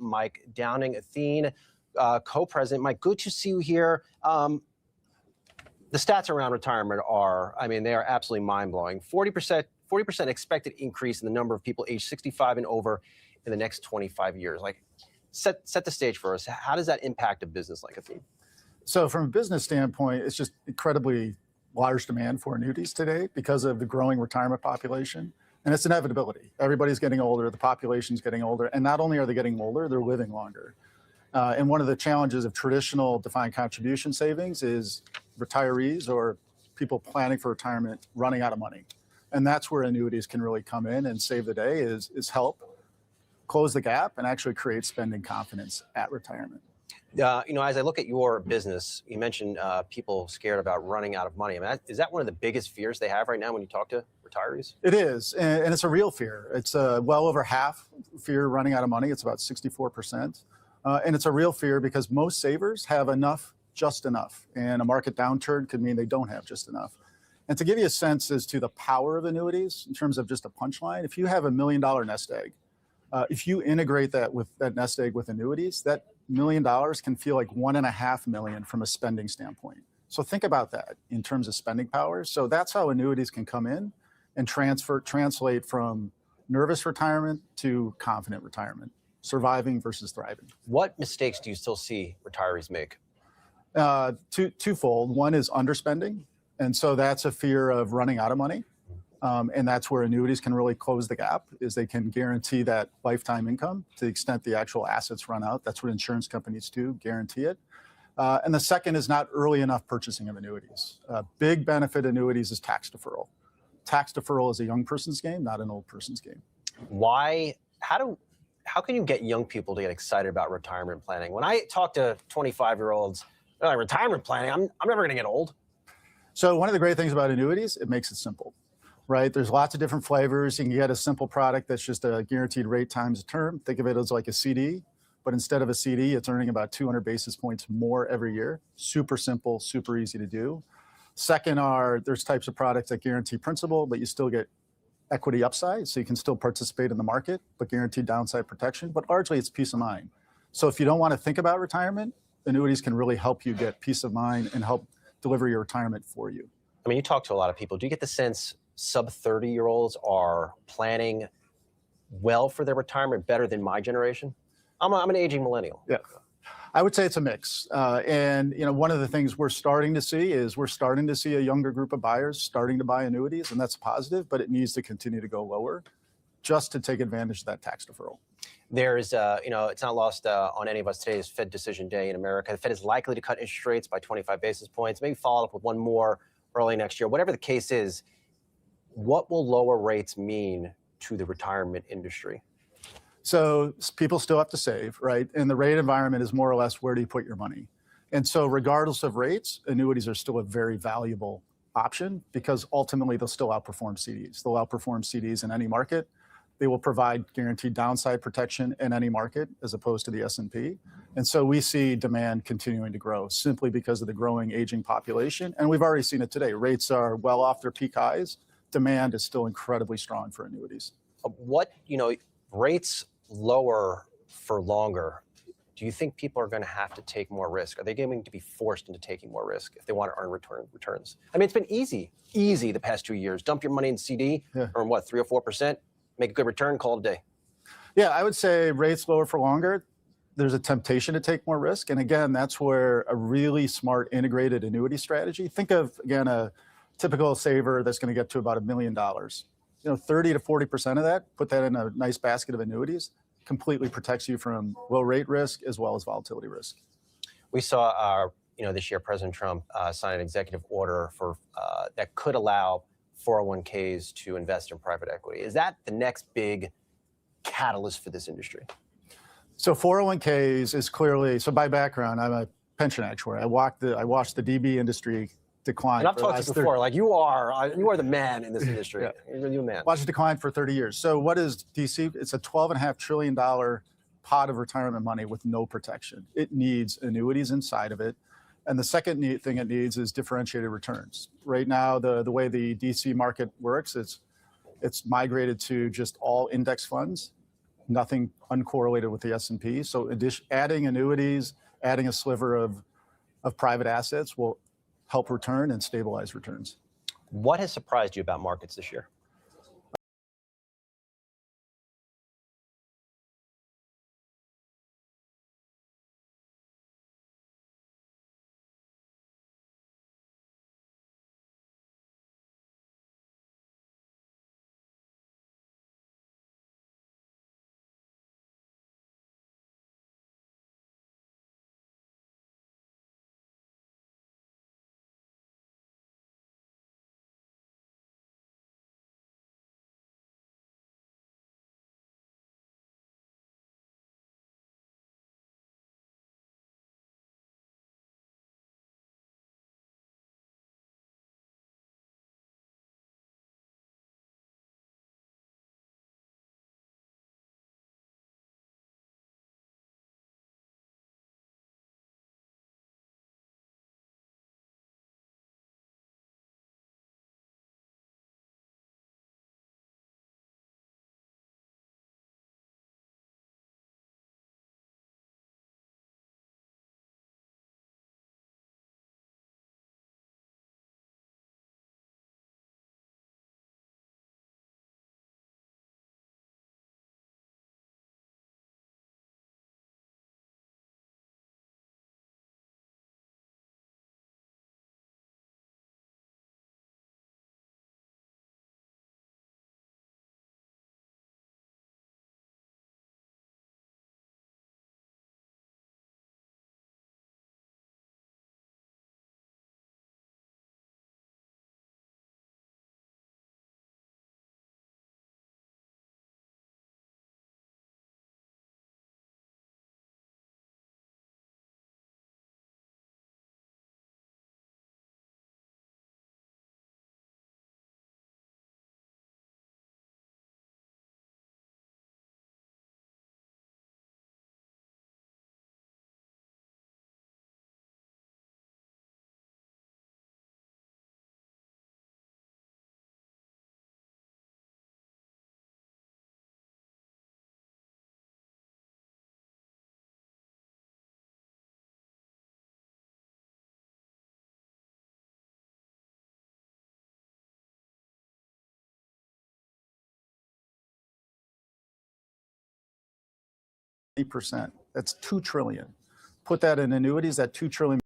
Mike Downing, Athene co-president. Mike, good to see you here. The stats around retirement are, I mean, they are absolutely mind-blowing. 40% expected increase in the number of people aged 65 and over in the next 25 years. Like, set the stage for us. How does that impact a business like Athene? So from a business standpoint, it's just incredibly large demand for annuities today because of the growing retirement population. And it's inevitability. Everybody's getting older, the population's getting older, and not only are they getting older, they're living longer. And one of the challenges of traditional defined contribution savings is retirees or people planning for retirement running out of money. And that's where annuities can really come in and save the day, is help close the gap and actually create spending confidence at retirement. You know, as I look at your business, you mentioned people scared about running out of money. I mean, is that one of the biggest fears they have right now when you talk to retirees? It is, and it's a real fear. It's well over half fear running out of money. It's about 64%. And it's a real fear because most savers have enough, just enough. And a market downturn could mean they don't have just enough. And to give you a sense as to the power of annuities in terms of just a punchline, if you have $1 million nest egg, if you integrate that nest egg with annuities, that $1 million can feel like $1.5 million from a spending standpoint. So think about that in terms of spending power. So that's how annuities can come in and translate from nervous retirement to confident retirement, surviving versus thriving. What mistakes do you still see retirees make? Twofold. One is underspending. And so that's a fear of running out of money. And that's where annuities can really close the gap, is they can guarantee that lifetime income to the extent the actual assets run out. That's what insurance companies do, guarantee it. And the second is not early enough purchasing of annuities. Big benefit annuities is tax deferral. Tax deferral is a young person's game, not an old person's game. Why? How can you get young people to get excited about retirement planning? When I talk to 25-year-olds, they're like, retirement planning, I'm never going to get old. So one of the great things about annuities, it makes it simple, right? There's lots of different flavors. You can get a simple product that's just a guaranteed rate times a term. Think of it as like a CD, but instead of a CD, it's earning about 200 basis points more every year. Super simple, super easy to do. Second there's types of products that guarantee principal, but you still get equity upside, so you can still participate in the market, but guaranteed downside protection. But largely, it's peace of mind. So if you don't want to think about retirement, annuities can really help you get peace of mind and help deliver your retirement for you. I mean, you talk to a lot of people. Do you get the sense sub-30-year-olds are planning well for their retirement, better than my generation? I'm an aging millennial. Yeah, I would say it's a mix. And you know, one of the things we're starting to see is a younger group of buyers starting to buy annuities, and that's positive, but it needs to continue to go lower just to take advantage of that tax deferral. There's, you know, it's not lost on any of us. Today is Fed decision day in America. The Fed is likely to cut interest rates by 25 basis points, maybe follow up with one more early next year. Whatever the case is, what will lower rates mean to the retirement industry? So people still have to save, right? And the rate environment is more or less, where do you put your money? And so regardless of rates, annuities are still a very valuable option because ultimately they'll still outperform CDs. They'll outperform CDs in any market. They will provide guaranteed downside protection in any market as opposed to the S&P. And so we see demand continuing to grow simply because of the growing aging population. And we've already seen it today. Rates are well off their peak highs. Demand is still incredibly strong for annuities. Rates lower for longer. Do you think people are going to have to take more risk? Are they going to be forced into taking more risk if they want to earn returns? I mean, it's been easy the past 2 years. Dump your money in CD, earn what, 3 or 4%, make a good return, call it a day. Yeah, I would say rates lower for longer. There's a temptation to take more risk. And again, that's where a really smart integrated annuity strategy. Think of, again, a typical saver that's going to get to about $1 million. 30 to 40% of that, put that in a nice basket of annuities, completely protects you from low rate risk as well as volatility risk. We saw, this year President Trump sign an executive order for that could allow 401ks to invest in private equity. Is that the next big catalyst for this industry? So 401ks is clearly, so by background, I'm a pension actuary. I watched the DB industry decline. And I've talked to you before, like you are the man in this industry. Yeah. You're the man. Watched it decline for 30 years. So what is DC? It's a $12.5 trillion pot of retirement money with no protection. It needs annuities inside of it. And the second thing it needs is differentiated returns. Right now, the way the DC market works, it's migrated to just all index funds. nothing uncorrelated with the S&P. So adding annuities, adding a sliver of private assets will help return and stabilize returns. What has surprised you about markets this year? %. That's $2 trillion. Put that in annuities, that $2 trillion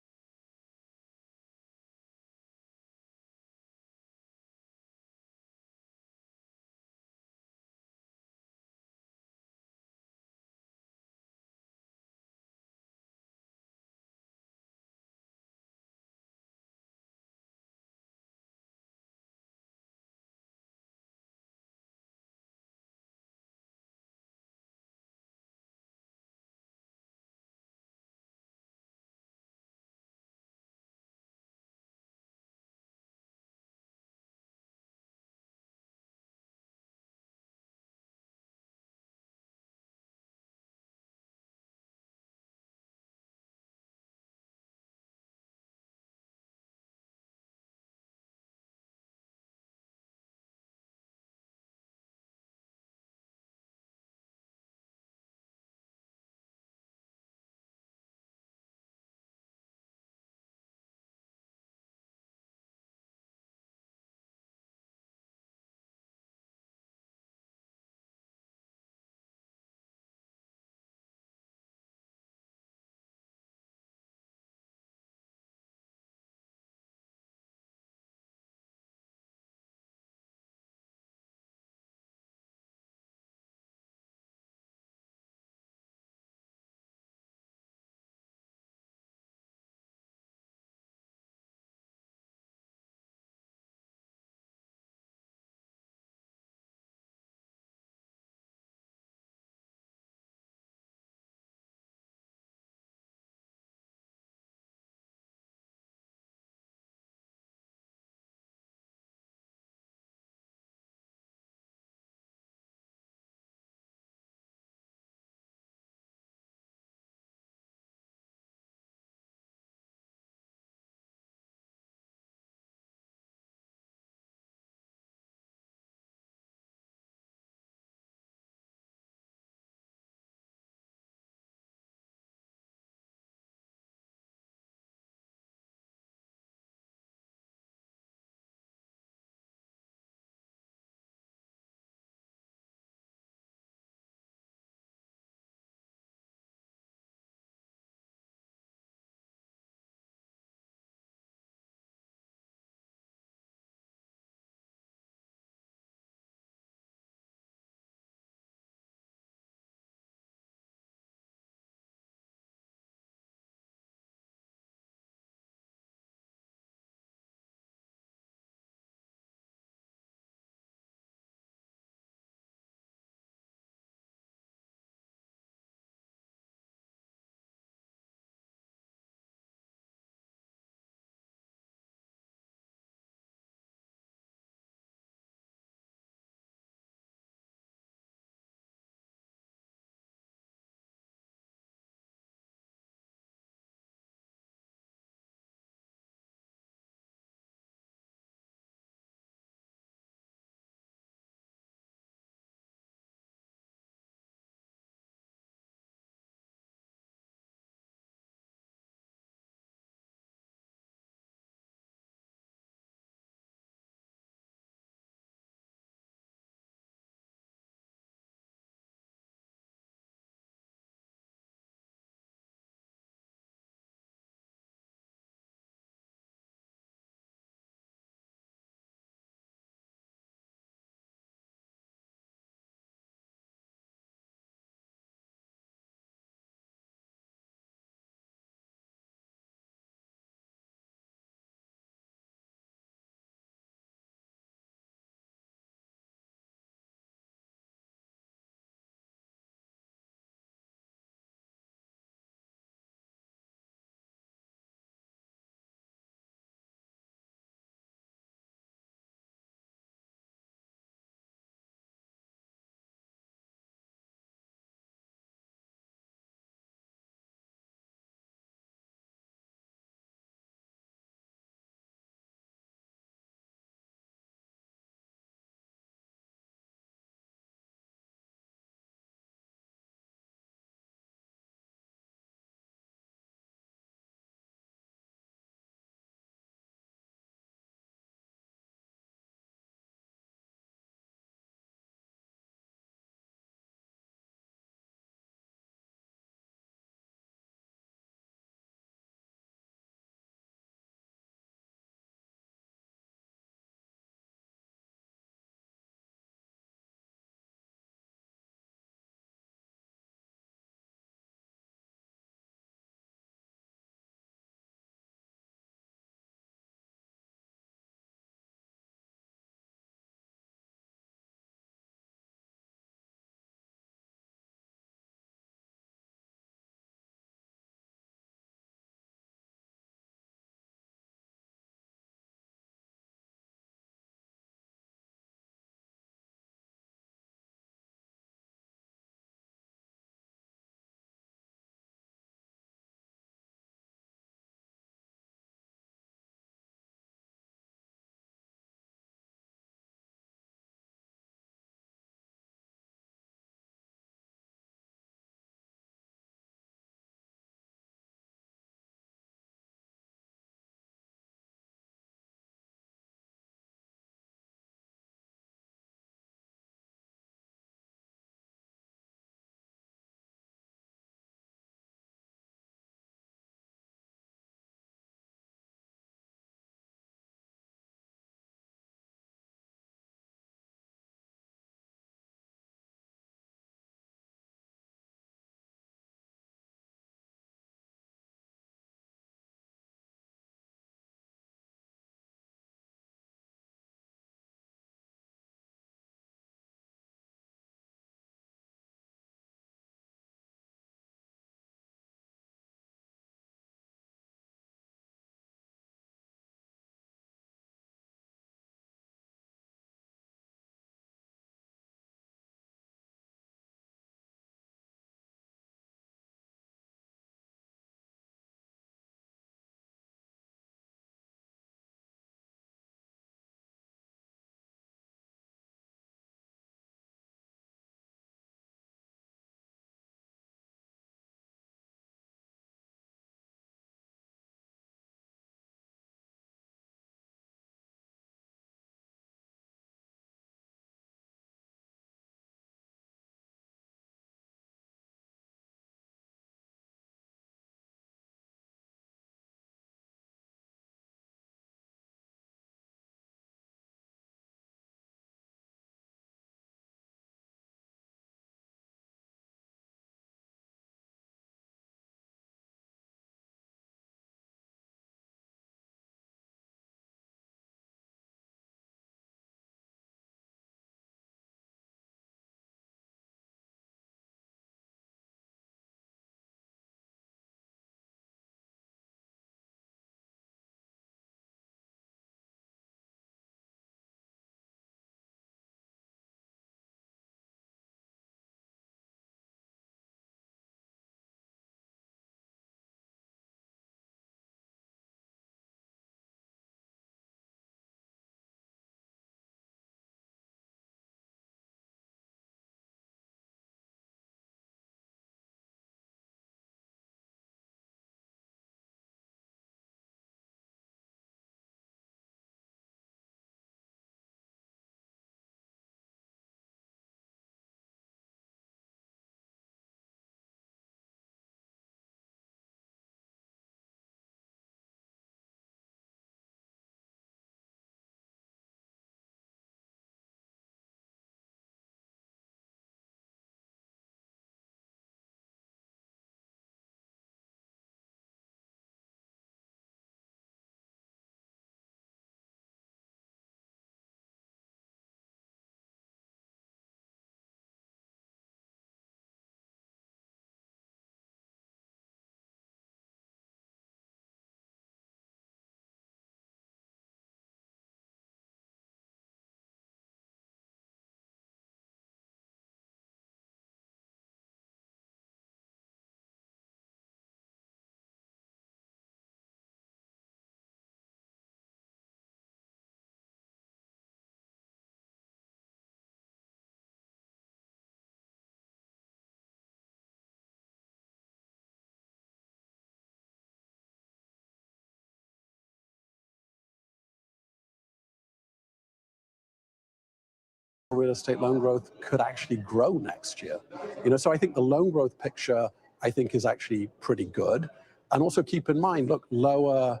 real estate loan growth could actually grow next year. You know, so I think the loan growth picture, I think, is actually pretty good. And also keep in mind, look, lower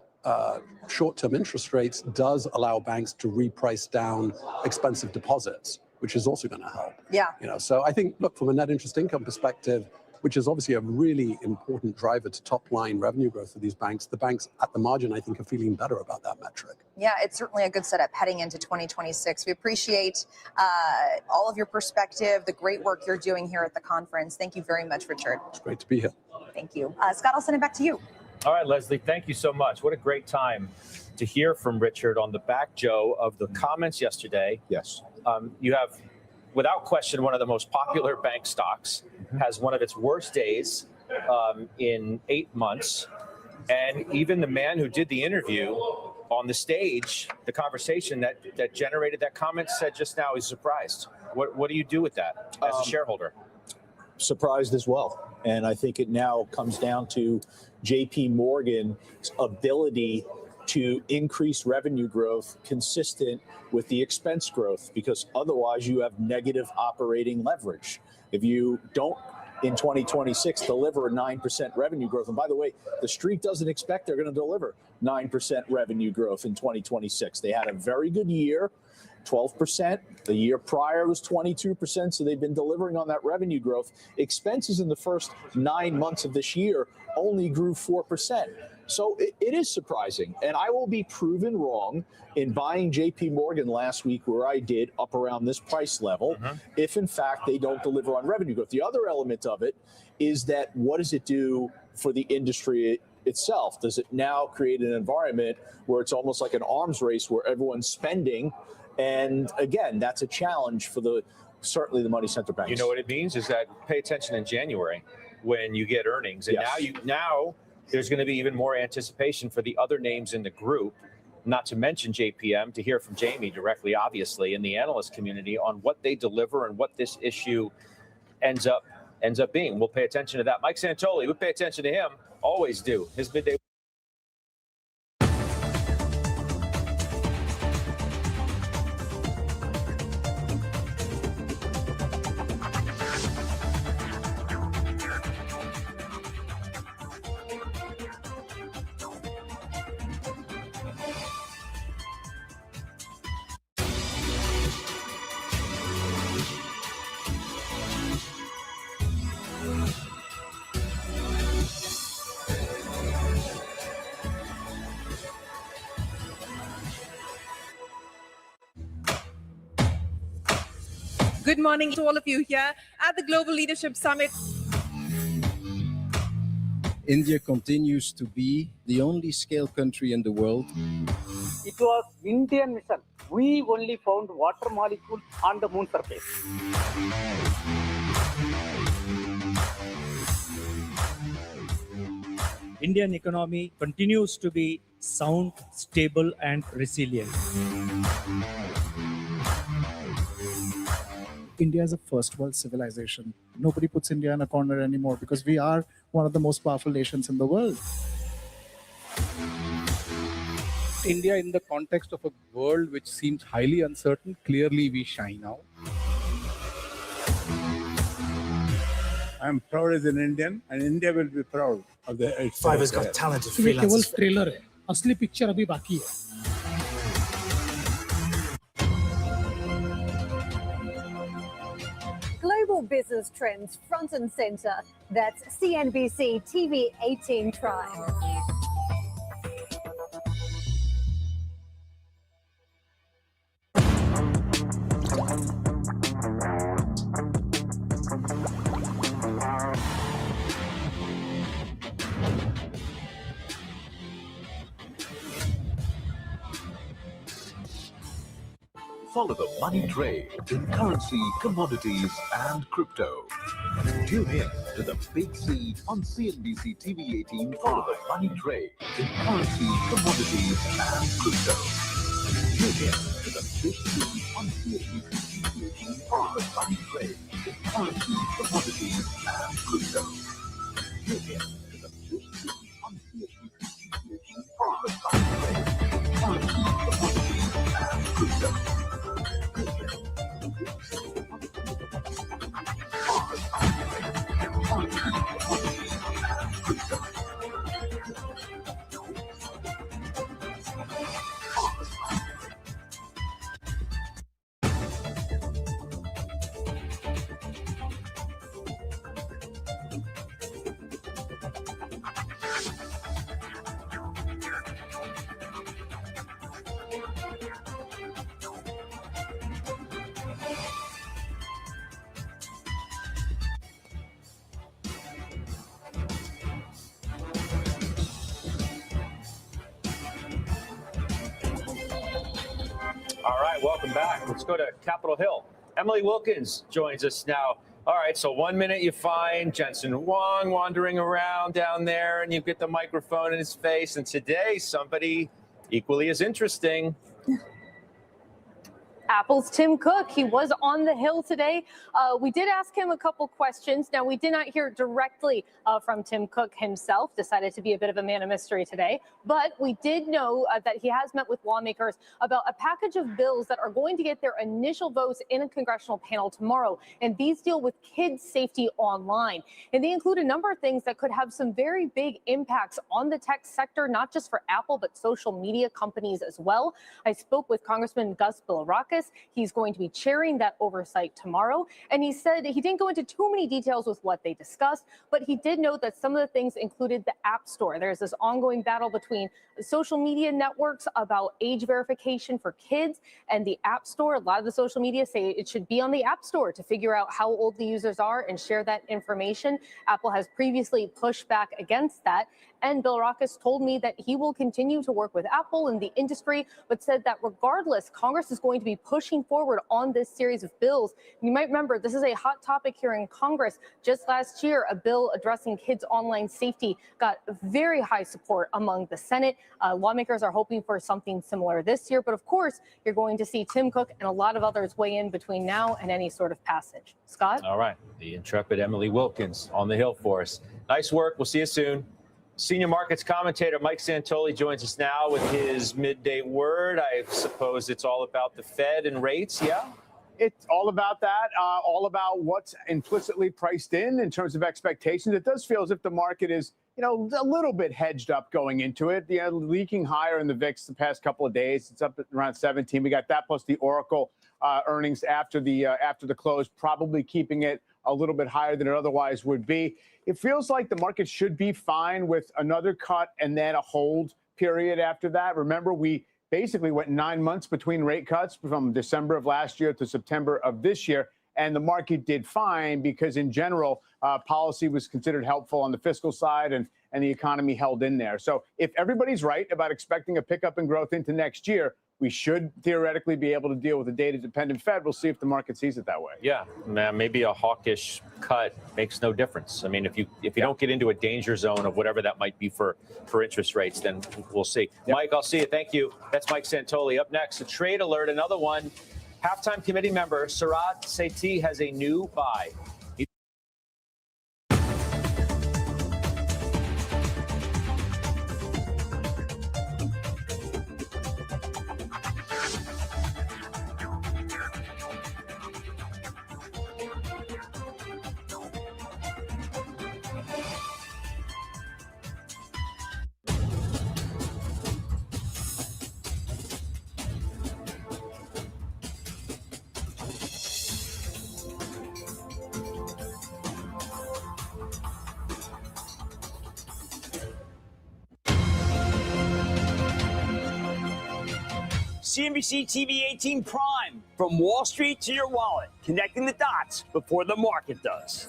short-term interest rates does allow banks to reprice down expensive deposits, which is also going to help. Yeah. You know, so I think, look, from a net interest income perspective, which is obviously a really important driver to top-line revenue growth for these banks, the banks at the margin, I think, are feeling better about that metric. Yeah, it's certainly a good setup heading into 2026. We appreciate all of your perspective, the great work you're doing here at the conference. Thank you very much, Richard. It's great to be here. Thank you. Scott, I'll send it back to you. All right, Leslie, thank you so much. What a great time to hear from Richard on the back, Joe, of the comments yesterday. Yes. You have, without question, one of the most popular bank stocks, has one of its worst days in 8 months. And even the man who did the interview on the stage, the conversation that generated that comment, said just now he's surprised. What do you do with that as a shareholder? Surprised as well. And I think it now comes down to JP Morgan's ability to increase revenue growth consistent with the expense growth, because otherwise you have negative operating leverage. If you don't, in 2026, deliver a 9% revenue growth, and by the way, the street doesn't expect they're going to deliver 9% revenue growth in 2026. They had a very good year, 12%. The year prior was 22%, so they've been delivering on that revenue growth. Expenses in the first 9 months of this year only grew 4%. So it is surprising, and I will be proven wrong in buying JP Morgan last week, where I did, up around this price level, if in fact they don't deliver on revenue growth. The other element of it is that what does it do for the industry itself? Does it now create an environment where it's almost like an arms race where everyone's spending? And again, that's a challenge for certainly the money center banks. You know what it means is that pay attention in January when you get earnings, and Yes. now there's going to be even more anticipation for the other names in the group, not to mention JPM, to hear from Jamie directly, obviously, in the analyst community on what they deliver and what this issue ends up being. We'll pay attention to that. Mike Santoli, we pay attention to him, always do. His midday. Good morning to all of you here at the Global Leadership Summit. India continues to be the only scale country in the world. It was Indian mission. We only found water molecules on the moon surface. Indian economy continues to be sound, stable, and resilient. India is a first world civilization. Nobody puts India in a corner anymore because we are one of the most powerful nations in the world. India, in the context of a world which seems highly uncertain, clearly we shine out. I'm proud as an Indian, and India will be proud of the. Fiverr's got talented freelancers. केवल trailer है, असली picture अभी बाकी है. Global business trends front and center. That's CNBC TV 18 Prime. Follow the money trade in currency, commodities, and crypto. Tune in to the Big C on CNBC TV 18. Follow the money trade in currency, commodities, and crypto. Tune in to the Big C on CNBC TV 18. Follow the money trade in currency, commodities, and crypto. Tune in to the Big C on CNBC TV 18. Follow the money trade in currency, commodities, and crypto. All right, welcome back. Let's go to Capitol Hill. Emily Wilkins joins us now. All right, so 1 minute you find Jensen Huang wandering around down there, and you get the microphone in his face. And today, somebody equally as interesting. Apple's Tim Cook. He was on the Hill today. We did ask him a couple questions. Now, we did not hear directly from Tim Cook himself, decided to be a bit of a man of mystery today. But we did know that he has met with lawmakers about a package of bills that are going to get their initial votes in a congressional panel tomorrow. And these deal with kids' safety online. And they include a number of things that could have some very big impacts on the tech sector, not just for Apple, but social media companies as well. I spoke with Congressman Gus Bilirakis. He's going to be chairing that oversight tomorrow. And he said he didn't go into too many details with what they discussed, but he did note that some of the things included the App Store. There's this ongoing battle between social media networks about age verification for kids and the App Store. A lot of the social media say it should be on the App Store to figure out how old the users are and share that information. Apple has previously pushed back against that. And Bilirakis told me that he will continue to work with Apple and the industry, but said that regardless, Congress is going to be pushing forward on this series of bills. You might remember this is a hot topic here in Congress. Just last year, a bill addressing kids' online safety got very high support among the Senate. Lawmakers are hoping for something similar this year. But of course, you're going to see Tim Cook and a lot of others weigh in between now and any sort of passage. Scott? All right. The intrepid Emily Wilkins on the Hill for us. Nice work. We'll see you soon. Senior markets commentator Mike Santoli joins us now with his midday word. I suppose it's all about the Fed and rates, yeah? It's all about that, all about what's implicitly priced in terms of expectations. It does feel as if the market is, a little bit hedged up going into it. Leaking higher in the VIX the past couple of days. It's up at around 17. We got that plus the Oracle earnings after the close, probably keeping it a little bit higher than it otherwise would be. It feels like the market should be fine with another cut and then a hold period after that. Remember, we basically went 9 months between rate cuts from December of last year to September of this year. And the market did fine because in general, policy was considered helpful on the fiscal side and the economy held in there. So if everybody's right about expecting a pickup in growth into next year, we should theoretically be able to deal with a data-dependent Fed. We'll see if the market sees it that way. Yeah, maybe a hawkish cut makes no difference. I mean, if you don't get into a danger zone of whatever that might be for interest rates, then we'll see. Yep. Mike, I'll see you. Thank you. That's Mike Santoli. Up next, a trade alert, another one. Halftime committee member Sarat Sethi has a new buy. CNBC TV 18 Prime, from Wall Street to your wallet, connecting the dots before the market does.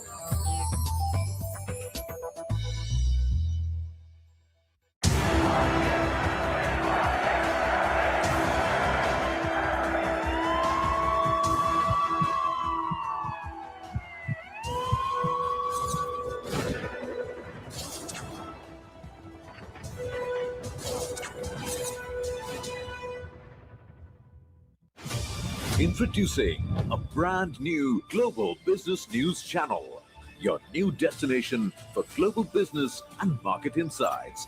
Introducing a brand new global business news channel, your new destination for global business and market insights.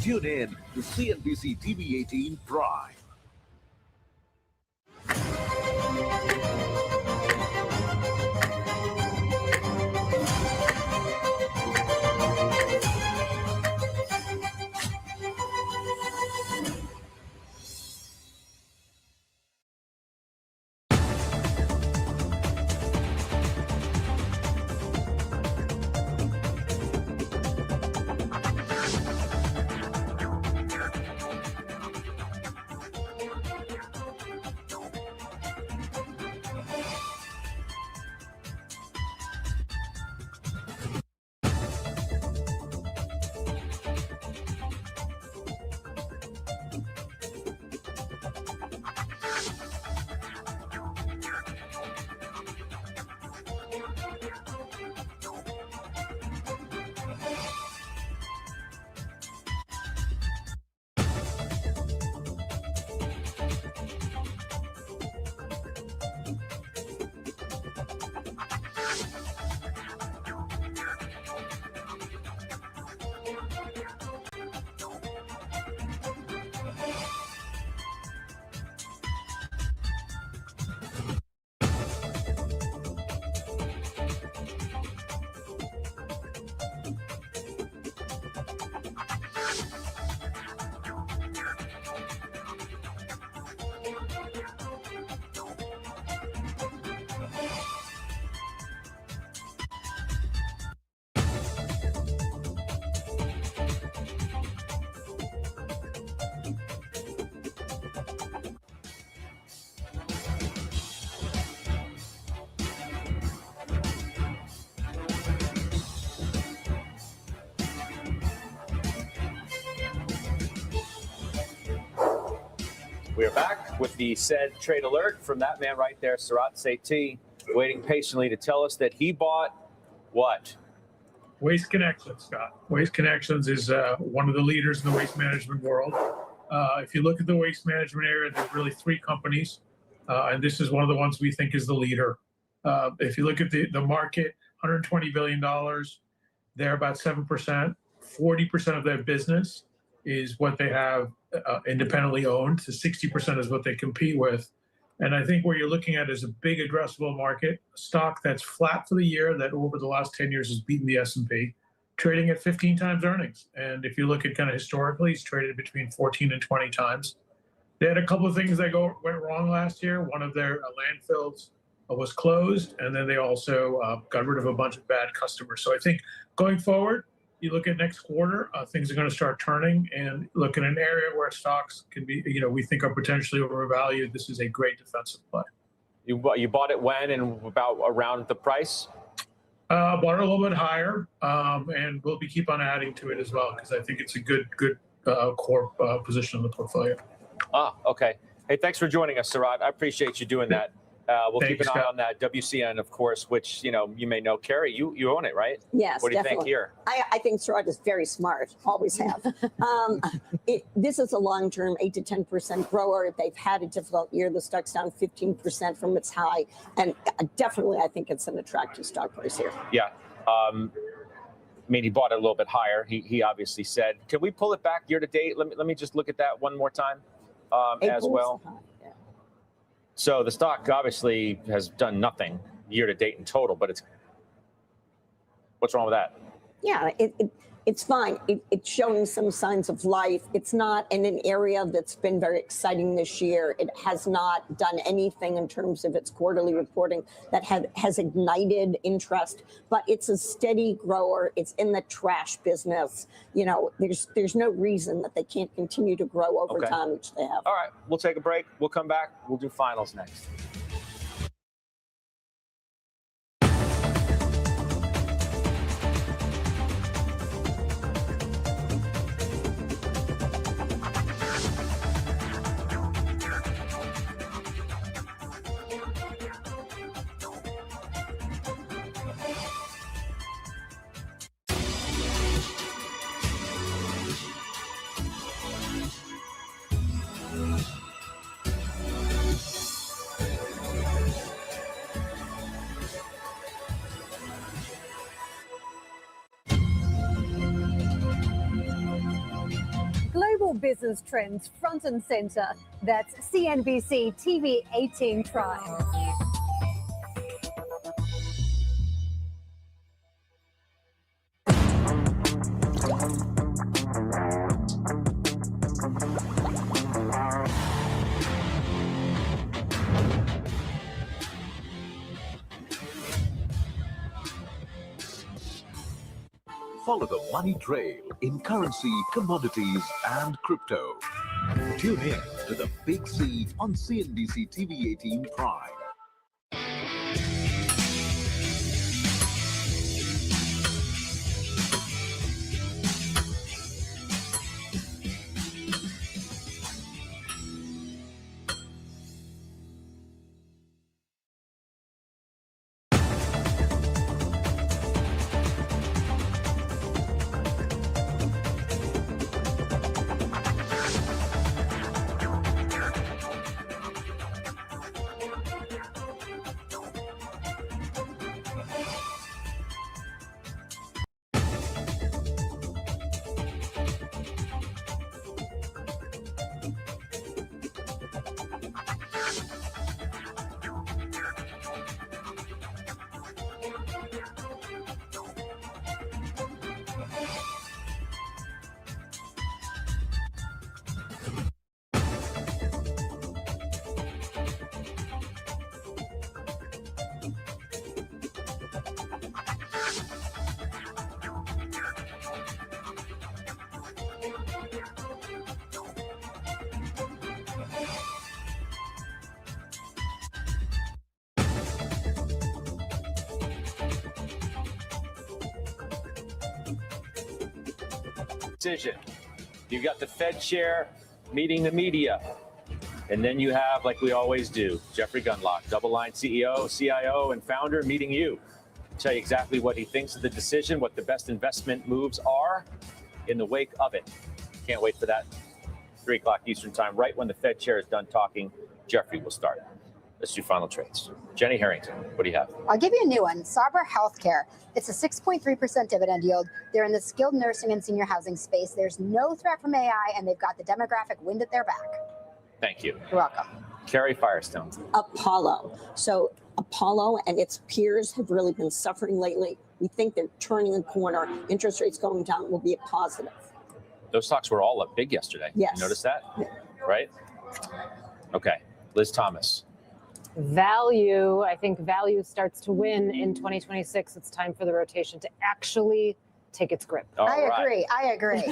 Tune in to CNBC TV 18 Prime. We're back with the said trade alert from that man right there, Sarat Sethi, waiting patiently to tell us that he bought what? Waste Connections, Scott. Waste Connections is one of the leaders in the waste management world. If you look at the waste management area, there's really three companies, and this is one of the ones we think is the leader. If you look at the market, $120 billion, they're about 7%. 40% of their business is what they have independently owned. So 60% is what they compete with. And I think what you're looking at is a big addressable market, a stock that's flat for the year, that over the last 10 years has beaten the S&P, trading at 15 times earnings. And if you look at kind of historically, it's traded between 14 and 20 times. They had a couple of things that went wrong last year. One of their landfills was closed, and then they also got rid of a bunch of bad customers. So I think going forward, you look at next quarter, things are going to start turning, and look at an area where stocks can be, we think are potentially overvalued. This is a great defensive play. You bought it when and about around the price? Bought it a little bit higher, and we'll keep on adding to it as well, because I think it's a good core position in the portfolio. Okay. Hey, thanks for joining us, Sarat. I appreciate you doing that. We'll keep an eye on that WCN, of course, which, you may know. Carrie, you own it, right? Yes, What do you definitely. think here? I think Drought is very smart, always have. This is a long-term 8 to 10% grower. They've had a difficult year. The stock's down 15% from its high. And definitely, I think it's an attractive stock price here. Yeah. He bought it a little bit higher. He obviously said. Can we pull it back year to date? Let me just look at that one more time as well. So the stock obviously has done nothing year to date in total, but what's wrong with that? Yeah, it's fine. It's showing some signs of life. It's not in an area that's been very exciting this year. It has not done anything in terms of its quarterly reporting that has ignited interest, but it's a steady grower. It's in the trash business. There's no reason that they can't continue to grow over time, which they have. All right, we'll take a break. We'll come back. We'll do finals next. Global business trends front and center. That's CNBC TV 18 Prime. Follow the money trail in currency, commodities, and crypto. Tune in to the Big C on CNBC TV 18 Prime. Decision. You got the Fed chair meeting the media. And then you have, like we always do, Jeffrey Gundlach, DoubleLine CEO, CIO, and founder, meeting you. Tell you exactly what he thinks of the decision, what the best investment moves are in the wake of it. Can't wait for that. 3 o'clock Eastern time, right when the Fed chair is done talking, Jeffrey will start. Let's do final trades. Jenny Harrington, what do you have? I'll give you a new one, Sabra Healthcare. It's a 6.3% dividend yield. They're in the skilled nursing and senior housing space. There's no threat from AI, and they've got the demographic wind at their back. Thank you. You're welcome. Carrie Firestone. Apollo. So Apollo and its peers have really been suffering lately. We think they're turning the corner. Interest rates going down will be a positive. Those stocks were all up big yesterday. Yes. You notice that? Yeah. Right? Okay. Liz Thomas. Value. I think value starts to win in 2026. It's time for the rotation to actually take its grip. I agree.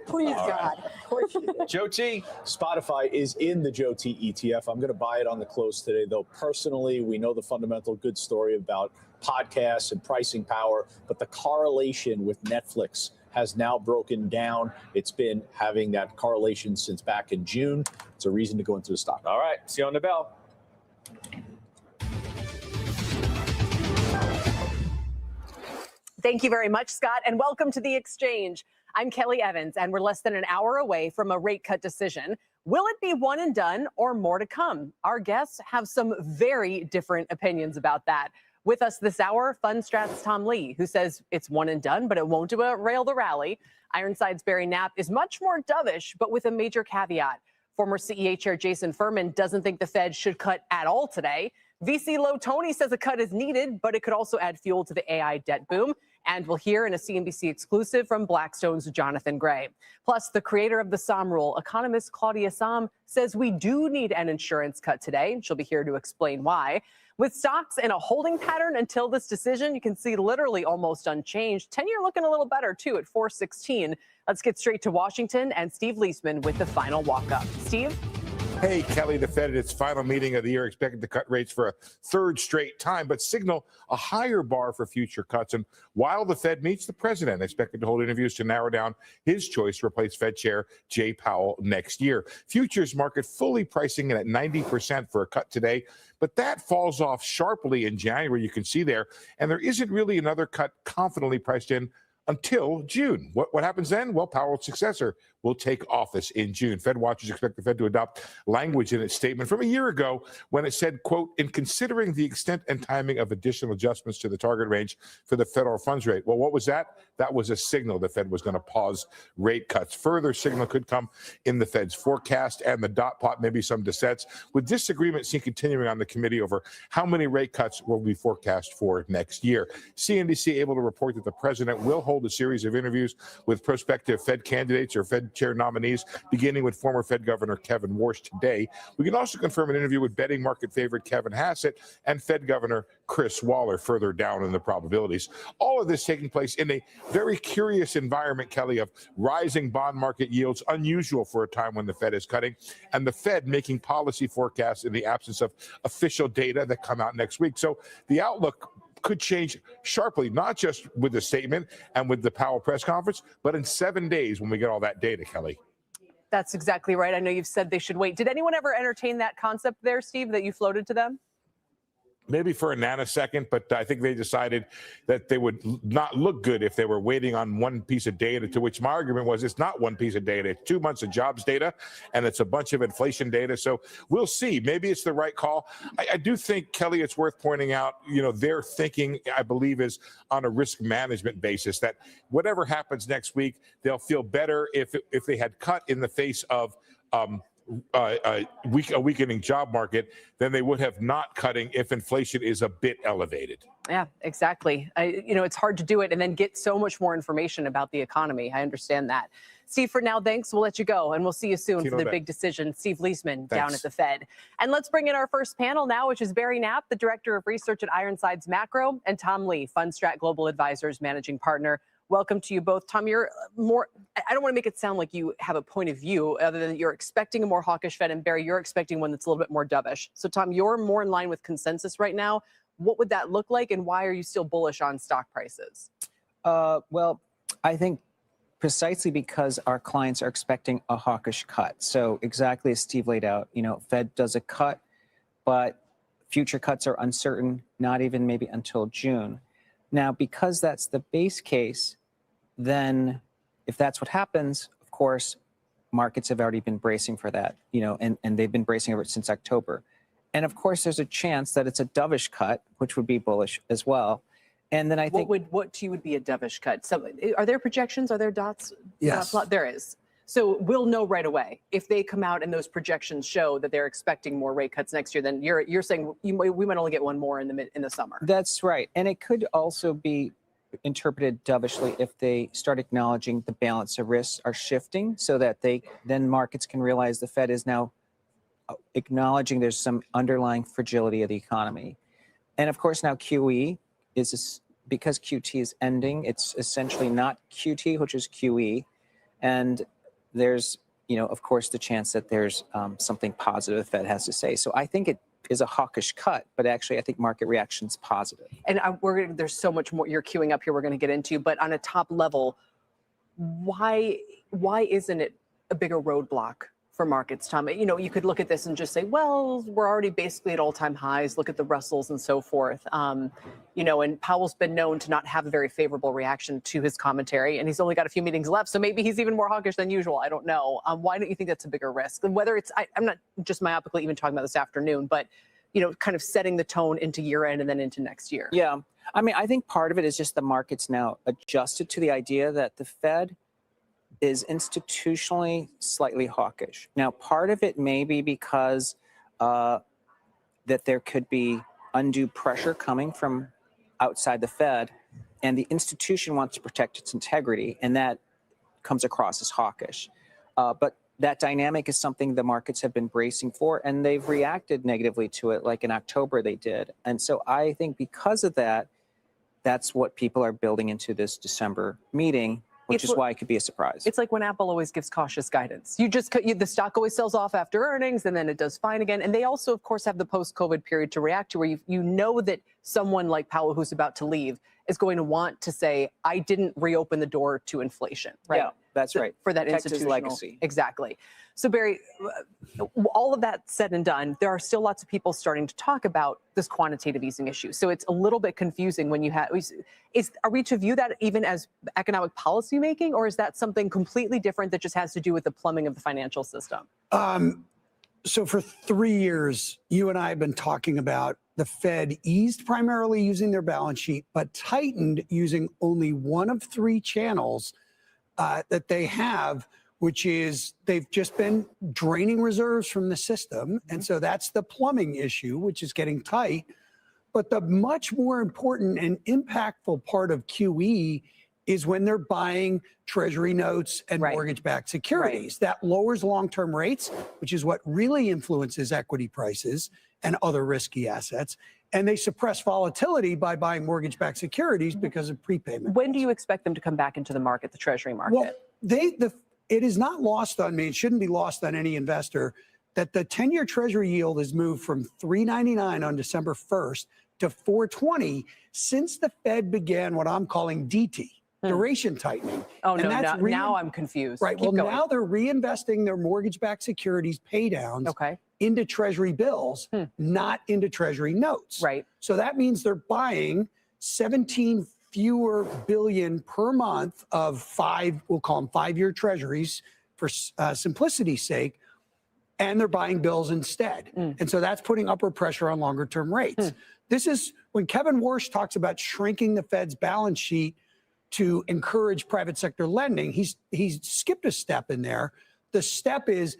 Please, God. Of course you do. Joe T. Spotify is in the Joe T ETF. I'm going to buy it on the close today, though. Personally, we know the fundamental good story about podcasts and pricing power, but the correlation with Netflix has now broken down. It's been having that correlation since back in June. It's a reason to go into the stock. All right. See you on the bell. Thank you very much, Scott, and welcome to The Exchange. I'm Kelly Evans, and we're less than an hour away from a rate cut decision. Will it be one and done or more to come? Our guests have some very different opinions about that. With us this hour, FundStrat's Tom Lee, who says it's one and done, but it won't derail the rally. Ironside's Barry Knapp is much more dovish, but with a major caveat. Former CEA Chair Jason Furman doesn't think the Fed should cut at all today. VC Low Tony says a cut is needed, but it could also add fuel to the AI debt boom. And we'll hear in a CNBC exclusive from Blackstone's Jonathan Gray. Plus, the creator of the Somm rule, economist Claudia Somm, says we do need an insurance cut today. She'll be here to explain why. With stocks in a holding pattern until this decision, you can see literally almost unchanged. 10-year looking a little better, too, at 416. Let's get straight to Washington and Steve Leisman with the final walk-up. Steve? Hey, Kelly, the Fed at its final meeting of the year expected to cut rates for a third straight time, but signal a higher bar for future cuts. And while the Fed meets, the president expected to hold interviews to narrow down his choice to replace Fed Chair Jay Powell next year. Futures market fully pricing it at 90% for a cut today, but that falls off sharply in January, you can see there. And there isn't really another cut confidently priced in until June. What happens then? Well, Powell's successor will take office in June. Fed watchers expect the Fed to adopt language in its statement from a year ago when it said, quote, in considering the extent and timing of additional adjustments to the target range for the federal funds rate. Well, what was that? That was a signal the Fed was going to pause rate cuts. Further signal could come in the Fed's forecast and the dot plot, maybe some dissents, with disagreement seen continuing on the committee over how many rate cuts will be forecast for next year. CNBC able to report that the president will hold a series of interviews with prospective Fed candidates or Fed chair nominees, beginning with former Fed Governor Kevin Warsh today. We can also confirm an interview with betting market favorite Kevin Hassett and Fed Governor Chris Waller further down in the probabilities. All of this taking place in a very curious environment, Kelly, of rising bond market yields, unusual for a time when the Fed is cutting, and the Fed making policy forecasts in the absence of official data that come out next week. So the outlook could change sharply, not just with the statement and with the Powell press conference, but in 7 days when we get all that data, Kelly. That's exactly right. I know you've said they should wait. Did anyone ever entertain that concept there, Steve, that you floated to them? Maybe for a nanosecond, but I think they decided that they would not look good if they were waiting on one piece of data, to which my argument was it's not one piece of data. It's 2 months of jobs data, and it's a bunch of inflation data. So we'll see. Maybe it's the right call. I do think, Kelly, it's worth pointing out, their thinking, I believe, is on a risk management basis, that whatever happens next week, they'll feel better if they had cut in the face of a weakening job market than they would have not cutting if inflation is a bit elevated. Yeah, exactly. It's hard to do it and then get so much more information about the economy. I understand that. Steve, for now, thanks. We'll let you go, and we'll see you soon for the big decision. Steve Leisman down at the Fed. And let's bring in our first panel now, which is Barry Knapp, the Director of Research at Ironside's Macro, and Tom Lee, FundStrat Global Advisors Managing Partner. Welcome to you both. Tom, you're more, I don't want to make it sound like you have a point of view other than you're expecting a more hawkish Fed, and Barry, you're expecting one that's a little bit more dovish. So Tom, you're more in line with consensus right now. What would that look like, and why are you still bullish on stock prices? Well, I think precisely because our clients are expecting a hawkish cut. So exactly as Steve laid out, Fed does a cut, but future cuts are uncertain, not even maybe until June. Now, because that's the base case, then if that's what happens, of course, markets have already been bracing for that, and they've been bracing over it since October. And of course, there's a chance that it's a dovish cut, which would be bullish as well. And then I think what to you would be a dovish cut? So, are there projections? Are there dots? Yes. There is. So we'll know right away if they come out and those projections show that they're expecting more rate cuts next year. Then you're saying we might only get one more in the summer. That's right, and it could also be interpreted dovishly if they start acknowledging the balance of risks are shifting, so that then markets can realize the Fed is now acknowledging there's some underlying fragility of the economy. And of course, now QE is because QT is ending. It's essentially not QT, which is QE, and there's, of course, the chance that there's something positive the Fed has to say. So I think it is a hawkish cut, but actually I think market reaction's positive. And there's so much more you're queuing up here we're going to get into, but on a top level, why isn't it a bigger roadblock for markets, Tom? You could look at this and just say, well, we're already basically at all-time highs. Look at the Russells and so forth. And Powell's been known to not have a very favorable reaction to his commentary, and he's only got a few meetings left, so maybe he's even more hawkish than usual. I don't know. Why don't you think that's a bigger risk? And whether it's, I'm not just myopically even talking about this afternoon, but kind of setting the tone into year end and then into next year. Yeah, I think part of it is just the market's now adjusted to the idea that the Fed is institutionally slightly hawkish. Now, part of it may be because that there could be undue pressure coming from outside the Fed, and the institution wants to protect its integrity, and that comes across as hawkish. But that dynamic is something the markets have been bracing for, and they've reacted negatively to it, like in October they did. And so I think because of that, that's what people are building into this December meeting, which is why it could be a surprise. It's like when Apple always gives cautious guidance. The stock always sells off after earnings, and then it does fine again. And they also, of course, have the post-COVID period to react to, where you know that someone like Powell, who's about to leave, is going to want to say, I didn't reopen the door to inflation. Right? Yeah, that's right. For that Protect his institutional legacy. Exactly. So, Barry, all of that said and done, there are still lots of people starting to talk about this quantitative easing issue. So it's a little bit confusing when you have, are we to view that even as economic policy making, or is that something completely different that just has to do with the plumbing of the financial system? So for 3 years, you and I have been talking about the Fed eased primarily using their balance sheet, but tightened using only one of three channels that they have, which is they've just been draining reserves from the system. And so that's the plumbing issue, which is getting tight. But the much more important and impactful part of QE is when they're buying treasury notes and mortgage-backed securities. That lowers long-term rates, which is what really influences equity prices and other risky assets. And they suppress volatility by buying mortgage-backed securities because of prepayment. When do you expect them to come back into the market, the treasury market? Well, it is not lost on me, it shouldn't be lost on any investor, that the 10-year treasury yield has moved from 3.99 on December 1st to 4.20 since the Fed began what I'm calling DT, duration tightening. Oh, no, now I'm confused. Right, Keep going. now they're reinvesting their mortgage-backed securities pay downs into treasury bills, not into treasury notes. Right. So that means they're buying 17 fewer billion per month of we'll call them 5-year treasuries for simplicity's sake, and they're buying bills instead. And so that's putting upward pressure on longer term rates. This is when Kevin Warsh talks about shrinking the Fed's balance sheet to encourage private sector lending, he's skipped a step in there. The step is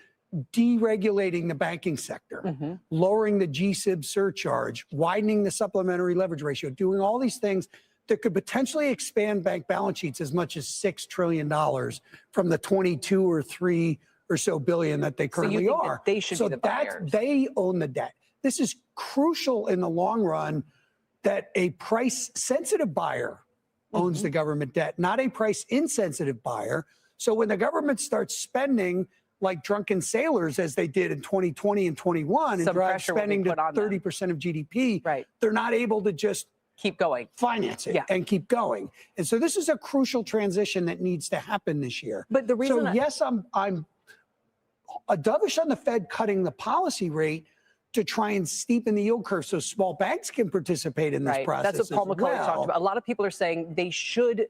deregulating the banking sector, lowering the GSIB surcharge, widening the supplementary leverage ratio, doing all these things that could potentially expand bank balance sheets as much as $6 trillion from the 22 or 3 or so billion that they currently are. That they should be the buyers. They own the debt. This is crucial in the long run that a price-sensitive buyer owns the government debt, not a price-insensitive buyer. So when the government starts spending like drunken sailors, as they did in 2020 and 21, and drive spending to 30% of GDP, they're not able to just keep going. Finance it and keep going. And so this is a crucial transition that needs to happen this year. But the reason yes, I'm a dovish on the Fed cutting the policy rate to try and steepen the yield curve so small banks can participate in this process. That's what Paul McCullough talked about. A lot of people are saying they should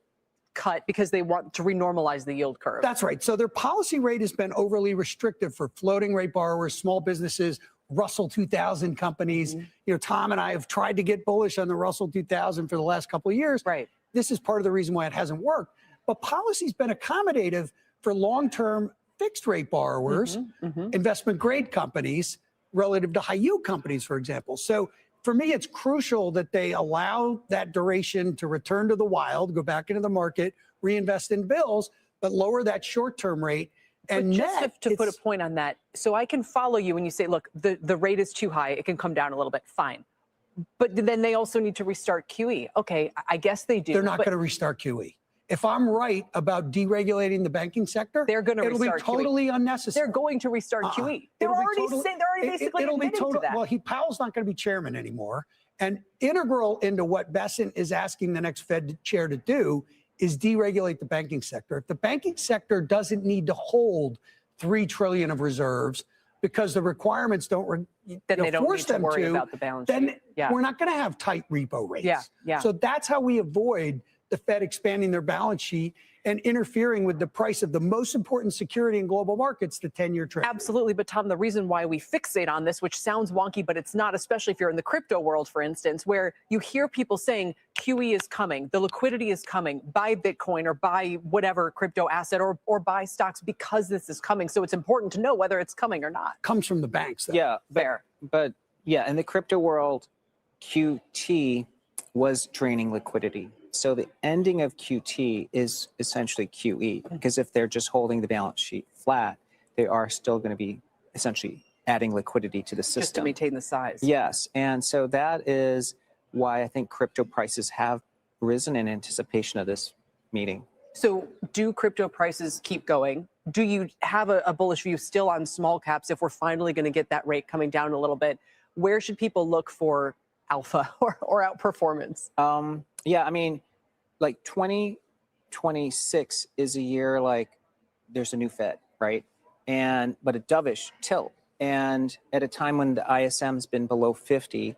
cut because they want to renormalize the yield curve. That's right. So their policy rate has been overly restrictive for floating rate borrowers, small businesses, Russell 2000 companies. You know, Tom and I have tried to get bullish on the Russell 2000 for the last couple of years. Right. This is part of the reason why it hasn't worked. But policy's been accommodative for long-term fixed rate borrowers, investment grade companies, relative to high yield companies, for example. So for me, it's crucial that they allow that duration to return to the wild, go back into the market, reinvest in bills, but lower that short-term rate. And but just to put a point on that, so I can follow you when you say, look, the rate is too high, it can come down a little bit, fine. But then they also need to restart QE. Okay, I guess they do. They're not going to restart QE. If I'm right about deregulating the banking sector, they're going to restart it'll be totally unnecessary. They're going to restart QE. They're already basically admitted to that. Well, Powell's not going to be chairman anymore. And integral into what Bessent is asking the next Fed chair to do is deregulate the banking sector. If the banking sector doesn't need to hold $3 trillion of reserves because the requirements don't then they don't force need to them worry to, about the balance then sheet. we're not going to have tight repo rates. Yeah. So that's how we avoid the Fed expanding their balance sheet and interfering with the price of the most important security in global markets, the 10-year Treasury. Absolutely. But Tom, the reason why we fixate on this, which sounds wonky, but it's not, especially if you're in the crypto world, for instance, where you hear people saying QE is coming, the liquidity is coming, buy Bitcoin or buy whatever crypto asset or buy stocks because this is coming. So it's important to know whether it's coming or not. Comes from the banks, though. Yeah, fair. But yeah, in the crypto world, QT was draining liquidity. So the ending of QT is essentially QE, because if they're just holding the balance sheet flat, they are still going to be essentially adding liquidity to the system. Just to maintain the size. Yes. And so that is why I think crypto prices have risen in anticipation of this meeting. So do crypto prices keep going? Do you have a bullish view still on small caps if we're finally going to get that rate coming down a little bit? Where should people look for alpha or outperformance? Yeah, I mean, like 2026 is a year like there's a new Fed, right? But a dovish tilt. And at a time when the ISM's been below 50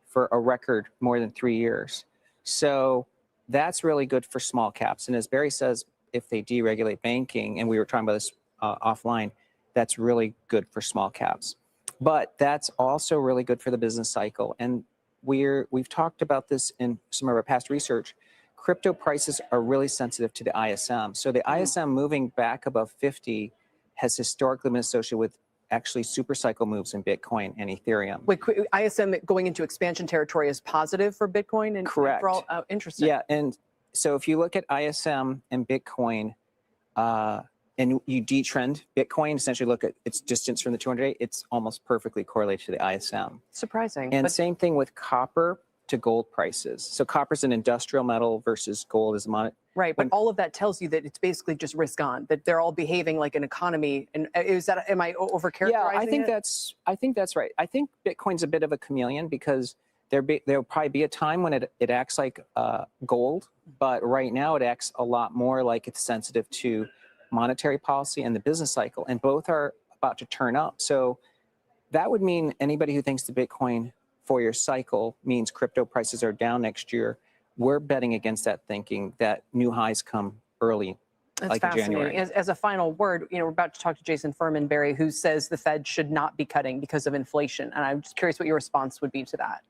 for a record more than 3 years. So that's really good for small caps. And as Barry says, if they deregulate banking, and we were talking about this offline, that's really good for small caps. But that's also really good for the business cycle. And we've talked about this in some of our past research. Crypto prices are really sensitive to the ISM. So the ISM moving back above 50 has historically been associated with actually super cycle moves in Bitcoin and Ethereum. Wait, ISM going into expansion territory is positive for Bitcoin? And correct. For all, interesting. Yeah, and so if you look at ISM and Bitcoin, and you detrend Bitcoin, essentially look at its distance from the 200-day, it's almost perfectly correlated to the ISM. Surprising. And same thing with copper to gold prices. So copper's an industrial metal versus gold is a monetary. Right, but all of that tells you that it's basically just risk on, that they're all behaving like an economy. And is that, am I overcharacterizing Yeah, I think it? I think that's right. I think Bitcoin's a bit of a chameleon because there'll probably be a time when it acts like gold, but right now it acts a lot more like it's sensitive to monetary policy and the business cycle, and both are about to turn up. So that would mean anybody who thinks the Bitcoin 4-year cycle means crypto prices are down next year, we're betting against that, thinking that new highs come early. That's like in fascinating. January. As a final word, we're about to talk to Jason Furman, Barry, who says the Fed should not be cutting because of inflation. And I'm just curious what your response would be to that.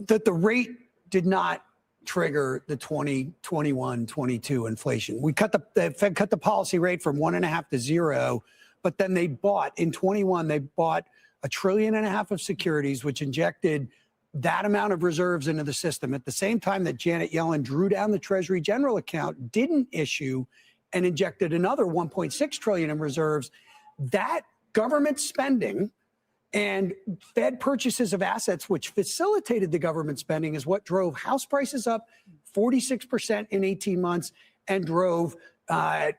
That the rate did not trigger the 2021-22 inflation. The Fed cut the policy rate from 1.5 to 0, but then they bought in 21. They bought $1.5 trillion of securities, which injected that amount of reserves into the system. At the same time that Janet Yellen drew down the Treasury General account, didn't issue, and injected another 1.6 trillion in reserves. That government spending and Fed purchases of assets, which facilitated the government spending, is what drove house prices up 46% in 18 months and drove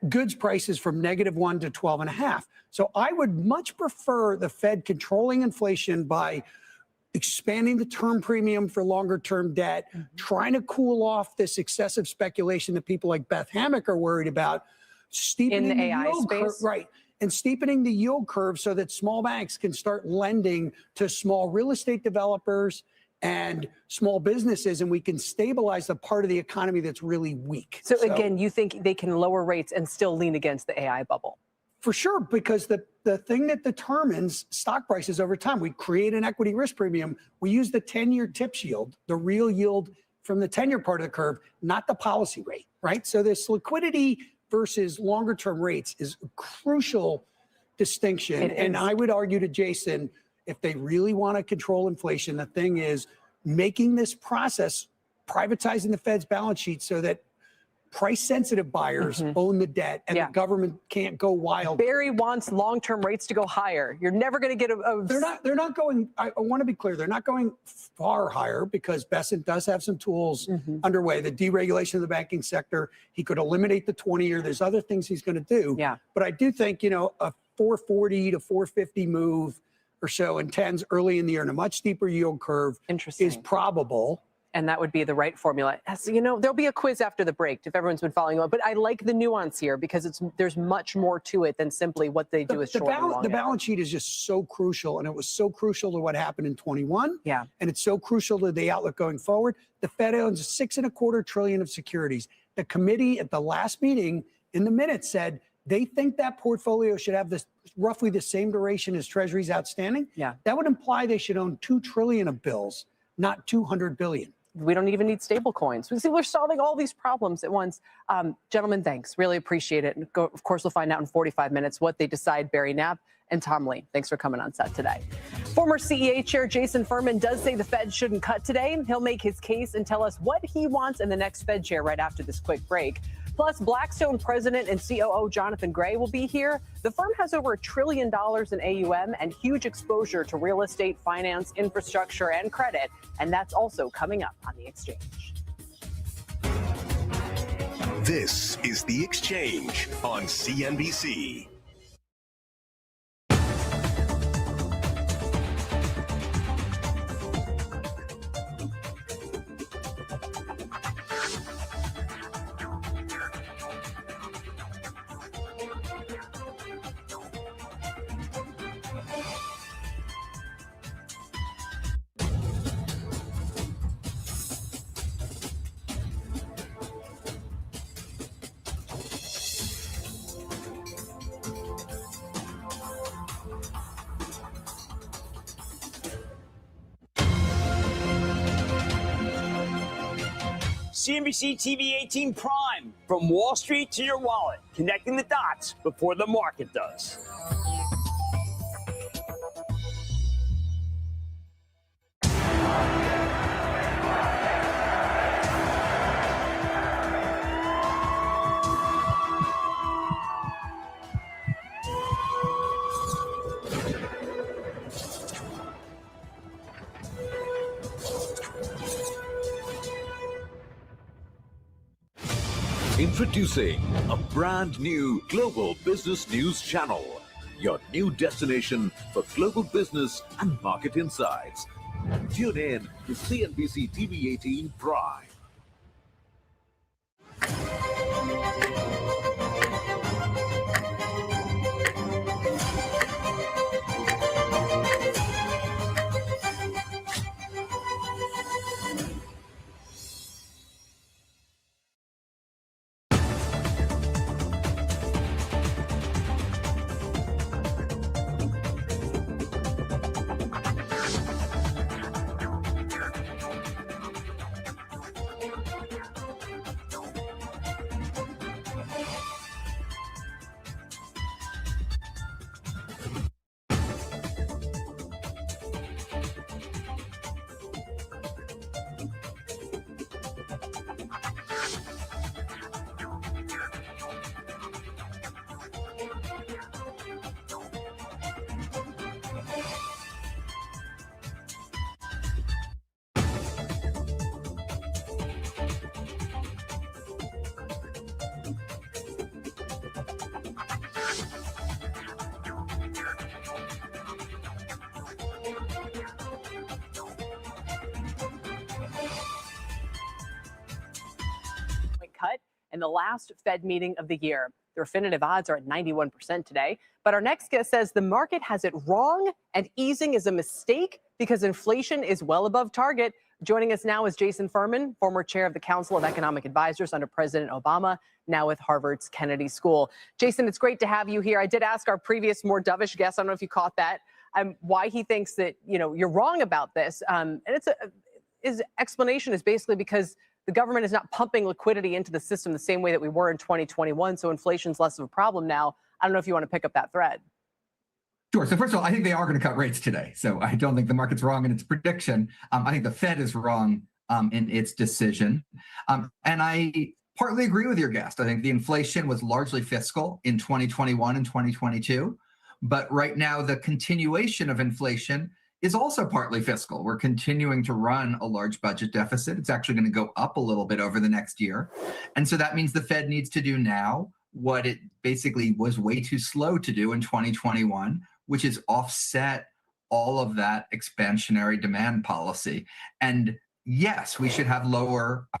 goods prices from -1 to 12.5. So I would much prefer the Fed controlling inflation by expanding the term premium for longer term debt, trying to cool off this excessive speculation that people like Beth Hammack are worried about, steepening In the AI yield curve, space? right? And steepening the yield curve so that small banks can start lending to small real estate developers and small businesses, and we can stabilize the part of the economy that's really weak. So again, you think they can lower rates and still lean against the AI bubble? For sure, because the thing that determines stock prices over time, we create an equity risk premium. We use the 10-year TIPS yield, the real yield from the 10-year part of the curve, not the policy rate, right? So this liquidity versus longer term rates is a crucial distinction. And I would argue to Jason, if they really want to control inflation, the thing is making this process, privatizing the Fed's balance sheet so that price-sensitive buyers own the debt and the government can't go wild. Barry wants long-term rates to go higher. You're never going to get a... They're not going, I want to be clear, they're not going far higher because Bessent does have some tools underway. The deregulation of the banking sector, he could eliminate the 20-year. There's other things he's going to do. Yeah. But I do think, a 440 to 450 move or so in 10s early in the year and a much steeper yield curve is probable. And that would be the right formula. As you know, there'll be a quiz after the break if everyone's been following on. But I like the nuance here because there's much more to it than simply what they do is short and long. The balance sheet is just so crucial, and it was so crucial to what happened in 21. Yeah. And it's so crucial to the outlook going forward. The Fed owns $6.25 trillion of securities. The committee at the last meeting in the minutes said they think that portfolio should have this roughly the same duration as Treasuries outstanding. Yeah. That would imply they should own $2 trillion of bills, not $200 billion. We don't even need stable coins. We see we're solving all these problems at once. Gentlemen, thanks. Really appreciate it. And of course, we'll find out in 45 minutes what they decide. Barry Knapp and Tom Lee, thanks for coming on set today. Former CEA Chair Jason Furman does say the Fed shouldn't cut today. He'll make his case and tell us what he wants in the next Fed chair right after this quick break. Plus, Blackstone President and COO Jonathan Gray will be here. The firm has over $1 trillion in AUM and huge exposure to real estate, finance, infrastructure, and credit. And that's also coming up on The Exchange. This is The Exchange on CNBC. CNBC TV 18 Prime, from Wall Street to your wallet, connecting the dots before the market does. Introducing a brand new global business news channel, your new destination for global business and market insights. Tune in to CNBC TV 18 Prime. in the last Fed meeting of the year. The Refinitiv odds are at 91% today. But our next guest says the market has it wrong and easing is a mistake because inflation is well above target. Joining us now is Jason Furman, former chair of the Council of Economic Advisors under President Obama, now with Harvard's Kennedy School. Jason, it's great to have you here. I did ask our previous, more dovish guest, I don't know if you caught that, why he thinks that, you're wrong about this. And his explanation is basically because the government is not pumping liquidity into the system the same way that we were in 2021, so inflation's less of a problem now. I don't know if you want to pick up that thread. Sure. So first of all, I think they are going to cut rates today. So I don't think the market's wrong in its prediction. I think the Fed is wrong in its decision. And I partly agree with your guest. I think the inflation was largely fiscal in 2021 and 2022. But right now, the continuation of inflation is also partly fiscal. We're continuing to run a large budget deficit. It's actually going to go up a little bit over the next year. And so that means the Fed needs to do now what it basically was way too slow to do in 2021, which is offset all of that expansionary demand policy. And yes, we should have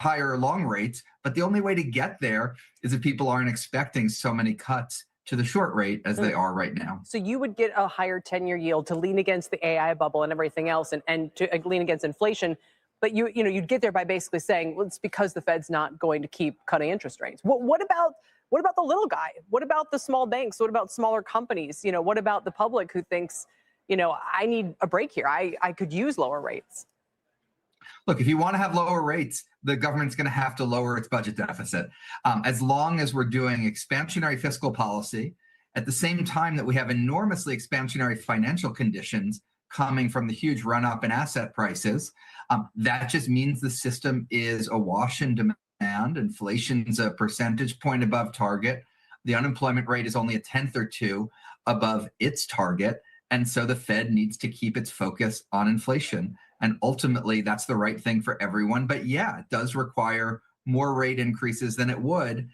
higher long rates, but the only way to get there is if people aren't expecting so many cuts to the short rate as they are right now. So you would get a higher 10-year yield to lean against the AI bubble and everything else and to lean against inflation. But you'd get there by basically saying, well, it's because the Fed's not going to keep cutting interest rates. What about the little guy? What about the small banks? What about smaller companies? What about the public who thinks, I need a break here. I could use lower rates. Look, if you want to have lower rates, the government's going to have to lower its budget deficit. As long as we're doing expansionary fiscal policy, at the same time that we have enormously expansionary financial conditions coming from the huge run-up in asset prices, that just means the system is awash in demand. Inflation's a percentage point above target. The unemployment rate is only a tenth or two above its target. And so the Fed needs to keep its focus on inflation. And ultimately, that's the right thing for everyone. But yeah, it does require more rate increases than it would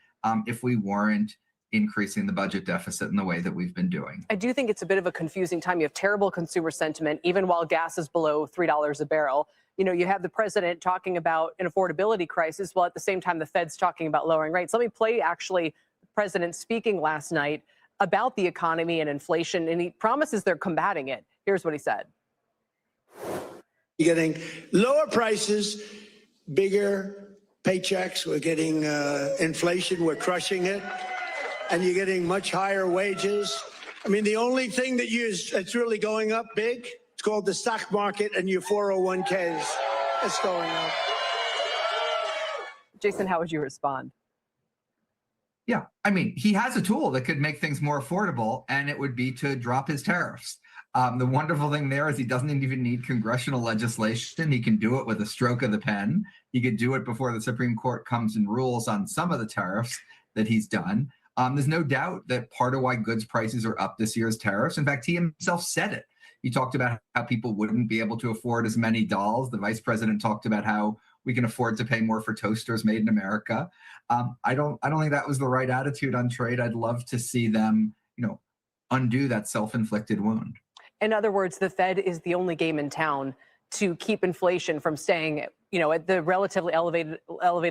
if we weren't increasing the budget deficit in the way that we've been doing. I do think it's a bit of a confusing time. You have terrible consumer sentiment, even while gas is below $3 a barrel. You have the president talking about an affordability crisis, while at the same time the Fed's talking about lowering rates. Let me play actually the president speaking last night about the economy and inflation, and he promises they're combating it. Here's what he said. You're getting lower prices, bigger paychecks. We're getting inflation. We're crushing it. And you're getting much higher wages. I mean, the only thing that's really going up big, it's called the stock market and your 401ks. It's going up. Jason, how would you respond? Yeah, I mean, he has a tool that could make things more affordable, and it would be to drop his tariffs. The wonderful thing there is he doesn't even need congressional legislation. He can do it with a stroke of the pen. He could do it before the Supreme Court comes and rules on some of the tariffs that he's done. There's no doubt that part of why goods prices are up this year is tariffs. In fact, he himself said it. He talked about how people wouldn't be able to afford as many dolls. The vice president talked about how we can afford to pay more for toasters made in America. I don't think that was the right attitude on trade. I'd love to see them, undo that self-inflicted wound. In other words, the Fed is the only game in town to keep inflation from staying, at the relatively elevated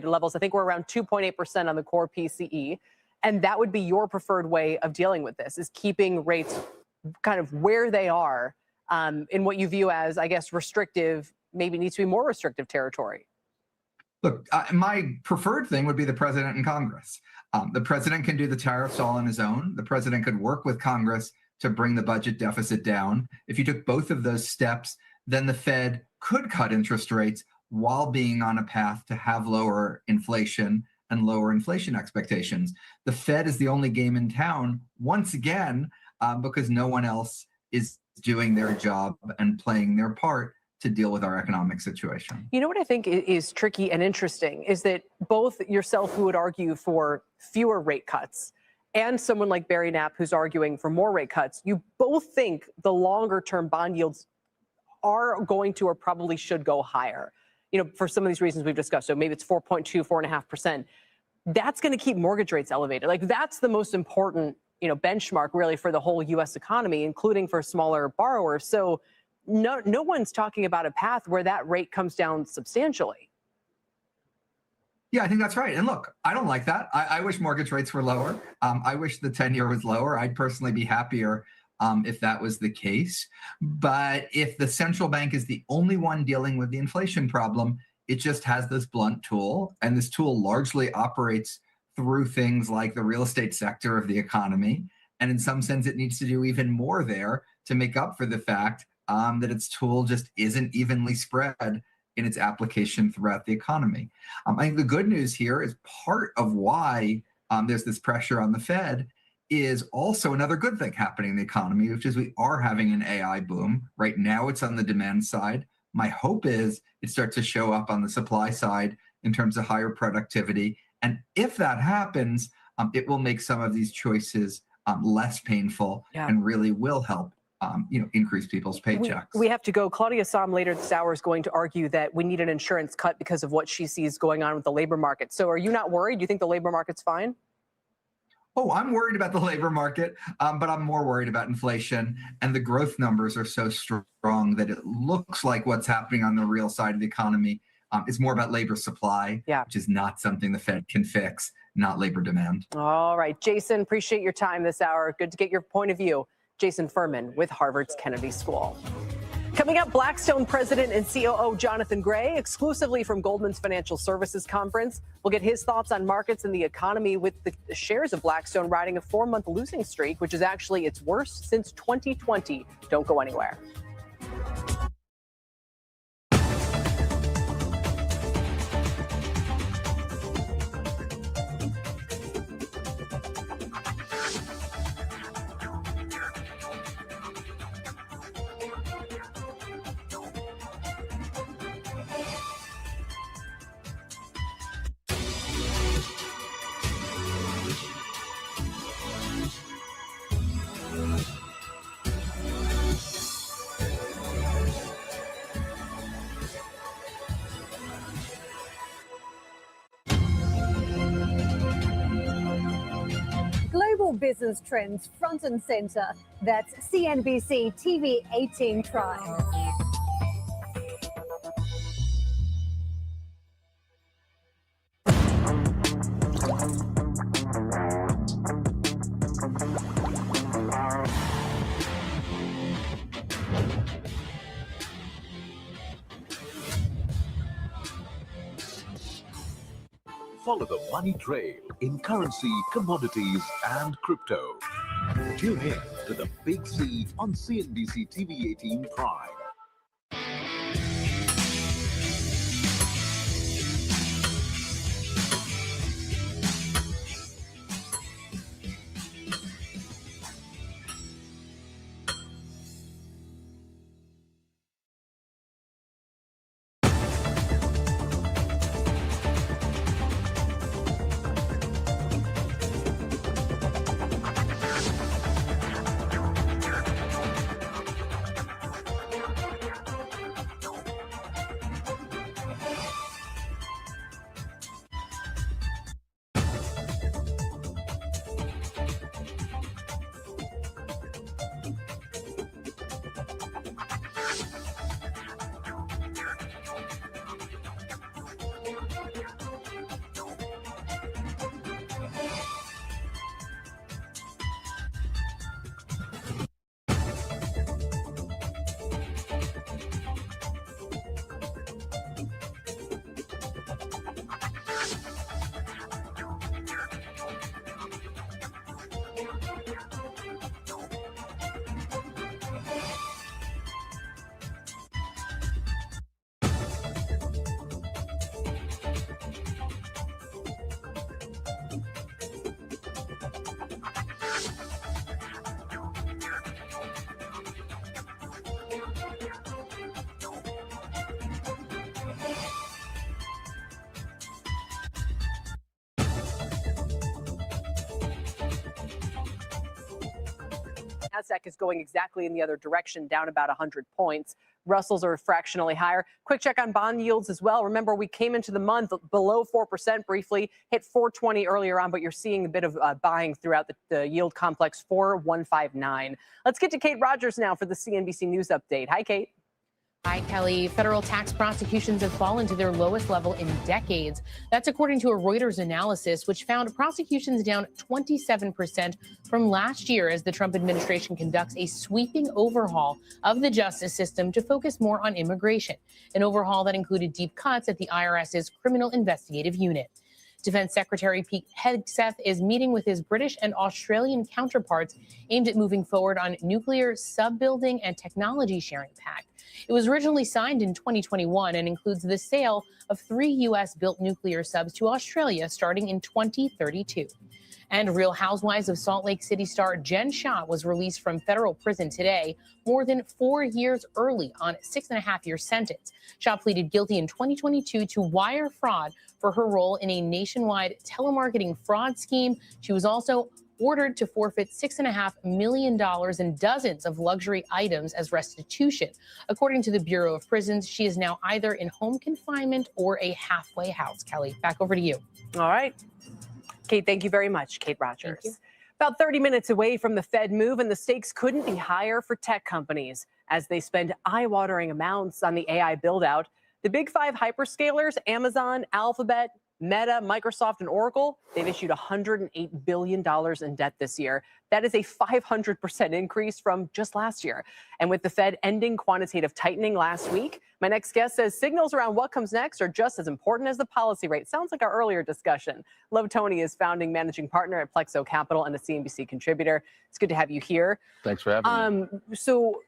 levels. I think we're around 2.8% on the core PCE. And that would be your preferred way of dealing with this, is keeping rates kind of where they are in what you view as, I guess, restrictive, maybe needs to be more restrictive territory. Look, my preferred thing would be the president and Congress. The president can do the tariffs all on his own. The president could work with Congress to bring the budget deficit down. If you took both of those steps, then the Fed could cut interest rates while being on a path to have lower inflation and lower inflation expectations. The Fed is the only game in town, once again, because no one else is doing their job and playing their part to deal with our economic situation. You know what I think is tricky and interesting is that both yourself, who would argue for fewer rate cuts, and someone like Barry Knapp, who's arguing for more rate cuts, you both think the longer term bond yields are going to or probably should go higher, for some of these reasons we've discussed. So maybe it's 4.2, 4.5%. That's going to keep mortgage rates elevated. Like, that's the most important, benchmark really for the whole U.S. economy, including for smaller borrowers. So no one's talking about a path where that rate comes down substantially. Yeah, I think that's right. And look, I don't like that. I wish mortgage rates were lower. I wish the 10-year was lower. I'd personally be happier if that was the case. But if the central bank is the only one dealing with the inflation problem, it just has this blunt tool. And this tool largely operates through things like the real estate sector of the economy. And in some sense, it needs to do even more there to make up for the fact that its tool just isn't evenly spread in its application throughout the economy. I think the good news here is part of why there's this pressure on the Fed is also another good thing happening in the economy, which is we are having an AI boom. Right now, it's on the demand side. My hope is it starts to show up on the supply side in terms of higher productivity. And if that happens, it will make some of these choices less painful and really will help increase people's paychecks. We have to go. Claudia Sahm later this hour is going to argue that we need an insurance cut because of what she sees going on with the labor market. So are you not worried? Do you think the labor market's fine? Oh, I'm worried about the labor market, but I'm more worried about inflation. And the growth numbers are so strong that it looks like what's happening on the real side of the economy is more about labor supply, which is not something the Fed can fix, not labor demand. All right, Jason, appreciate your time this hour. Good to get your point of view. Jason Furman with Harvard's Kennedy School. Coming up, Blackstone President and COO Jonathan Gray, exclusively from Goldman's Financial Services Conference. We'll get his thoughts on markets and the economy with the shares of Blackstone riding a 4-month losing streak, which is actually its worst since 2020. Don't go anywhere. Global business trends front and center. That's CNBC TV 18 Prime. Follow the money trail in currency, commodities, and crypto. Tune in to the Big C on CNBC TV 18 Prime. Nasdaq is going exactly in the other direction, down about 100 points. Russell's are fractionally higher. Quick check on bond yields as well. Remember, we came into the month below 4% briefly, hit 420 earlier on, but you're seeing a bit of buying throughout the yield complex, 4159. Let's get to Kate Rogers now for the CNBC News update. Hi, Kate. Hi, Kelly. Federal tax prosecutions have fallen to their lowest level in decades. That's according to a Reuters analysis, which found prosecutions down 27% from last year as the Trump administration conducts a sweeping overhaul of the justice system to focus more on immigration, an overhaul that included deep cuts at the IRS's Criminal Investigative Unit. Defense Secretary Pete Hegseth is meeting with his British and Australian counterparts aimed at moving forward on nuclear sub-building and technology sharing pact. It was originally signed in 2021 and includes the sale of 3 U.S.-built nuclear subs to Australia starting in 2032. And Real Housewives of Salt Lake City star Jen Shah was released from federal prison today, more than 4 years early on a 6.5-year sentence. Shah pleaded guilty in 2022 to wire fraud for her role in a nationwide telemarketing fraud scheme. She was also ordered to forfeit $6.5 million and dozens of luxury items as restitution. According to the Bureau of Prisons, she is now either in home confinement or a halfway house. Kelly, back over to you. All right. Kate, thank you very much. Kate Rogers. About 30 minutes away from the Fed move, and the stakes couldn't be higher for tech companies as they spend eye-watering amounts on the AI build-out. The big 5 hyperscalers, Amazon, Alphabet, Meta, Microsoft, and Oracle, they've issued $108 billion in debt this year. That is a 500% increase from just last year. And with the Fed ending quantitative tightening last week, my next guest says signals around what comes next are just as important as the policy rate. Sounds like our earlier discussion. Love Tony is founding managing partner at Plexo Capital and a CNBC contributor. It's good to have you here. Thanks for having me. So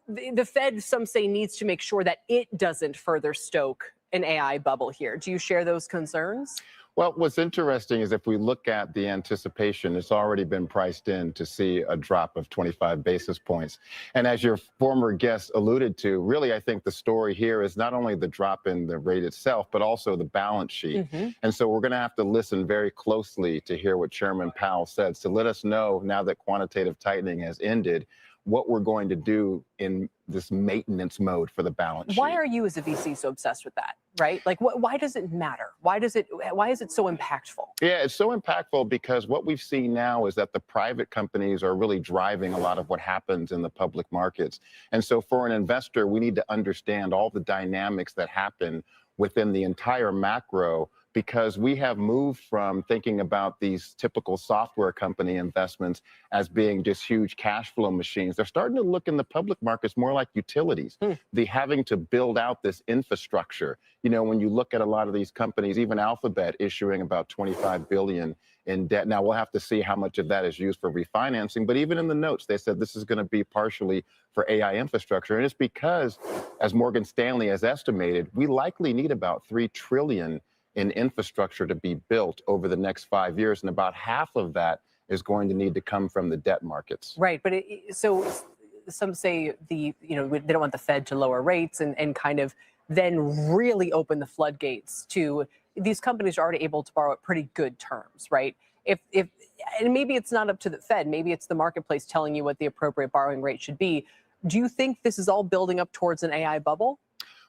the Fed, some say, needs to make sure that it doesn't further stoke an AI bubble here. Do you share those concerns? Well, what's interesting is if we look at the anticipation, it's already been priced in to see a drop of 25 basis points. And as your former guest alluded to, really, I think the story here is not only the drop in the rate itself, but also the balance sheet. And so we're going to have to listen very closely to hear what Chairman Powell said. So let us know, now that quantitative tightening has ended, what we're going to do in this maintenance mode for the balance sheet. Why are you as a VC so obsessed with that, right? Like, why does it matter? Why is it so impactful? Yeah, it's so impactful because what we've seen now is that the private companies are really driving a lot of what happens in the public markets. And so for an investor, we need to understand all the dynamics that happen within the entire macro, because we have moved from thinking about these typical software company investments as being just huge cash flow machines. They're starting to look in the public markets more like utilities. The having to build out this infrastructure. You know, when you look at a lot of these companies, even Alphabet issuing about $25 billion in debt. Now, we'll have to see how much of that is used for refinancing. But even in the notes, they said this is going to be partially for AI infrastructure. And it's because, as Morgan Stanley has estimated, we likely need about $3 trillion in infrastructure to be built over the next 5 years, and about half of that is going to need to come from the debt markets. Right, but so some say they don't want the Fed to lower rates and kind of then really open the floodgates to these companies are already able to borrow at pretty good terms, right? If and maybe it's not up to the Fed, maybe it's the marketplace telling you what the appropriate borrowing rate should be. Do you think this is all building up towards an AI bubble?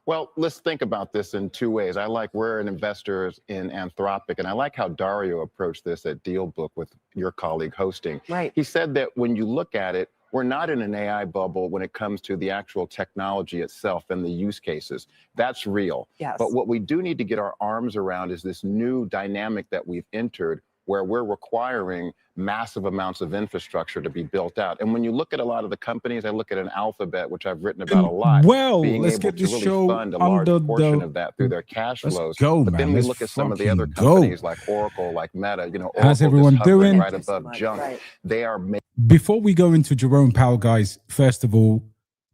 Well, let's think about this in 2 ways. We're an investor in Anthropic, and I like how Dario approached this at DealBook with your colleague hosting. Right. He said that when you look at it, we're not in an AI bubble when it comes to the actual technology itself and the use cases. That's real. Yes. But what we do need to get our arms around is this new dynamic that we've entered, where we're requiring massive amounts of infrastructure to be built out. And when you look at a lot of the companies, I look at an Alphabet, which I've written about a lot, being let's able get to this really show fund a large under portion the- of that through their cash Let's flows. go, But man. then we Let's look at some of the other fucking go. companies like Oracle, like Meta, Oracle How's everyone just hovering doing? right above junk. They are Before we go into Jerome Powell, guys, first of all,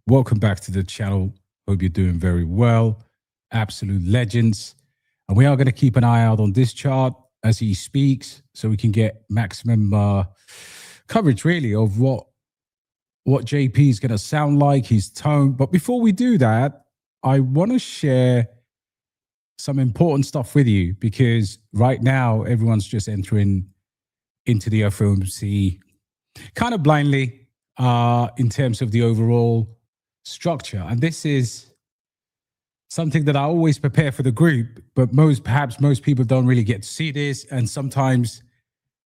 welcome back to the channel. Hope you're doing very well. Absolute legends. And we are going to keep an eye out on this chart as he speaks so we can get maximum coverage, really, of what JP is going to sound like, his tone. But before we do that, I want to share some important stuff with you, because right now everyone's just entering into the FOMC kind of blindly in terms of the overall structure. And this is something that I always prepare for the group, but perhaps most people don't really get to see this. And sometimes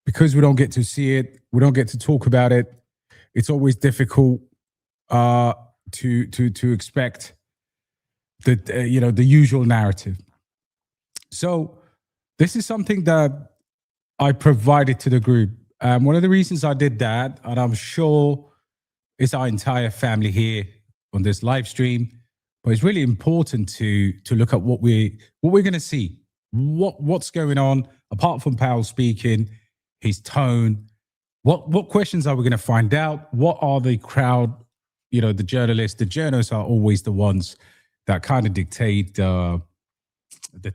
because we don't get to see it, we don't get to talk about it, it's always difficult to expect the usual narrative. So this is something that I provided to the group. One of the reasons I did that, and I'm sure it's our entire family here on this live stream, but it's really important to look at what we're going to see, what's going on apart from Powell speaking, his tone. What questions are we going to find out? What are the crowd? The journalists. The journalists are always the ones that kind of dictate the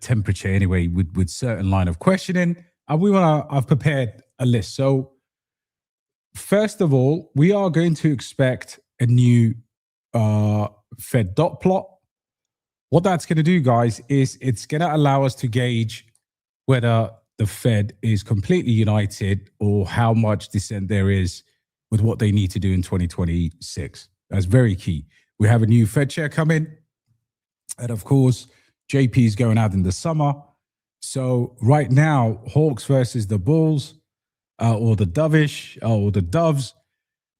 temperature anyway, with certain line of questioning. And I've prepared a list. So first of all, we are going to expect a new Fed dot plot. What that's going to do, guys, is it's going to allow us to gauge whether the Fed is completely united or how much dissent there is with what they need to do in 2026. That's very key. We have a new Fed chair coming. And of course, JP is going out in the summer. So right now, Hawks versus the Bulls, or the Dovish, or the Doves,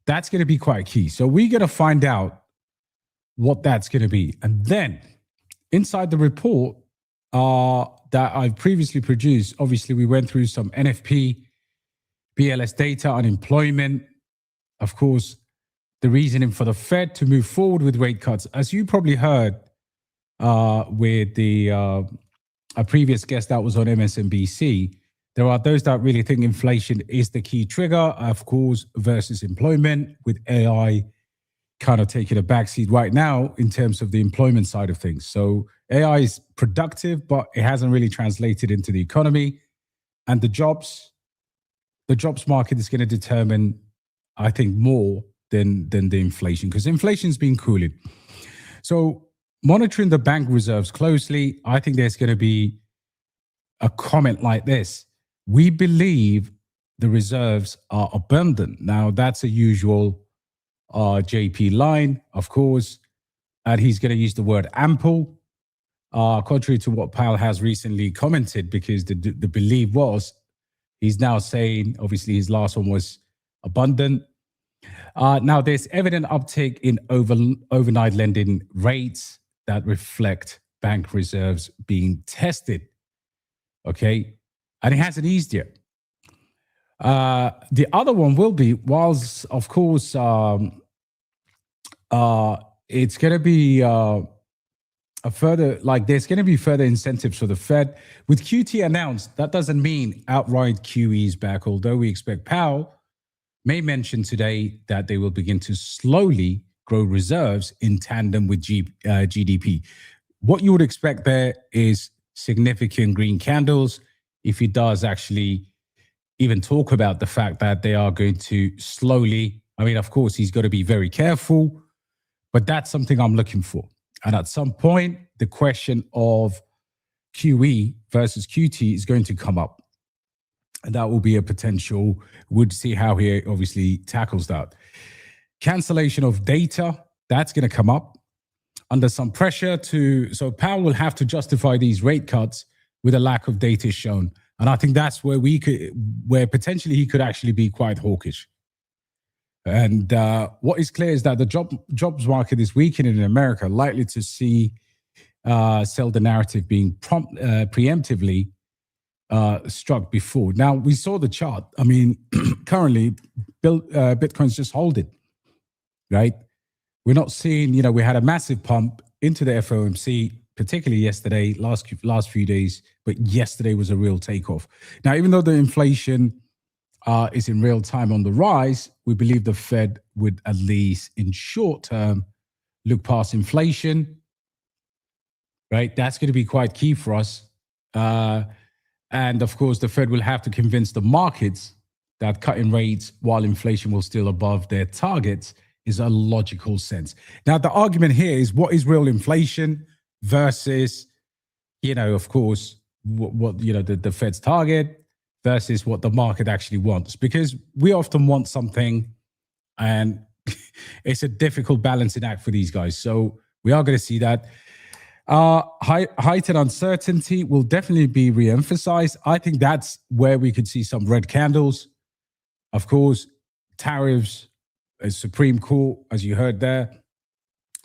that's going to be quite key. So we're going to find out what that's going to be. And then inside the report that I've previously produced, obviously we went through some NFP, BLS data, unemployment, of course, the reasoning for the Fed to move forward with rate cuts. As you probably heard with a previous guest that was on MSNBC, there are those that really think inflation is the key trigger, of course, versus employment, with AI kind of taking a backseat right now in terms of the employment side of things. So AI is productive, but it hasn't really translated into the economy. And the jobs market is going to determine, I think, more than the inflation, because inflation's been cooling. So monitoring the bank reserves closely, I think there's going to be a comment like this: we believe the reserves are abundant. Now, that's a usual JP line, of course, and he's going to use the word ample, contrary to what Powell has recently commented, because the belief was, he's now saying, obviously his last one was abundant. Now, there's evident uptick in overnight lending rates that reflect bank reserves being tested. Okay, and it hasn't eased yet. The other one will be, whilst of course it's going to be a further, like there's going to be further incentives for the Fed. With QT announced, that doesn't mean outright QE is back, although we expect Powell may mention today that they will begin to slowly grow reserves in tandem with GDP. What you would expect there is significant green candles if he does actually even talk about the fact that they are going to slowly, I mean, of course, he's got to be very careful, but that's something I'm looking for. And at some point, the question of QE versus QT is going to come up. And that will be a potential, we'll see how he obviously tackles that. Cancellation of data, that's going to come up under some pressure so Powell will have to justify these rate cuts with a lack of data shown. And I think that's where potentially he could actually be quite hawkish. And what is clear is that the jobs market is weakening in America, likely to see sell the narrative being preemptively struck before. Now, we saw the chart. I mean, currently, Bitcoin's just holding, right? We're not seeing, we had a massive pump into the FOMC, particularly yesterday, last few days, but yesterday was a real takeoff. Now, even though the inflation is in real time on the rise, we believe the Fed would, at least in short term, look past inflation, right? That's going to be quite key for us. And of course, the Fed will have to convince the markets that cutting rates while inflation will still above their targets is a logical sense. Now, the argument here is, what is real inflation versus, of course, what the Fed's target versus what the market actually wants, because we often want something and it's a difficult balancing act for these guys. So we are going to see that. Heightened uncertainty will definitely be re-emphasized. I think that's where we could see some red candles. Of course, tariffs, a Supreme Court, as you heard there,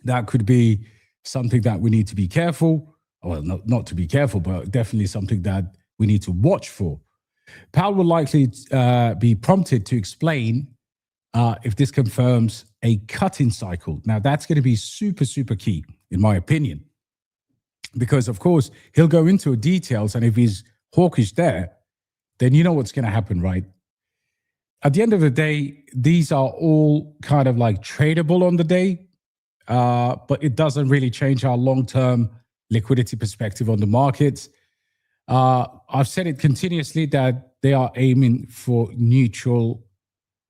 that could be something that we need to be careful. Well, not to be careful, but definitely something that we need to watch for. Powell will likely be prompted to explain if this confirms a cutting cycle. Now, that's going to be super, super key, in my opinion, because, of course, he'll go into details, and if he's hawkish there, then you know what's going to happen, right? At the end of the day, these are all kind of like tradable on the day, but it doesn't really change our long-term liquidity perspective on the markets. I've said it continuously that they are aiming for neutral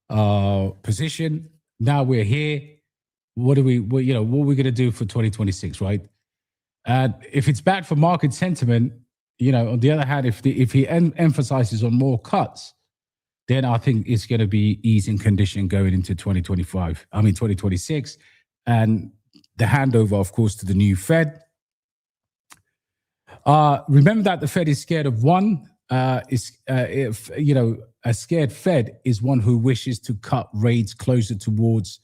position. Now we're here. What are we going to do for 2026, right? And if it's bad for market sentiment, on the other hand, if he emphasizes on more cuts, then I think it's going to be easing condition going into 2026, and the handover, of course, to the new Fed. Remember that the Fed is scared of one. A scared Fed is one who wishes to cut rates closer towards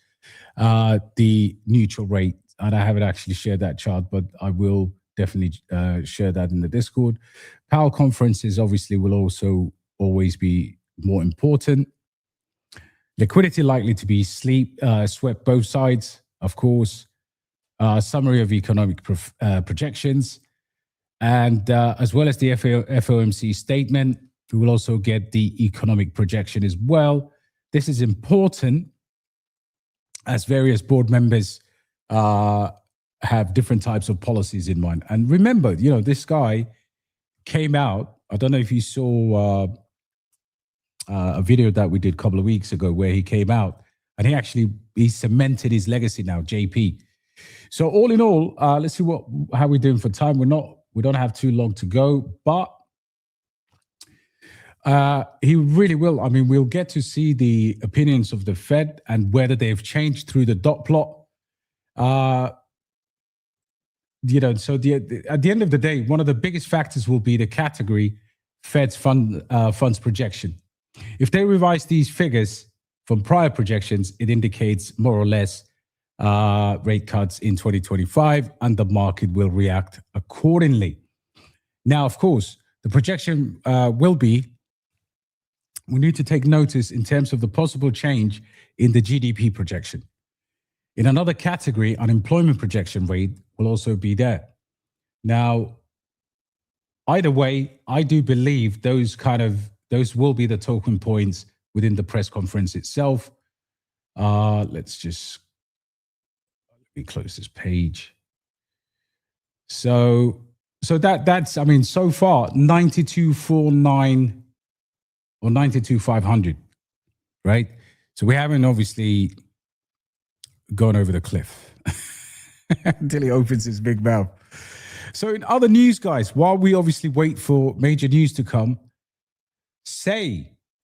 the neutral rate. And I haven't actually shared that chart, but I will definitely share that in the Discord. Powell conferences obviously will also always be more important. Liquidity likely to be swept both sides, of course. Summary of economic projections. And as well as the FOMC statement, we will also get the economic projection as well. This is important as various board members have different types of policies in mind. And remember, this guy came out, I don't know if you saw a video that we did a couple of weeks ago where he came out and he cemented his legacy now, JP. So all in all, let's see how we're doing for time. We don't have too long to go, but he really will. I mean, we'll get to see the opinions of the Fed and whether they've changed through the dot plot. So at the end of the day, one of the biggest factors will be the category Fed's funds projection. If they revise these figures from prior projections, it indicates more or less rate cuts in 2025, and the market will react accordingly. Now, of course, the projection will be, we need to take notice in terms of the possible change in the GDP projection. In another category, unemployment projection rate will also be there. Now, either way, I do believe those will be the talking points within the press conference itself. Let me close this page. So that's, I mean, so far 92.49 or 92.500, right? So we haven't obviously gone over the cliff until he opens his big mouth. So in other news, guys, while we obviously wait for major news to come,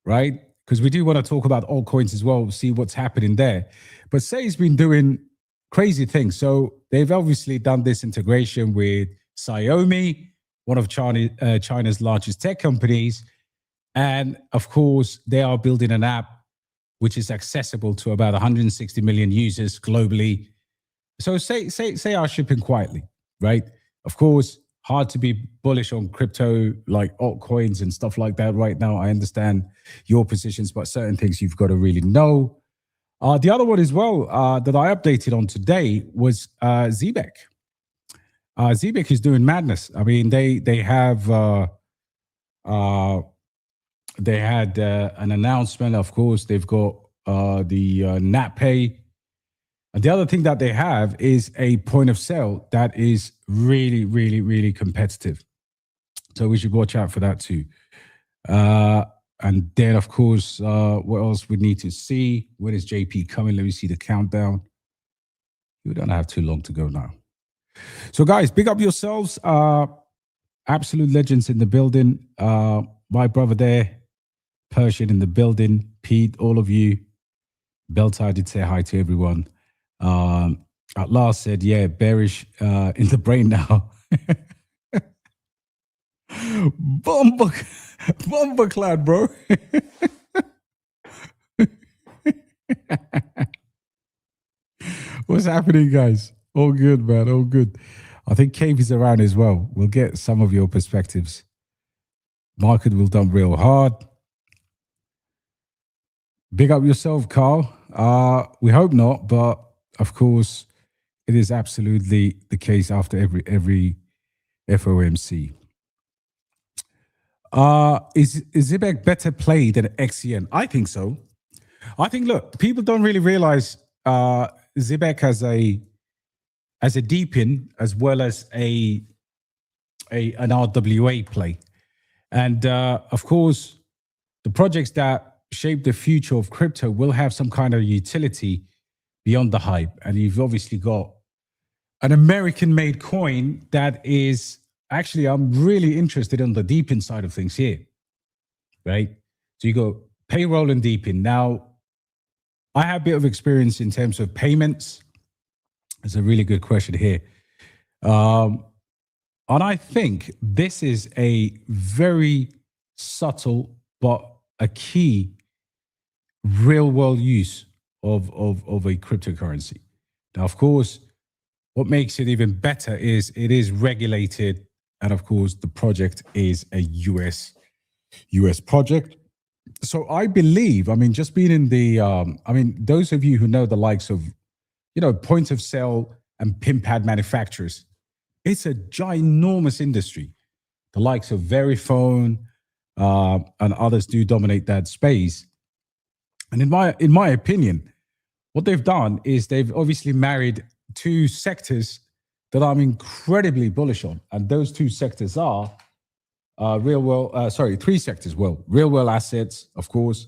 right? Because we do want to talk about altcoins as well, see what's happening there. But Say's been doing crazy things. So they've obviously done this integration with Xiaomi, one of China's largest tech companies. And of course, they are building an app which is accessible to about 160 million users globally. So say are shipping quietly, right? Of course, hard to be bullish on crypto like altcoins and stuff like that right now. I understand your positions, but certain things you've got to really know. The other one as well that I updated on today was Zebek. Zebek is doing madness. I mean, they had an announcement. Of course, they've got the NatPay. And the other thing that they have is a point of sale that is really, really, really competitive. So we should watch out for that too. And then, of course, what else we need to see? When is JP coming? Let me see the countdown. We don't have too long to go now. So, guys, big up yourselves. Absolute legends in the building. My brother there, Persian in the building. Pete, all of you. Beltar did say hi to everyone. At last said, yeah, bearish in the brain now. Bomber clad, bro. What's happening, guys? All good, man. All good. I think Cave is around as well. We'll get some of your perspectives. Market will dump real hard. Big up yourself, Carl. We hope not, but of course, it is absolutely the case after every FOMC. Is Zibek better played than XCN? I think so. I think, look, people don't really realize Zibek as a deep-in as well as an RWA play. And of course, the projects that shape the future of crypto will have some kind of utility beyond the hype. And you've obviously got an American-made coin that is actually, I'm really interested in the deep-in side of things here, right? So you go payroll and deep-in. Now, I have a bit of experience in terms of payments. It's a really good question here. And I think this is a very subtle but a key real-world use of a cryptocurrency. Now, of course, what makes it even better is it is regulated, and of course, the project is a US project. So I believe, I mean, just being in the, I mean, those of you who know the likes of, you know, point of sale and PIN pad manufacturers, it's a ginormous industry. The likes of Verifone and others do dominate that space. And in my opinion, what they've done is they've obviously married two sectors that I'm incredibly bullish on. And those two sectors are three sectors. Well, real world assets, of course,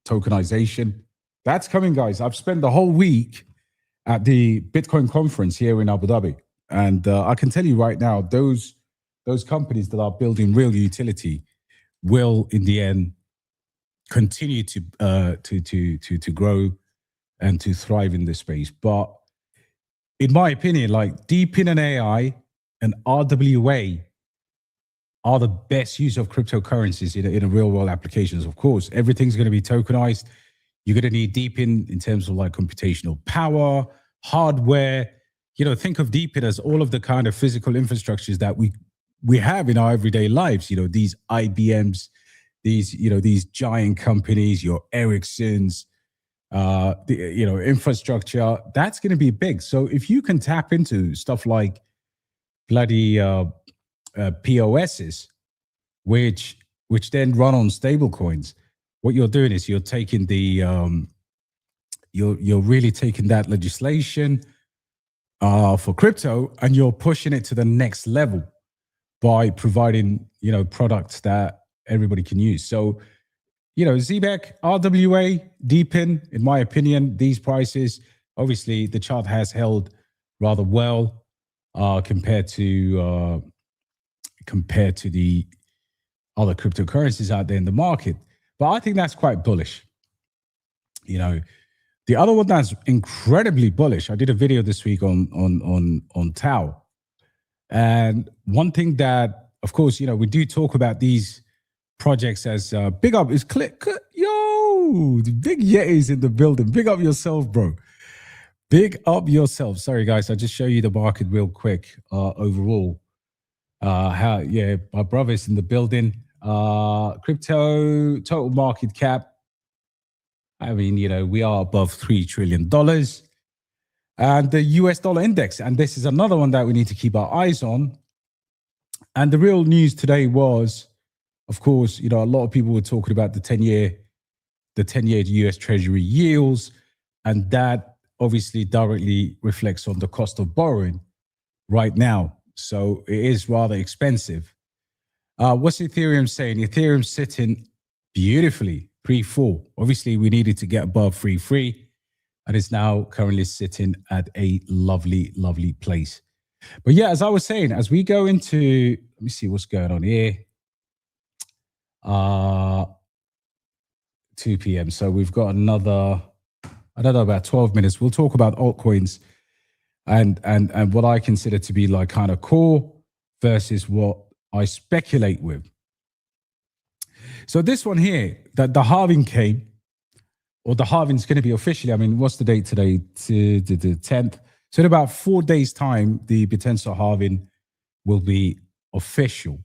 tokenization. That's coming, guys. I've spent the whole week at the Bitcoin conference here in Abu Dhabi. And I can tell you right now, those companies that are building real utility will, in the end, continue to grow and to thrive in this space. But in my opinion, like deep in an AI and RWA are the best use of cryptocurrencies in a real world applications. Of course, everything's going to be tokenized. You're going to need deep in terms of like computational power, hardware. You know, think of deep in as all of the kind of physical infrastructures that we have in our everyday lives. You know, these IBMs, these giant companies, your Ericssons, infrastructure, that's going to be big. So if you can tap into stuff like bloody POSs, which then run on stable coins, what you're doing is you're taking the you're really taking that legislation for crypto and you're pushing it to the next level by providing, you know, products that everybody can use. So, you know, ZBEC, RWA, deepen, in my opinion, these prices, obviously the chart has held rather well compared to the other cryptocurrencies out there in the market. But I think that's quite bullish. You know, the other one that's incredibly bullish, I did a video this week on Tau. And one thing that, of course, you know, we do talk about these projects as big up is Click. Yo, the big Yetis in the building. Big up yourself, bro. Big up yourself. Sorry, guys, I'll just show you the market real quick overall. My brother's in the building. Crypto total market cap. I mean, you know, we are above $3 trillion. And the US dollar index. And this is another one that we need to keep our eyes on. And the real news today was, of course, you know, a lot of people were talking about the 10-year US Treasury yields. And that obviously directly reflects on the cost of borrowing right now. So it is rather expensive. What's Ethereum saying? Ethereum's sitting beautifully, pre-4. Obviously, we needed to get above 3.3, and it's now currently sitting at a lovely, lovely place. But yeah, as I was saying, as we go into, let me see what's going on here. 2 p.m. So we've got another, I don't know, about 12 minutes. We'll talk about altcoins and what I consider to be like kind of core versus what I speculate with. So this one here, that the halving came, or the halving's going to be officially, I mean, what's the date today? The 10th. So in about 4 days' time, the potential halving will be official.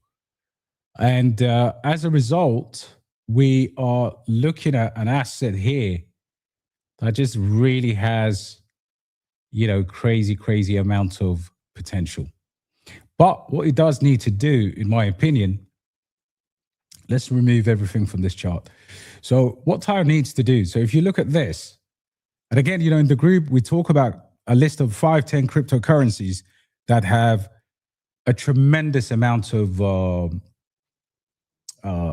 And as a result, we are looking at an asset here that just really has, crazy amount of potential. But what it does need to do, in my opinion, let's remove everything from this chart. So what Tyre needs to do, so if you look at this, and again, in the group, we talk about a list of 5-10 cryptocurrencies that have a tremendous amount of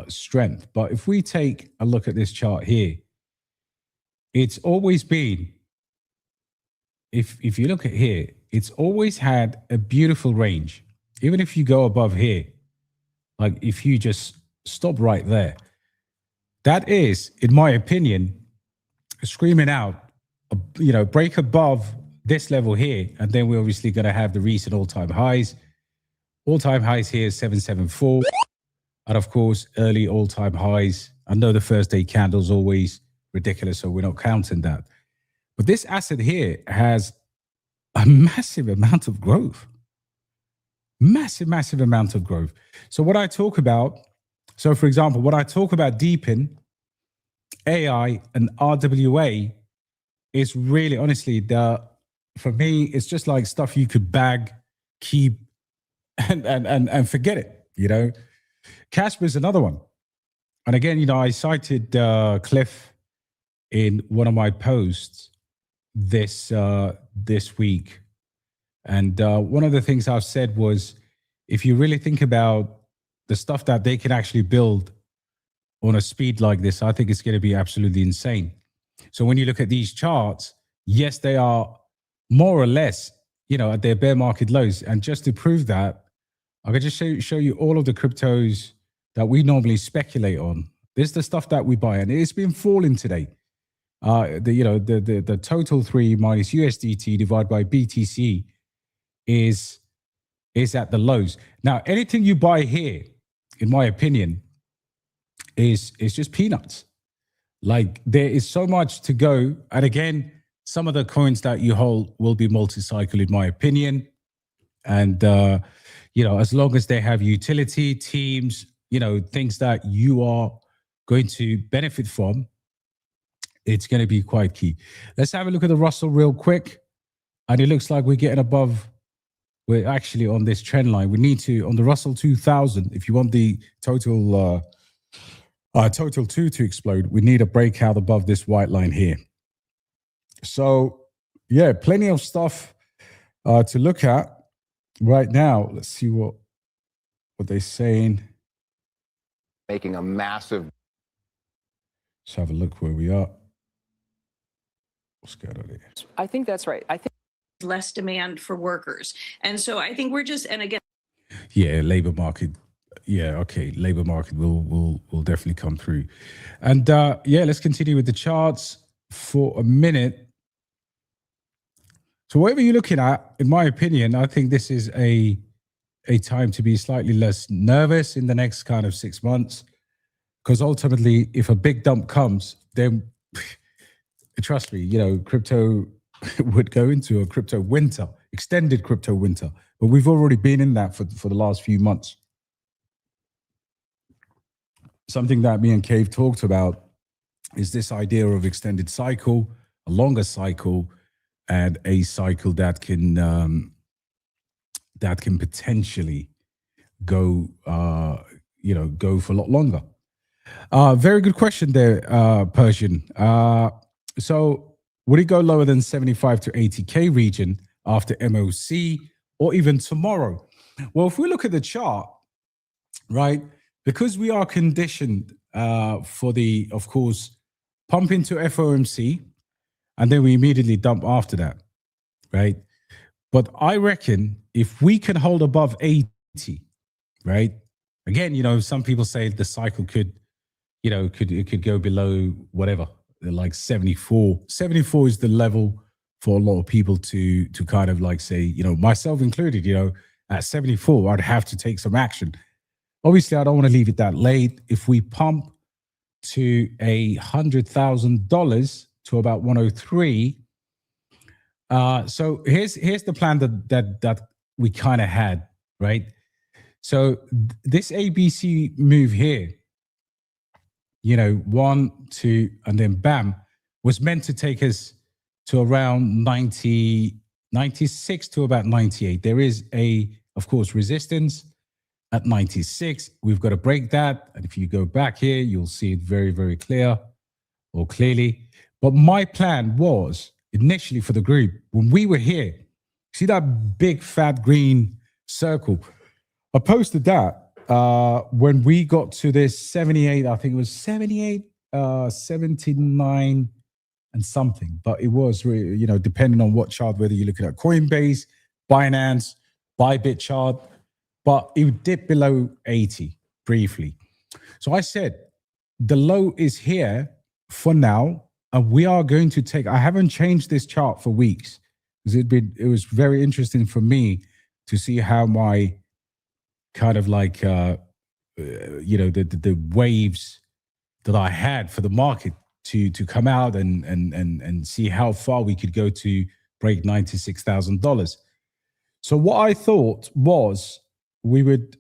strength. But if we take a look at this chart here, it's always been, if you look at here, it's always had a beautiful range. Even if you go above here, like if you just stop right there, that is, in my opinion, screaming out, break above this level here. And then we're obviously going to have the recent all-time highs. All-time highs here is 774. And of course, early all-time highs. I know the first day candle's always ridiculous, so we're not counting that. But this asset here has a massive amount of growth. Massive amount of growth. So what I talk about, so for example, what I talk about deep in AI and RWA is really, honestly, for me, it's just like stuff you could bag, keep, and forget it, Casper is another one. And again, I cited Cliff in one of my posts this week. And one of the things I've said was, if you really think about the stuff that they can actually build on a speed like this, I think it's going to be absolutely insane. So when you look at these charts, yes, they are more or less, at their bear market lows. And just to prove that, I can just show you all of the cryptos that we normally speculate on. This is the stuff that we buy, and it's been falling today. The total 3 minus USDT divided by BTC is at the lows. Now, anything you buy here, in my opinion, is just peanuts. Like, there is so much to go. And again, some of the coins that you hold will be multi-cycle, in my opinion. And, as long as they have utility, teams, things that you are going to benefit from, it's going to be quite key. Let's have a look at the Russell real quick. And it looks like we're getting above. We're actually on this trend line. We need to, on the Russell 2000, if you want the total 2 to explode, we need a breakout above this white line here. So, yeah, plenty of stuff to look at right now. Let's see what they're saying. Making a massive. Let's have a look where we are. What's going on here? I think that's right. I think less demand for workers. And so I think we're just, and again, yeah, labor market. Yeah, okay, labor market will definitely come through. And yeah, let's continue with the charts for a minute. So whatever you're looking at, in my opinion, I think this is a time to be slightly less nervous in the next kind of 6 months, because ultimately, if a big dump comes, then trust me, crypto would go into a crypto winter, extended crypto winter. But we've already been in that for the last few months. Something that me and Cave talked about is this idea of extended cycle, a longer cycle, and a cycle that can potentially go go for a lot longer. Very good question there, Persian. So would it go lower than 75 to 80K region after MOC or even tomorrow? Well, if we look at the chart, right, because we are conditioned for the, of course, pump into FOMC, and then we immediately dump after that, right? But I reckon if we can hold above 80, right? Again, some people say the cycle could, it could go below whatever, like 74. 74 is the level for a lot of people to kind of like say, myself included, at 74, I'd have to take some action. Obviously, I don't want to leave it that late. If we pump to $100,000 to about 103, So here's the plan that we kind of had, right? So this ABC move here, 1, 2, and then bam, was meant to take us to around 90, 96 to about 98. There is of course, resistance at 96. We've got to break that. And if you go back here, you'll see it very, very clearly. But my plan was initially for the group, when we were here, see that big fat green circle? I posted that when we got to this 78, I think it was 78, 79 and something. But it was, depending on what chart, whether you're looking at Coinbase, Binance, Bybit chart, but it dipped below 80 briefly. So I said, the low is here for now, and we are going to take, I haven't changed this chart for weeks, because it was very interesting for me to see how my kind of like, the waves that I had for the market to come out and see how far we could go to break $96,000. So what I thought was we would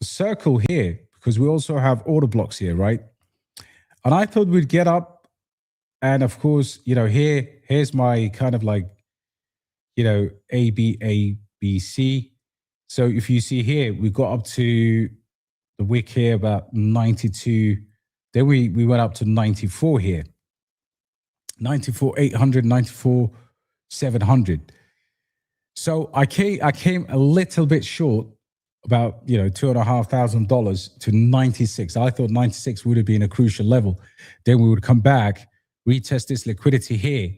circle here, because we also have order blocks here, right? And I thought we'd get up, and of course, here's my kind of like, ABC. So if you see here, we got up to the wick here about 92. Then we went up to 94 here. 94,800, 94,700. So I came a little bit short, about $2,500 to 96. I thought 96 would have been a crucial level. Then we would come back, retest this liquidity here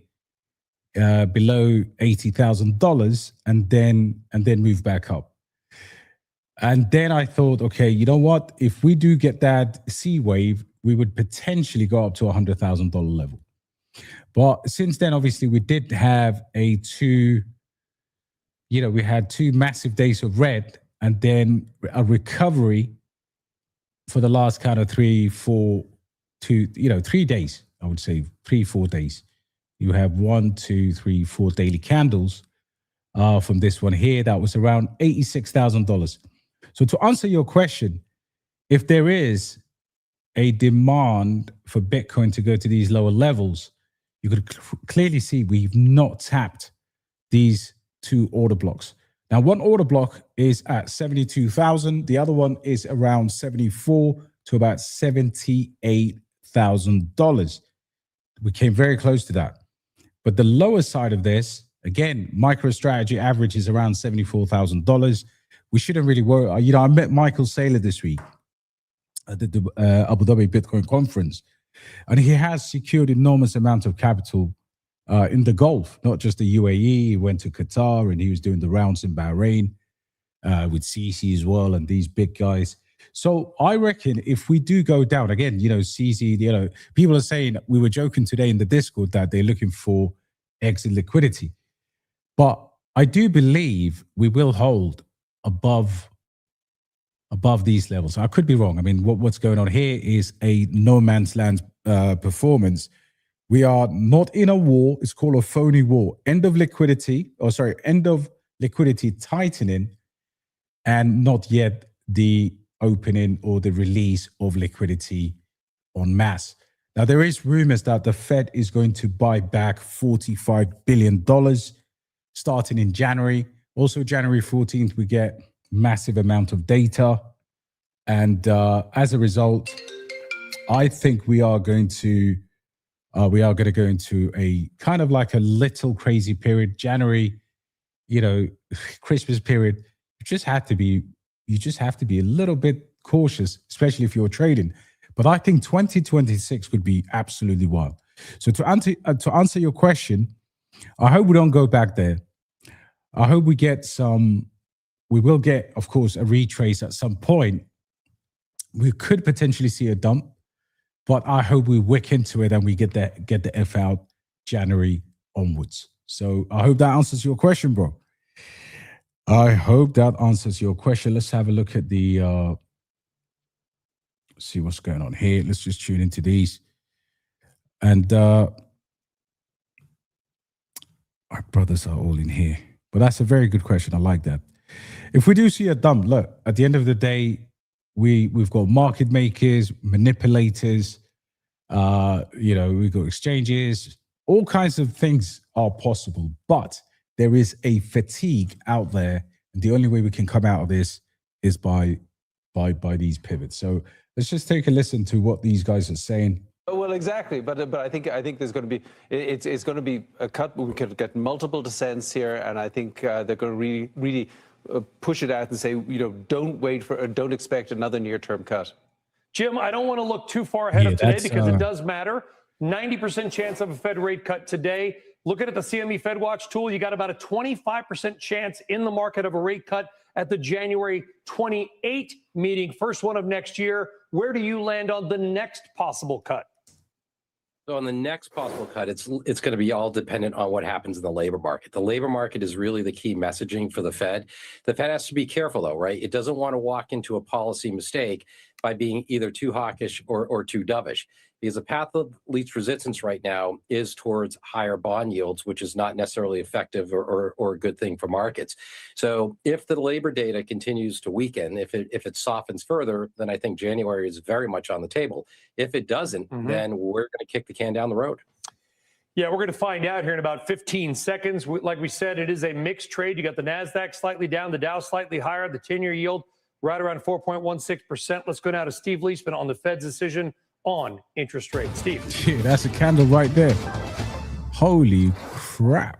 below $80,000, and then move back up. And then I thought, okay, you know what? If we do get that C wave, we would potentially go up to $100,000 level. But since then, obviously, we did have we had 2 massive days of red, and then a recovery for the last kind of 3 days, I would say 3-4 days. You have 1, 2, 3, 4 daily candles from this one here. That was around $86,000. So to answer your question, if there is a demand for Bitcoin to go to these lower levels, you could clearly see we've not tapped these 2 order blocks. Now, one order block is at 72,000. The other one is around 74 to about $78,000. We came very close to that. But the lower side of this, again, MicroStrategy average is around $74,000. We shouldn't really worry. I met Michael Saylor this week at the Abu Dhabi Bitcoin conference, and he has secured enormous amount of capital in the Gulf, not just the UAE. He went to Qatar, and he was doing the rounds in Bahrain with CZ as well, and these big guys. So I reckon if we do go down again, CZ, people are saying, we were joking today in the Discord that they're looking for exit liquidity, but I do believe we will hold above these levels. I could be wrong. I mean, what's going on here is a no man's land performance. We are not in a war. It's called a phony war. End of liquidity tightening, and not yet the opening or the release of liquidity en masse. Now, there is rumors that the Fed is going to buy back $45 billion starting in January. Also, January 14th, we get massive amount of data. And as a result, I think we are going to go into a kind of like a little crazy period. January, Christmas period. You just have to be a little bit cautious, especially if you're trading. But I think 2026 would be absolutely wild. So to answer your question, I hope we don't go back there. I hope we will get, of course, a retrace at some point. We could potentially see a dump, but I hope we wick into it and we get the F out January onwards. So I hope that answers your question, bro. I hope that answers your question. Let's have a look at the, see what's going on here. Let's just tune into these. And My brothers are all in here. But that's a very good question. I like that. If we do see a dump, look, at the end of the day, we've got market makers, manipulators, we've got exchanges, all kinds of things are possible. But there is a fatigue out there. And the only way we can come out of this is by these pivots. So let's just take a listen to what these guys are saying. Well, exactly, but I think there's going to be it's going to be a cut. We could get multiple descents here, and I think they're going to really push it out and say, don't expect another near-term cut. Jim, I don't want to look too far ahead of today because it does matter. 90% chance of a Fed rate cut today. Looking at the CME Fed Watch tool, you got about a 25% chance in the market of a rate cut at the January 28 meeting, first one of next year. Where do you land on the next possible cut? So on the next possible cut, it's going to be all dependent on what happens in the labor market. The labor market is really the key messaging for the Fed. The Fed has to be careful, though, right? It doesn't want to walk into a policy mistake by being either too hawkish or too dovish, because the path of least resistance right now is towards higher bond yields, which is not necessarily effective or a good thing for markets. So if the labor data continues to weaken, if it softens further, then I think January is very much on the table. If it doesn't, then we're going to kick the can down the road. Yeah, we're going to find out here in about 15 seconds. Like we said, it is a mixed trade. You got the NASDAQ slightly down, the Dow slightly higher, the 10-year yield right around 4.16%. Let's go now to Steve Leisman on the Fed's decision on interest rates. Steve. Yeah, that's a candle right there. Holy crap.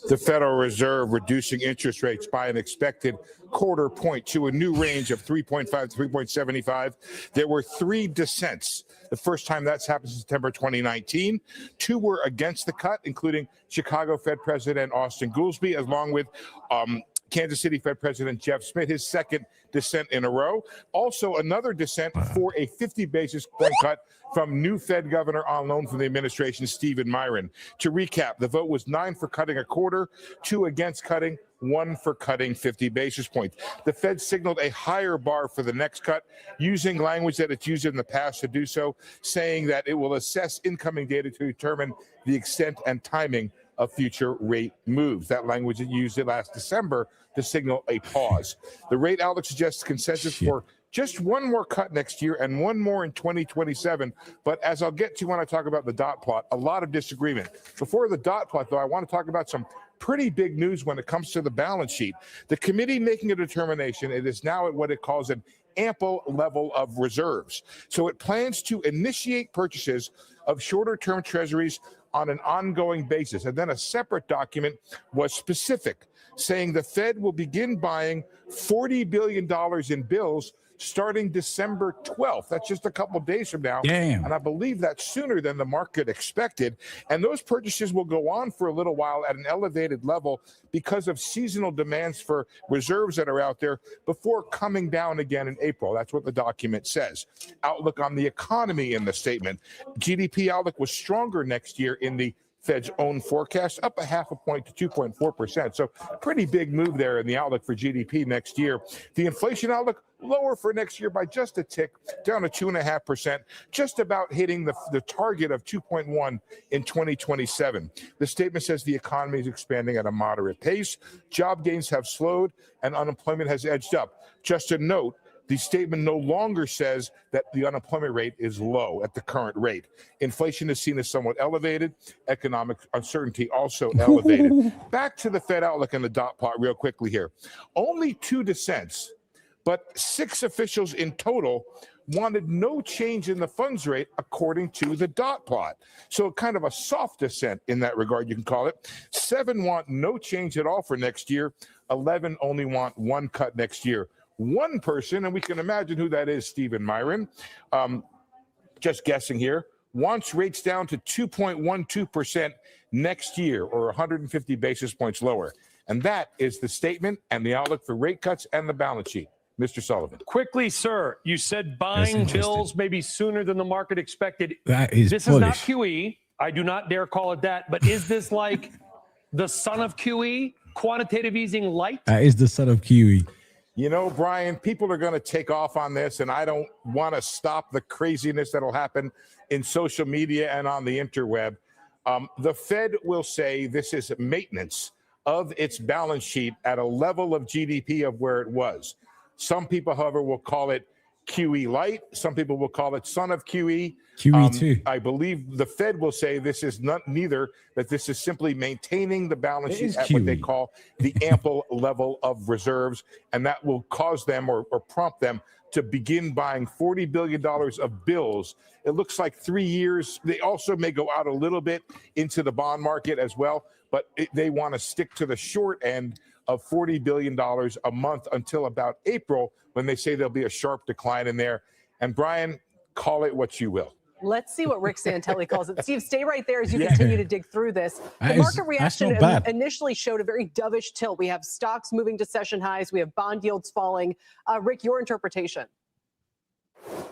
The Federal Reserve reducing interest rates by an expected quarter point to a new range of 3.5 to 3.75. There were 3 dissents. The first time that's happened since September 2019. 2 were against the cut, including Chicago Fed President Austin Goolsbee, along with Kansas City Fed President Jeff Smith, his second dissent in a row. Also, another dissent for a 50 basis point cut from new Fed governor on loan from the administration, Stephen Myron. To recap, the vote was 9 for cutting a quarter, 2 against cutting, 1 for cutting 50 basis points. The Fed signaled a higher bar for the next cut, using language that it's used in the past to do so, saying that it will assess incoming data to determine the extent and timing of future rate moves. That language it used it last December to signal a pause. The rate outlook suggests consensus for just 1 more cut next year and 1 more in 2027. But as I'll get to when I talk about the dot plot, a lot of disagreement. Before the dot plot, though, I want to talk about some pretty big news when it comes to the balance sheet. The committee making a determination, it is now at what it calls an ample level of reserves. So it plans to initiate purchases of shorter-term treasuries on an ongoing basis. And then a separate document was specific, saying the Fed will begin buying $40 billion in bills starting December 12th. That's just a couple of days from now. Damn. And I believe that's sooner than the market expected. And those purchases will go on for a little while at an elevated level because of seasonal demands for reserves that are out there before coming down again in April. That's what the document says. Outlook on the economy in the statement. GDP outlook was stronger next year in the Fed's own forecast, up a 0.5 point to 2.4%. So pretty big move there in the outlook for GDP next year. The inflation outlook lower for next year by just a tick, down to 2.5%, just about hitting the target of 2.1 in 2027. The statement says the economy is expanding at a moderate pace. Job gains have slowed and unemployment has edged up. Just a note, the statement no longer says that the unemployment rate is low at the current rate. Inflation is seen as somewhat elevated. Economic uncertainty also elevated. Back to the Fed outlook and the dot plot real quickly here. Only 2 dissents, but 6 officials in total wanted no change in the funds rate according to the dot plot. So kind of a soft dissent in that regard, you can call it. 7 want no change at all for next year. 11 only want 1 cut next year. 1 person, and we can imagine who that is, Stephen Myron, just guessing here, wants rates down to 2.12% next year, or 150 basis points lower. And that is the statement and the outlook for rate cuts and the balance sheet. Mr. Sullivan. Quickly, sir, you said buying bills maybe sooner than the market expected. That is This bullish. is not QE. I do not dare call it that. But is this like the son of QE, quantitative easing light? That is the son of QE. You know, Brian, people are going to take off on this, and I don't want to stop the craziness that'll happen in social media and on the interweb. The Fed will say this is maintenance of its balance sheet at a level of GDP of where it was. Some people, however, will call it QE light. Some people will call it son of QE. QE2. I believe the Fed will say this is neither, that this is simply maintaining the balance sheet at what they call the ample level of reserves, and that will cause them or prompt them to begin buying $40 billion of bills. It looks like 3 years. They also may go out a little bit into the bond market as well, but they want to stick to the short end of $40 billion a month until about April, when they say there'll be a sharp decline in there. And Brian, call it what you will. Let's see what Rick Santelli calls it. Steve, stay right there as you continue to dig through this. The market reaction initially showed a very dovish tilt. We have stocks moving to session highs. We have bond yields falling. Rick, your interpretation?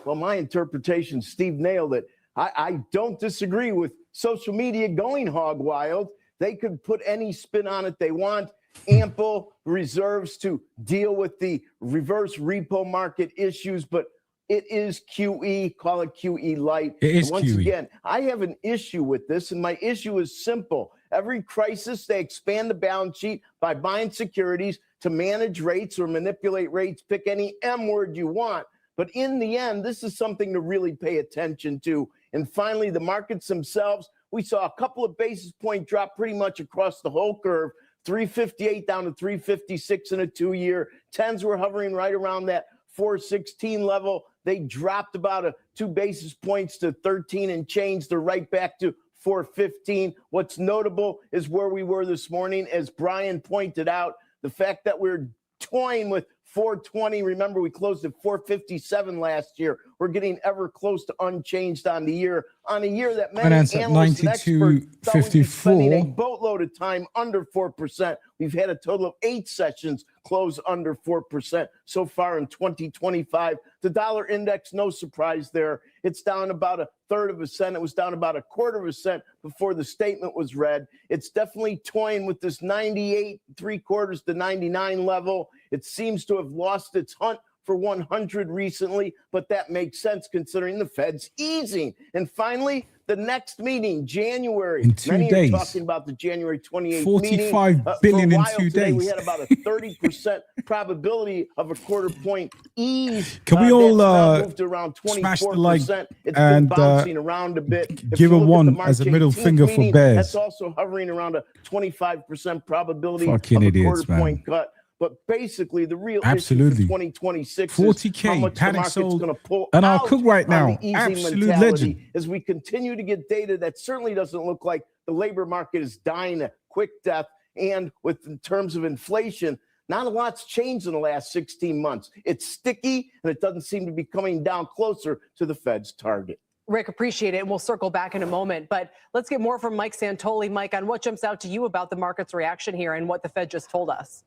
Well, my interpretation, Steve nailed it. I don't disagree with social media going hog wild. They could put any spin on it they want. Ample reserves to deal with the reverse repo market issues, but it is QE, call it QE light. It is Once QE. again, I have an issue with this, and my issue is simple. Every crisis, they expand the balance sheet by buying securities to manage rates or manipulate rates. Pick any M word you want. But in the end, this is something to really pay attention to. And finally, the markets themselves, we saw a couple of basis point drop pretty much across the whole curve. 358 down to 356 in a 2-year. 10s were hovering right around that 416 level. They dropped about 2 basis points to 13 and change. They're right back to 415. What's notable is where we were this morning, as Brian pointed out, the fact that we're toying with 420. Remember, we closed at 457 last year. We're getting ever close to unchanged on the year. On a year that many analysts and experts thought we'd be spending a boatload of time under 4%. We've had a total of 8 sessions close under 4% so far in 2025. The dollar index, no surprise there. It's down about 1/3 of a cent. It was down about 1/4 of a cent before the statement was read. It's definitely toying with this 98 3/4 to 99 level. It seems to have lost its hunt for 100 recently, but that makes sense considering the Fed's easing. And finally, the next meeting, January. In 2 Many days. are talking about the January 28th 45 meeting. billion for a in while 2 today, days. We had about a 30% probability of a 1/4 point ease. Can we all that's now moved to around 24%. smash the like It's and been bouncing around a bit. If give you a look at one the March as a middle 18th finger for meeting, bears? That's also hovering around a 25% probability Fucking of a idiots, 1/4 point man. cut. But basically, the real Absolutely. issue for 2026 is 40K, how much the panic market's sold, going to pull and I'll out cook right on now. the easing Absolute mentality legend. as we continue to get data that certainly doesn't look like the labor market is dying a quick death. And in terms of inflation, not a lot's changed in the last 16 months. It's sticky, and it doesn't seem to be coming down closer to the Fed's target. Rick, appreciate it, and we'll circle back in a moment. But let's get more from Mike Santoli. Mike, on what jumps out to you about the market's reaction here and what the Fed just told us.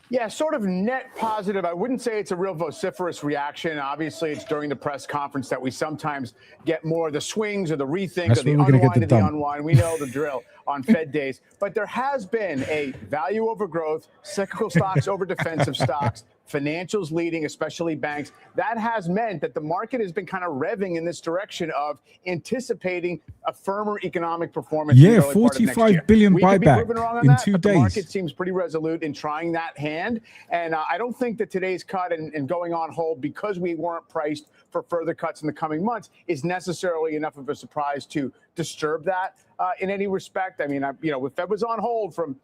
Yeah, sort of net positive. I wouldn't say it's a real vociferous reaction. Obviously, it's during the press conference that we sometimes get more of the swings or the rethink That's or the where we're gonna get unwind the of the dump. unwind. We know the drill on Fed days. But there has been a value over growth, cyclical stocks over defensive stocks, financials leading, especially banks. That has meant that the market has been kind of revving in this direction of anticipating a firmer economic performance. Yeah, in the early part of next 45 year. billion We could be buyback proven wrong on in that, 2 but the days. market seems pretty resolute in trying that hand. And I don't think that today's cut and going on hold because we weren't priced for further cuts in the coming months is necessarily enough of a surprise to disturb that in any respect. I mean, the Fed was on hold from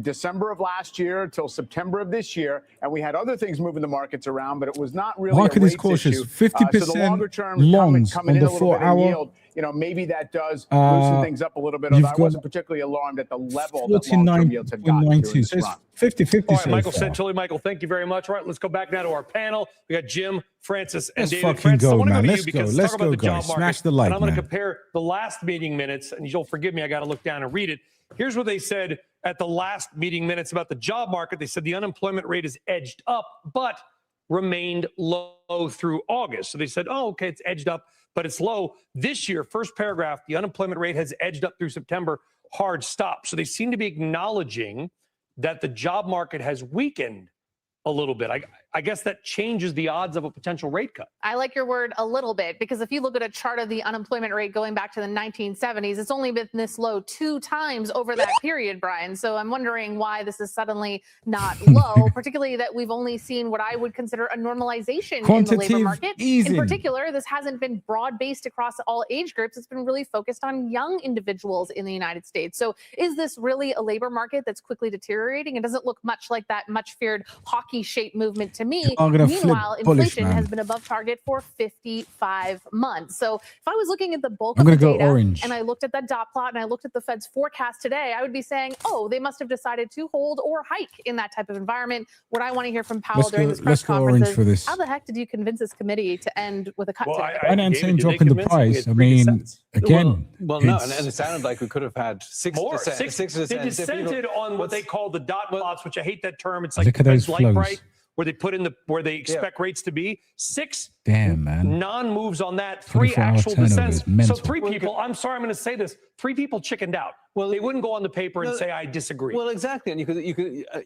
December of last year until September of this year, and we had other things moving the markets around, but it was not really Market a is rates cautious. issue. 50% so the longer term longs coming on in the a little bit 4 hour. in yield, maybe that does loosen things up a little bit. Although I wasn't particularly alarmed at the level that long-term yields had gotten to in 49.92. this So it's run. 50-50 All right, so Michael far. Santoli. Michael, thank you very much. All right, let's go back now to our panel. We got Jim, Francis, and Let's David. fucking Francis, I go, want to man. go to Let's you because go. let's Let's talk about go, the job guys. market. Smash the like, and I'm going to man. compare the last meeting minutes, and you'll forgive me, I got to look down and read it. Here's what they said at the last meeting minutes about the job market. They said the unemployment rate is edged up, but remained low through August. So they said, oh, okay, it's edged up, but it's low. This year, first paragraph, the unemployment rate has edged up through September, hard stop. So they seem to be acknowledging that the job market has weakened a little bit. I guess that changes the odds of a potential rate cut. I like your word a little bit, because if you look at a chart of the unemployment rate going back to the 1970s, it's only been this low 2 times over that period, Brian. So I'm wondering why this is suddenly not low, particularly that we've only seen what I would consider a normalization in the labor market. easing. In particular, this hasn't been broad-based across all age groups. It's been really focused on young individuals in the United States. So is this really a labor market that's quickly deteriorating? It doesn't look much like that much feared hockey shape movement to me. Meanwhile, inflation has been above target for 55 months. So if I was looking at the bulk of the data and I looked at that dot plot and I looked at the Fed's forecast today, I would be saying, oh, they must have decided to hold or hike in that type of environment. What I want to hear from Powell during this press conference is, how the heck did you convince this committee to end with a cut today? Why Nansen dropping the price? I mean, again, well, no, and it sounded like we could have had 6%. More. 6%. They dissented on what they call the dot plots, which I hate that term. It's like look at those light flows. bright, where they put in where they expect rates to be. 6 man. non-moves on that, 3 24-hour actual turnover dissents. is mental. So 3 people, I'm sorry, I'm going to say this, 3 people chickened out. Well, they wouldn't go on the paper and say, I disagree. Well, exactly. And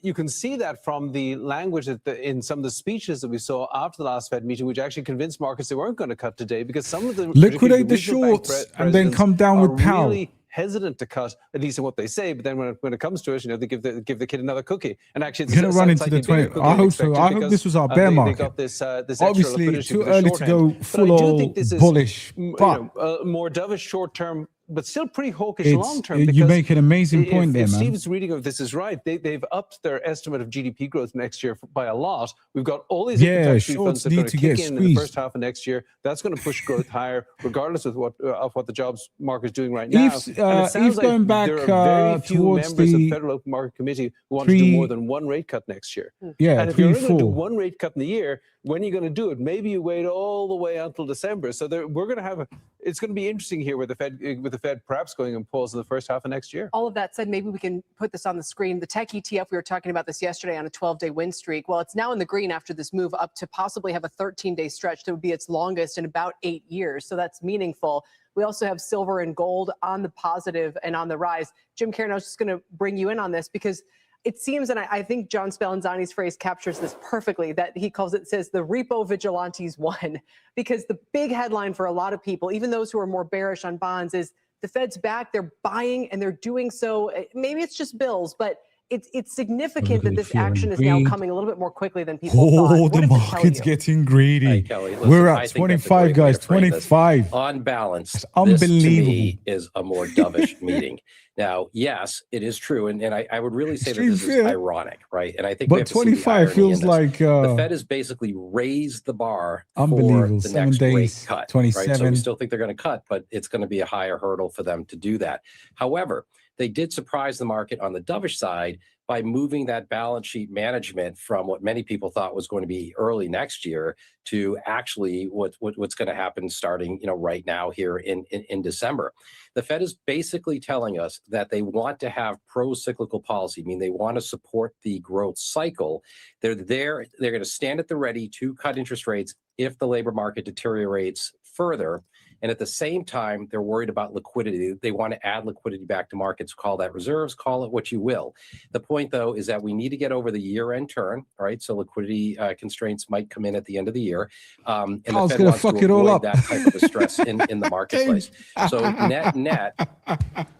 you can see that from the language in some of the speeches that we saw after the last Fed meeting, which actually convinced markets they weren't going to cut today, because some of the liquidate the shorts and then come down with Powell. Really hesitant to cut, at least in what they say, but then when it comes to it, they give the kid another cookie. And actually, it's going to run into the 20. I hope so. I hope this was our bear market. They got this obviously too early to go full on bullish, but more dovish short term, but still pretty hawkish long term. You make an amazing point there, if man. Steve's reading of this is right, they've upped their estimate of GDP growth next year by a lot. We've got all these funds that are going to kick in the first half of next year. That's going to push growth higher, regardless of what the jobs market is doing right now. Eve's going back there are very few towards members of the the Federal Open Market Committee who want to do more than 1 rate cut next year. Yeah, and if you're going to do 1 rate cut in the year, when are you going to do it? Maybe you wait all the way until December. So we're going to have it's going to be interesting here with the Fed perhaps going and pause in the first half of next year. All of that said, maybe we can put this on the screen. The tech ETF, we were talking about this yesterday on a 12-day win streak. Well, it's now in the green after this move up to possibly have a 13-day stretch that would be its longest in about 8 years. So that's meaningful. We also have silver and gold on the positive and on the rise. Jim Karen, I was just going to bring you in on this because it seems, and I think John Spallanzani's phrase captures this perfectly, that he calls it, says the repo vigilantes won, because the big headline for a lot of people, even those who are more bearish on bonds, is the Fed's back, they're buying, and they're doing so. Maybe it's just bills, but it's significant that this action is now coming a little bit more quickly than people thought. The market's getting greedy. Hey, Kelly, listen, we're I at think that's a 25, great way to guys. frame this. 25. On balance, It's unbelievable. This to me is a more dovish meeting. Now, yes, it is true, and I would really say that this is ironic, right? And I think, we have But to see the 25 irony feels in this. like The Fed has basically raised the bar for unbelievable. the 7 next rate days, cut. Right? 27. So we still think they're going to cut, but it's going to be a higher hurdle for them to do that. However, they did surprise the market on the dovish side by moving that balance sheet management from what many people thought was going to be early next year to actually what's going to happen starting right now here in December. The Fed is basically telling us that they want to have pro-cyclical policy, meaning they want to support the growth cycle. They're going to stand at the ready to cut interest rates if the labor market deteriorates further. And at the same time, they're worried about liquidity. They want to add liquidity back to markets, call that reserves, call it what you will. The point, though, is that we need to get over the year-end turn, right? So liquidity constraints might come in at the end of the year. And the Fed wants to avoid that type of a stress in the marketplace. So net,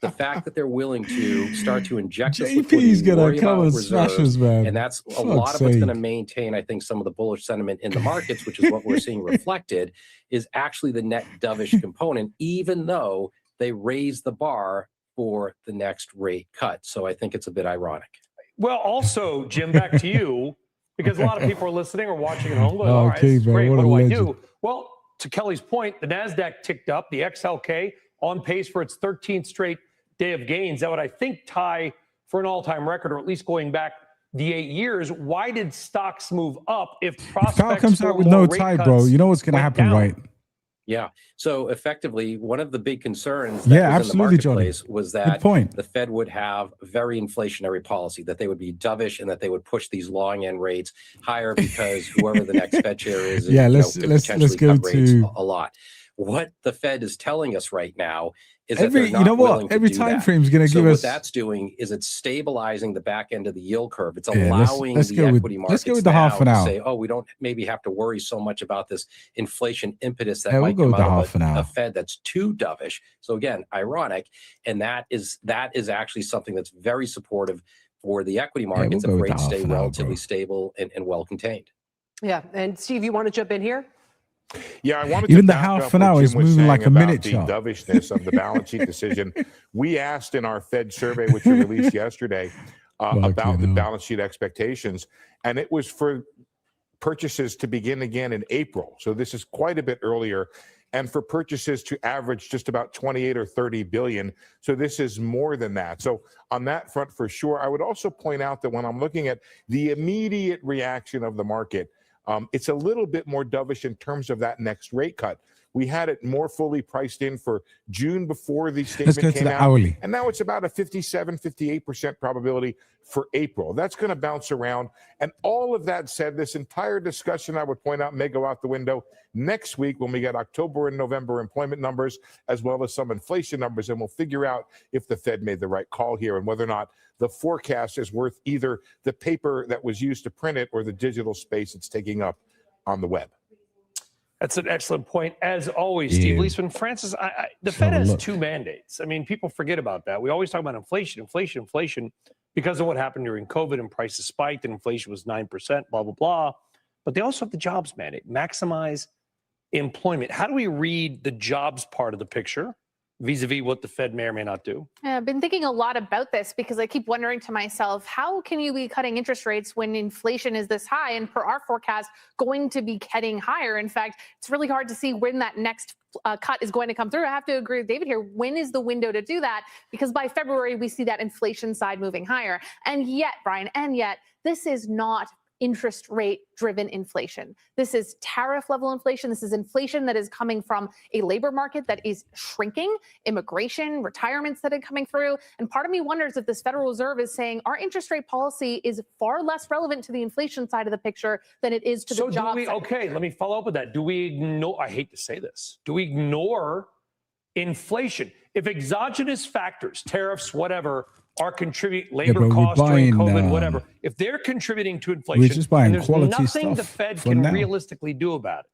the fact that they're willing to start to inject this liquidity, worry about reserves, and that's a lot of what's going to maintain, I think, some of the bullish sentiment in the markets, which is what we're seeing reflected, is actually the net dovish component, even though they raised the bar for the next rate cut. So I think it's a bit ironic. Well, also, Jim, back to you, because a lot of people are listening or watching at home going, all right, this is great, what do I do? Well, to Kelly's point, the NASDAQ ticked up, the XLK on pace for its 13th straight day of gains. That would, I think, tie for an all-time record, or at least going back the 8 years. Why did stocks move up if prospects comes out with no tie, bro? You know what's going to happen, right? Yeah. So effectively, one of the big concerns that was in the marketplace was that the Fed would have very inflationary policy, that they would be dovish and that they would push these long end rates higher because whoever the next Fed chair is, could potentially cut rates a lot. what the Fed is telling us right now is Every, that they're you know not what? willing to Every do time that. frame is going to So give what us. that's doing is it's stabilizing the back end of the yield curve. It's Yeah, allowing let's the go with- equity let's markets go with the now half an to hour. say, oh, we don't maybe have to worry so much about this inflation impetus that Yeah, we'll might go come with the out half of an hour. a Fed that's too dovish. So again, ironic, and that is actually something that's very supportive for the equity markets we'll go if with the rates half stay an hour, relatively bro. stable and well contained. Yeah. And Steve, you want to jump in here? Yeah, I wanted Even to the back half up an what hour Jim is was moving like saying a minute about the chart. dovishness of the balance sheet decision. We asked in our Fed survey, which we released yesterday, about the balance sheet expectations, and it was for purchases to begin again in April. So this is quite a bit earlier, and for purchases to average just about 28 or 30 billion. So this is more than that. So on that front, for sure, I would also point out that when I'm looking at the immediate reaction of the market, it's a little bit more dovish in terms of that next rate cut. We had it more fully priced in for June before the statement Let's go to came the out. hourly. And now it's about a 57, 58% probability for April. That's going to bounce around. And all of that said, this entire discussion, I would point out, may go out the window next week when we get October and November employment numbers, as well as some inflation numbers. And we'll figure out if the Fed made the right call here and whether or not the forecast is worth either the paper that was used to print it or the digital space it's taking up on the web. That's an excellent point, as always, Steve Leisman. Francis, the Fed has two mandates. I mean, people forget about that. We always talk about inflation because of what happened during COVID and prices spiked and inflation was 9%, blah, blah, blah. But they also have the jobs mandate, maximize employment. How do we read the jobs part of the picture vis-a-vis what the Fed may or may not do? Yeah, I've been thinking a lot about this because I keep wondering to myself, how can you be cutting interest rates when inflation is this high and per our forecast going to be heading higher? In fact, it's really hard to see when that next cut is going to come through. I have to agree with David here. When is the window to do that? Because by February, we see that inflation side moving higher. And yet, Brian, this is not interest rate driven inflation. This is tariff level inflation. This is inflation that is coming from a labor market that is shrinking, immigration, retirements that are coming through. And part of me wonders if this Federal Reserve is saying our interest rate policy is far less relevant to the inflation side of the picture than it is to the job side. Okay, let me follow up with that. Do we ignore, I hate to say this, do we ignore inflation? If exogenous factors, tariffs, whatever, are contributing, labor costs during COVID, whatever, if they're contributing to inflation, we're just buying and there's quality nothing the stuff Fed for can now. realistically do about it,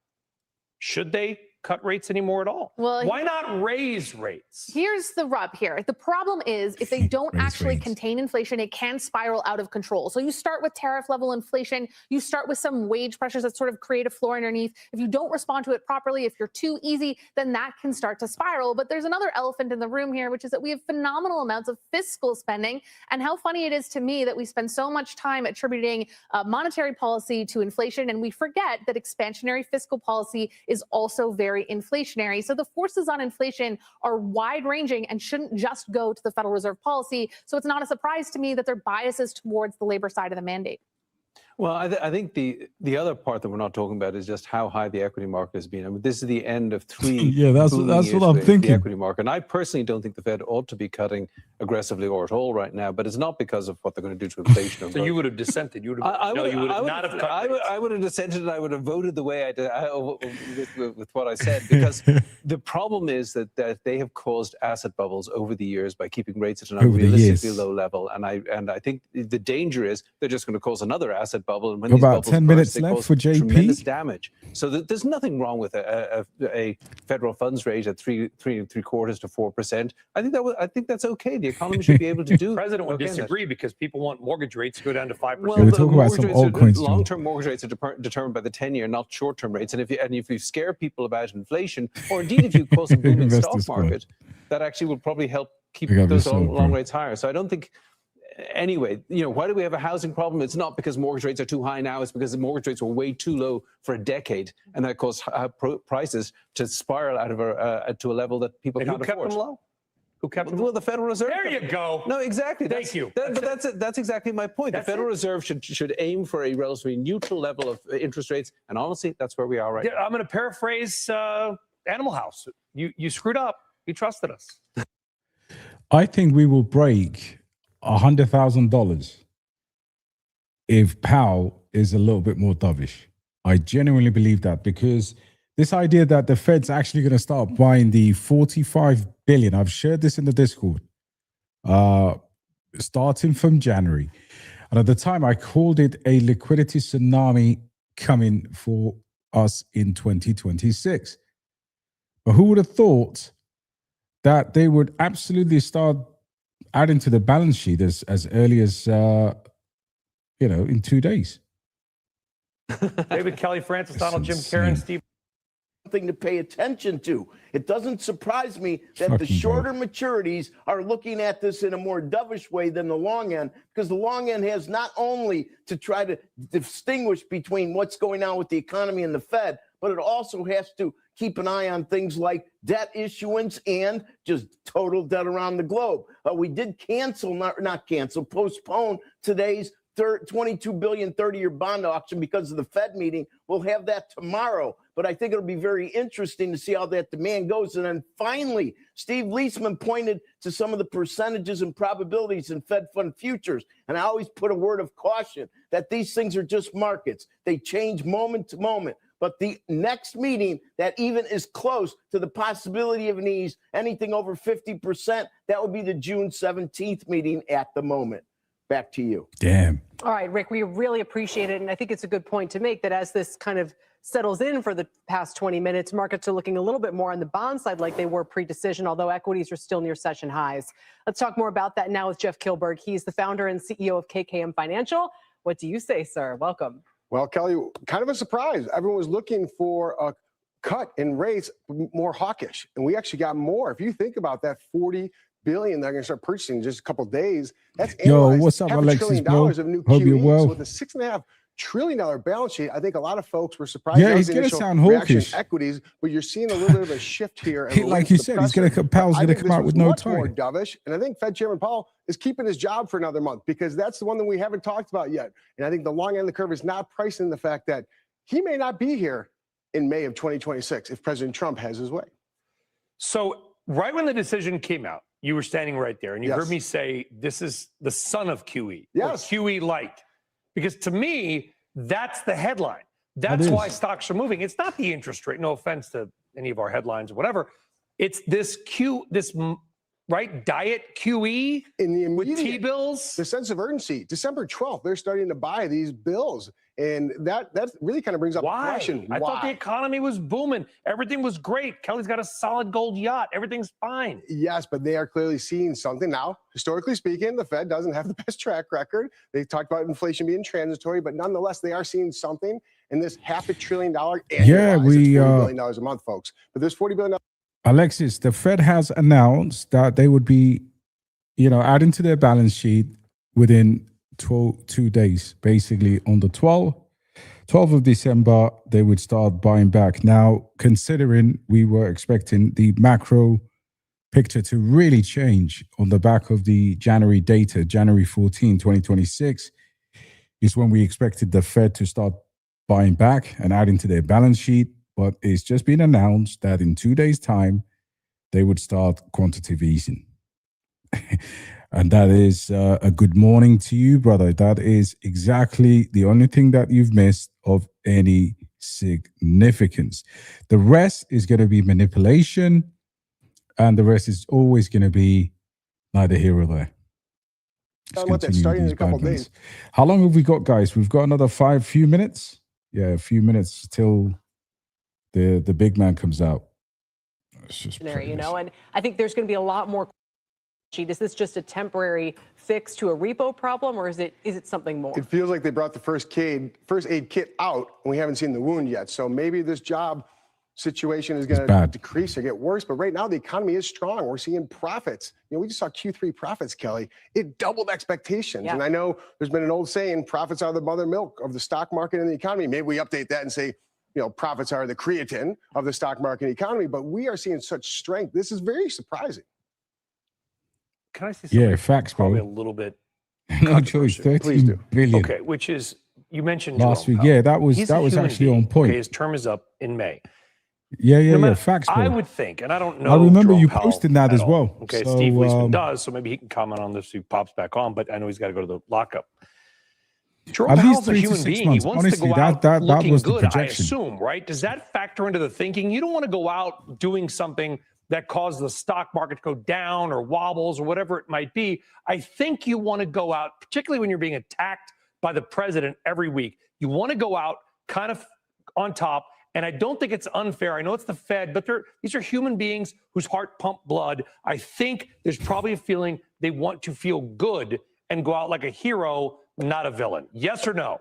should they cut rates anymore at all? Well, why not raise rates? Here's the rub here. The problem is if they don't actually contain inflation, it can spiral out of control. So you start with tariff level inflation, you start with some wage pressures that sort of create a floor underneath. If you don't respond to it properly, if you're too easy, then that can start to spiral. But there's another elephant in the room here, which is that we have phenomenal amounts of fiscal spending. And how funny it is to me that we spend so much time attributing monetary policy to inflation, and we forget that expansionary fiscal policy is also very inflationary. So the forces on inflation are wide ranging and shouldn't just go to the Federal Reserve policy. So it's not a surprise to me that their bias is towards the labor side of the mandate. Well, I think the other part that we're not talking about is just how high the equity market has been. I mean, this is the end of 3 Yeah, that's booming what years I'm for thinking. the equity market. And I personally don't think the Fed ought to be cutting aggressively or at all right now, but it's not because of what they're going to do to inflation. So you would have dissented. You would have not have cut I would have dissented and I would have voted the way I did with what I said, because the problem is that they have caused asset bubbles over the years by keeping rates at an unrealistically low level. And I think the danger is they're just going to cause another asset bubble. And when these About bubbles 10 burst, minutes they left cause for JP. tremendous damage. So there's nothing wrong with a federal funds rate at 3.75% to 4%. I think that's okay. The economy should be able to do. The president would okay that. disagree because people want mortgage rates to go down to 5%. Well, we talk about some altcoins, John. long-term mortgage rates are determined by the 10-year, not short-term rates. And if you scare people about inflation, or indeed if you cause a boom in the stock Investors market, that actually will probably help keep I got those this all, long bro. rates higher. So I don't think. Anyway, why do we have a housing problem? It's not because mortgage rates are too high now. It's because the mortgage rates were way too low for a decade, and that caused prices to spiral out of to a level that people And can't who kept afford. them low? Who kept them? Well, the Federal Reserve. There you go. No, exactly. Thank you. But that's exactly my point. The Federal Reserve should aim for a relatively neutral level of interest rates, and honestly, that's where we are right now. I'm going to paraphrase Animal House. You screwed up. You trusted us. I think we will break $100,000 if Powell is a little bit more dovish. I genuinely believe that, because this idea that the Fed's actually going to start buying the 45 billion. I've shared this in the Discord, starting from January. And at the time, I called it a liquidity tsunami coming for us in 2026. But who would have thought that they would absolutely start adding to the balance sheet as early as, in 2 days? David, Kelly, Francis, Donald, Jim, Karen, Steve. Thing to pay attention to. It doesn't surprise me that the shorter maturities are looking at this in a more dovish way than the long end, because the long end has not only to try to distinguish between what's going on with the economy and the Fed, but it also has to keep an eye on things like debt issuance and just total debt around the globe. We did postpone today's 22 billion 30-year bond auction because of the Fed meeting. We'll have that tomorrow, but I think it'll be very interesting to see how that demand goes. And then finally, Steve Leisman pointed to some of the percentages and probabilities in Fed fund futures. And I always put a word of caution that these things are just markets. They change moment to moment. But the next meeting that even is close to the possibility of an ease, anything over 50%, that would be the June 17th meeting at the moment. Back to you. Damn. All right, Rick, we really appreciate it. And I think it's a good point to make that as this kind of settles in for the past 20 minutes, markets are looking a little bit more on the bond side like they were pre-decision, although equities are still near session highs. Let's talk more about that now with Jeff Kilberg. He's the founder and CEO of KKM Financial. What do you say, sir? Welcome. Well, Kelly, kind of a surprise. Everyone was looking for a cut in rates, more hawkish. And we actually got more. If you think about that 40 billion they're going to start purchasing in just a couple of days. That's what's up, $500 Alexis, billion bro? of new Hope you're QEs. well. So with a $6.5 trillion balance sheet, I think a lot of folks were surprised. Yeah, That he's was the going to initial sound reaction hawkish. in equities, but you're seeing a little bit of a shift here. And Like you said, Powell's going to come out with no tie. More dovish, and I think Fed Chairman Powell is keeping his job for another month because that's the one that we haven't talked about yet. And I think the long end of the curve is not pricing the fact that he may not be here in May of 2026 if President Trump has his way. So right when the decision came out, you were standing right there and you heard me say, this is the son of QE, or QE light. Because to me, that's the headline. That's why stocks are moving. It's not the interest rate. No offense to any of our headlines or whatever. It's this diet QE in the with T-bills. The sense of urgency. December 12th, they're starting to buy these bills. And that really kind of brings up the question. I thought the economy was booming. Everything was great. Kelly's got a solid gold yacht. Everything's fine. Yes, but they are clearly seeing something now. Historically speaking, the Fed doesn't have the best track record. They talked about inflation being transitory, but nonetheless, they are seeing something in this $500 billion annualized. Yeah, $40 billion a month, folks. But there's $40 billion. Alexis, the Fed has announced that they would be, adding to their balance sheet within 2 days. Basically, on the 12th of December, they would start buying back. Now, considering we were expecting the macro picture to really change on the back of the January data, January 14, 2026, is when we expected the Fed to start buying back and adding to their balance sheet. But it's just been announced that in 2 days' time, they would start quantitative easing. And that is a good morning to you, brother. That is exactly the only thing that you've missed of any significance. The rest is going to be manipulation, and the rest is always going to be neither here or there. Starting in a couple of days. How long have we got, guys? We've got another few minutes. Yeah, a few minutes till the big man comes out. It's just and I think there's going to be a lot more. Is this just a temporary fix to a repo problem, or is it something more? It feels like they brought the first aid kit out, and we haven't seen the wound yet. So maybe this job situation is going to decrease or get worse. But right now, the economy is strong. We're seeing profits. We just saw Q3 profits, Kelly. It doubled expectations. Yeah. And I know there's been an old saying, profits are the mother milk of the stock market and the economy. Maybe we update that and say, profits are the creatine of the stock market and economy. But we are seeing such strength. This is very surprising. Can I say something? Yeah, facts, probably bro. a little bit. No choice. 13 billion. Okay, which is you mentioned last Jerome week. Powell. Yeah, that was He's a human actually being. on point. Okay, his term is up in May. Yeah. Facts, bro. I would think, and I don't know. I remember Jerome you Powell posting that as well. all. Okay, so, Steve Leisman does, so maybe he can comment on this if he pops back on. But I know he's got to go to the lockup. Jerome At Powell's least a 3 to human 6 being. months. He wants Honestly, to go out that looking was the good, I projection. assume, right? Does that factor into the thinking? You don't want to go out doing something that causes the stock market to go down or wobbles or whatever it might be. I think you want to go out, particularly when you're being attacked by the president every week. You want to go out kind of on top. And I don't think it's unfair. I know it's the Fed, but these are human beings whose heart pump blood. I think there's probably a feeling they want to feel good and go out like a hero, not a villain. Yes or no?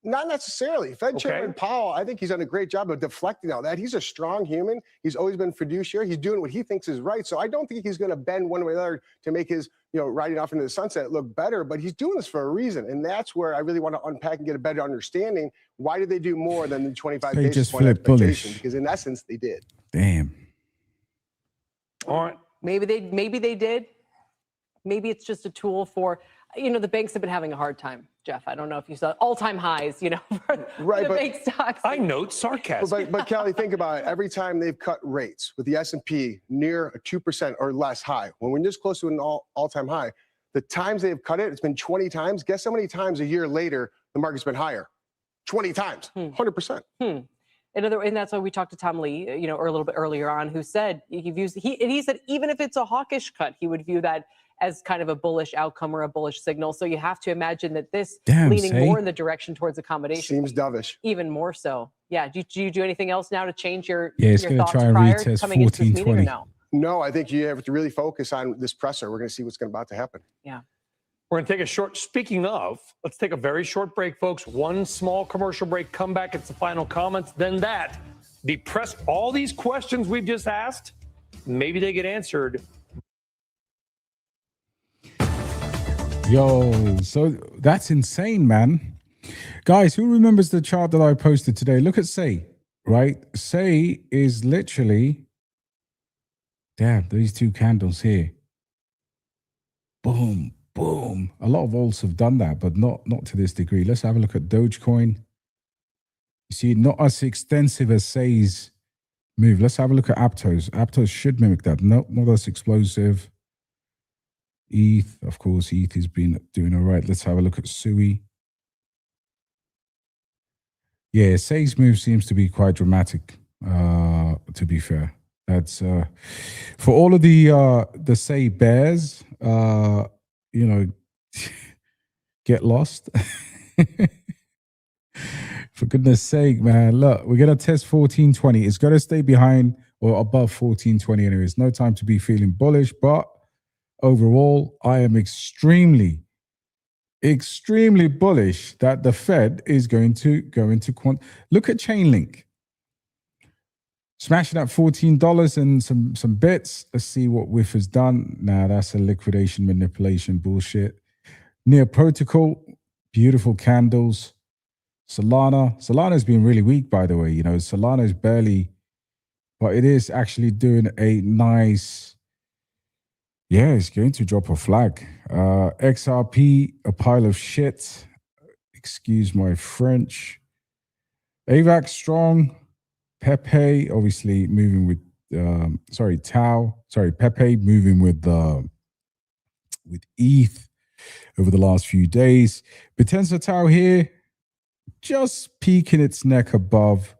Not necessarily. Fed Chairman Powell, I think he's done a great job of deflecting all that. He's a strong human. He's always been fiduciary. He's doing what he thinks is right. So I don't think he's going to bend one way or the other to make his, riding off into the sunset look better. But he's doing this for a reason. And that's where I really want to unpack and get a better understanding. Why did they do more than the 25 They basis just point flipped expectation? bullish. Because in essence, they did. Damn. All right. Maybe they did. Maybe it's just a tool for, the banks have been having a hard time, Jeff. I don't know if you saw all-time highs, for the bank stocks. I note sarcasm. But Kelly, think about it. Every time they've cut rates with the S&P near a 2% or less high, when we're this close to an all-time high, the times they've cut it, it's been 20 times. Guess how many times a year later the market's been higher? 20 times, 100%. And that's why we talked to Tom Lee, or a little bit earlier on, who said he said even if it's a hawkish cut, he would view that as kind of a bullish outcome or a bullish signal. So you have to imagine that this leaning more in the direction towards accommodation seems dovish. Even more so. Yeah. Do you do anything else now to change your it's your going to thoughts try and prior retest coming into this meeting or 1420. no? No, I think you have to really focus on this presser. We're going to see what's about to happen. Yeah. We're going to take a short, speaking of, let's take a very short break, folks. One small commercial break, come back, it's the final comments. Then all these questions we've just asked, maybe they get answered. Yo, so that's insane, man. Guys, who remembers the chart that I posted today? Look at Say, right? Say is literally, damn, these two candles here. Boom, boom. A lot of alts have done that, but not to this degree. Let's have a look at Dogecoin. You see, not as extensive as Say's move. Let's have a look at Aptos. Aptos should mimic that. No, not as explosive. ETH, of course, ETH has been doing all right. Let's have a look at SUI. Yeah, Say's move seems to be quite dramatic, to be fair. That's for all of the Say bears, get lost. For goodness sake, man. Look, we're going to test 1420. It's going to stay behind or above 1420 anyways. No time to be feeling bullish, but overall, I am extremely bullish that the Fed is going to go into Look at Chainlink. Smashing at $14 and some bits. Let's see what WIF has done. Nah, that's a liquidation manipulation bullshit. Near Protocol, beautiful candles. Solana's been really weak, by the way. Solana's barely, but it is actually doing a nice. Yeah, it's going to drop a flag. XRP, a pile of shit. Excuse my French. AVAX strong. Pepe, obviously moving with, Pepe moving with ETH over the last few days. Potenza Tau here, just peeking its neck above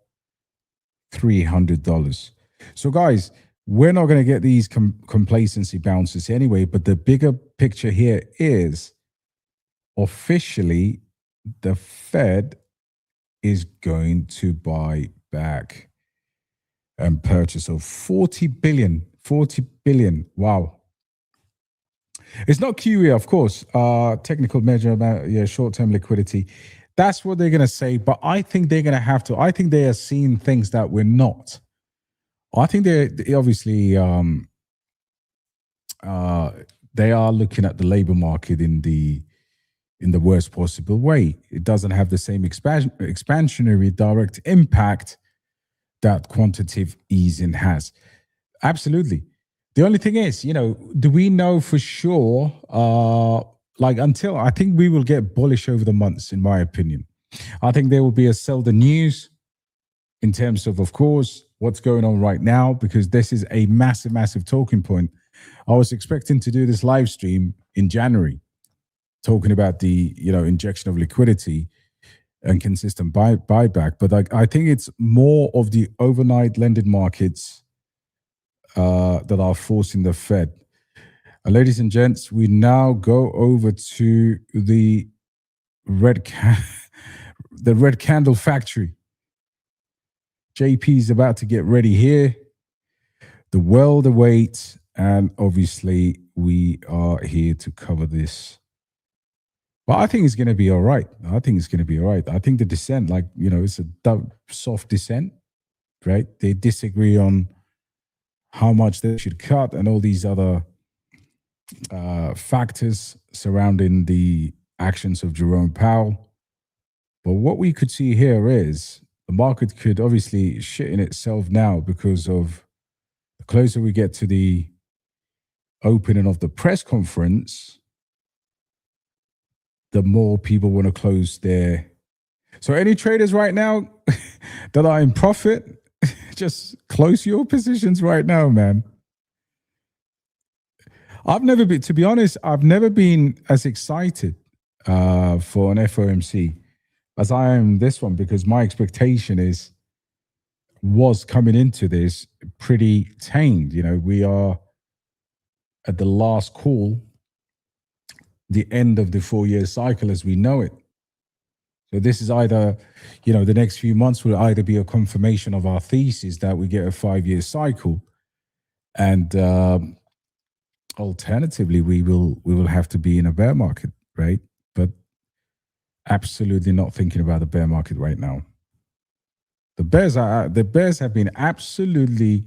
$300. So guys, we're not going to get these complacency bounces anyway, but the bigger picture here is officially the Fed is going to buy back and purchase of 40 billion. Wow. It's not QE, of course. Technical measure, short-term liquidity. That's what they're going to say, but I think they're going to have to. I think they are seeing things that we're not. I think they obviously they are looking at the labor market in the worst possible way. It doesn't have the same expansionary direct impact that quantitative easing has. Absolutely. The only thing is, do we know for sure? Until I think we will get bullish over the months, in my opinion. I think there will be a sell the news in terms of course, what's going on right now, because this is a massive talking point. I was expecting to do this live stream in January. talking about the injection of liquidity and consistent buyback, but I think it's more of the overnight lending markets that are forcing the Fed. Ladies and gents, we now go over to the red candle factory. JP is about to get ready here. The world awaits, and obviously we are here to cover this. But I think it's going to be all right. I think the descent, it's a soft descent, right? They disagree on how much they should cut and all these other factors surrounding the actions of Jerome Powell. But what we could see here is the market could obviously shit in itself now because of the closer we get to the opening of the press conference, the more people want to close their. So any traders right now that are in profit, just close your positions right now, man. To be honest, I've never been as excited for an FOMC as I am this one, because my expectation was coming into this pretty tamed. We are at the last call, the end of the 4-year cycle as we know it. So this is either, the next few months will either be a confirmation of our thesis that we get a 5-year cycle, and alternatively, we will have to be in a bear market, right? But absolutely not thinking about the bear market right now. The bears have been absolutely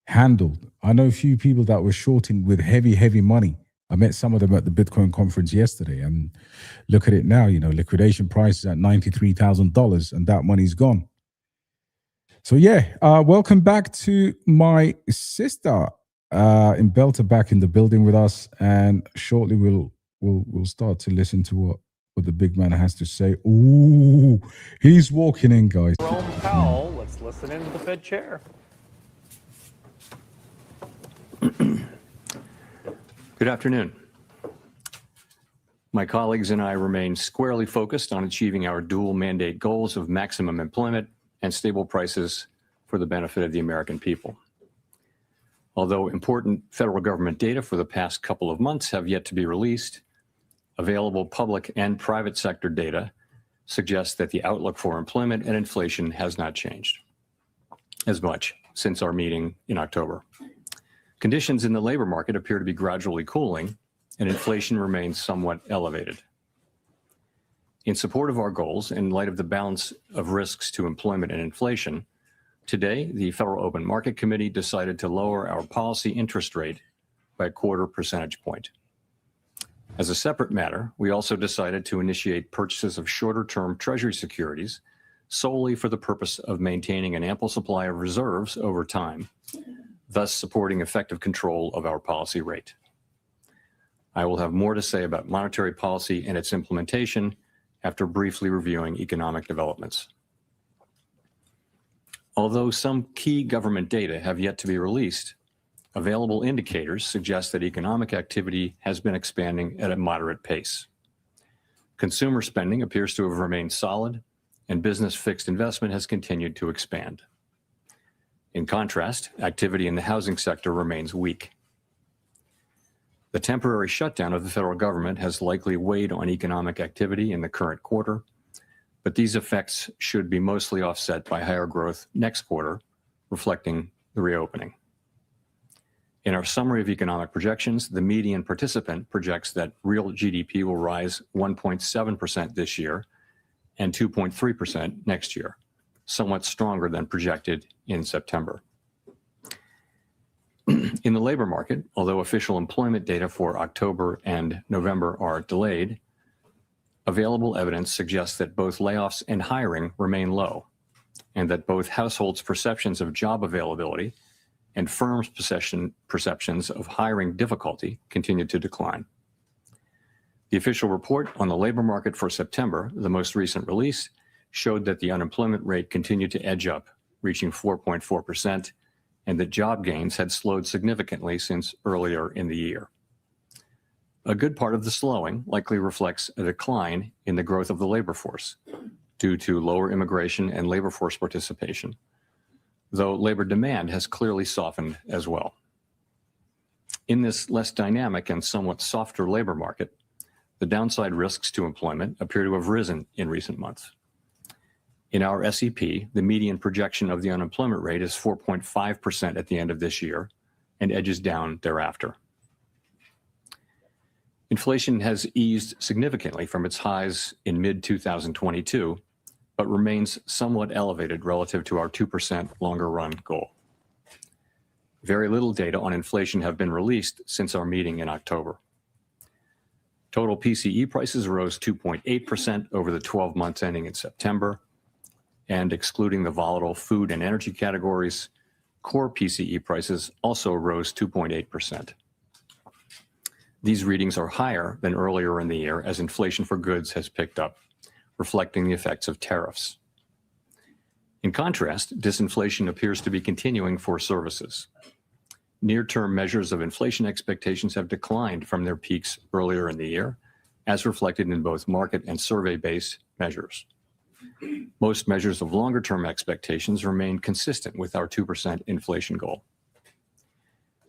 handled. I know a few people that were shorting with heavy money. I met some of them at the Bitcoin conference yesterday, and look at it now. Liquidation price is at $93,000, and that money's gone. So welcome back to my sister in Belter, back in the building with us, and shortly we'll start to listen to what the big man has to say. Ooh, he's walking in, guys. Jerome Powell, let's listen into the Fed chair. Good afternoon. My colleagues and I remain squarely focused on achieving our dual mandate goals of maximum employment and stable prices for the benefit of the American people. Although important federal government data for the past couple of months have yet to be released, available public and private sector data suggests that the outlook for employment and inflation has not changed as much since our meeting in October. Conditions in the labor market appear to be gradually cooling, and inflation remains somewhat elevated. In support of our goals, in light of the balance of risks to employment and inflation, today, the Federal Open Market Committee decided to lower our policy interest rate by 1/4 percentage point. As a separate matter, we also decided to initiate purchases of shorter-term Treasury securities solely for the purpose of maintaining an ample supply of reserves over time, thus supporting effective control of our policy rate. I will have more to say about monetary policy and its implementation after briefly reviewing economic developments. Although some key government data have yet to be released, available indicators suggest that economic activity has been expanding at a moderate pace. Consumer spending appears to have remained solid, and business fixed investment has continued to expand. In contrast, activity in the housing sector remains weak. The temporary shutdown of the federal government has likely weighed on economic activity in the current quarter, but these effects should be mostly offset by higher growth next quarter, reflecting the reopening. In our summary of economic projections, the median participant projects that real GDP will rise 1.7% this year and 2.3% next year, somewhat stronger than projected in September. In the labor market, although official employment data for October and November are delayed, available evidence suggests that both layoffs and hiring remain low, and that both households' perceptions of job availability and firms' perceptions of hiring difficulty continue to decline. The official report on the labor market for September, the most recent release, showed that the unemployment rate continued to edge up, reaching 4.4%, and that job gains had slowed significantly since earlier in the year. A good part of the slowing likely reflects a decline in the growth of the labor force due to lower immigration and labor force participation, though labor demand has clearly softened as well. In this less dynamic and somewhat softer labor market, the downside risks to employment appear to have risen in recent months. In our SEP, the median projection of the unemployment rate is 4.5% at the end of this year and edges down thereafter. Inflation has eased significantly from its highs in mid-2022, but remains somewhat elevated relative to our 2% longer run goal. Very little data on inflation have been released since our meeting in October. Total PCE prices rose 2.8% over the 12 months ending in September, and excluding the volatile food and energy categories, core PCE prices also rose 2.8%. These readings are higher than earlier in the year as inflation for goods has picked up, reflecting the effects of tariffs. In contrast, disinflation appears to be continuing for services. Near-term measures of inflation expectations have declined from their peaks earlier in the year, as reflected in both market and survey-based measures. Most measures of longer-term expectations remain consistent with our 2% inflation goal.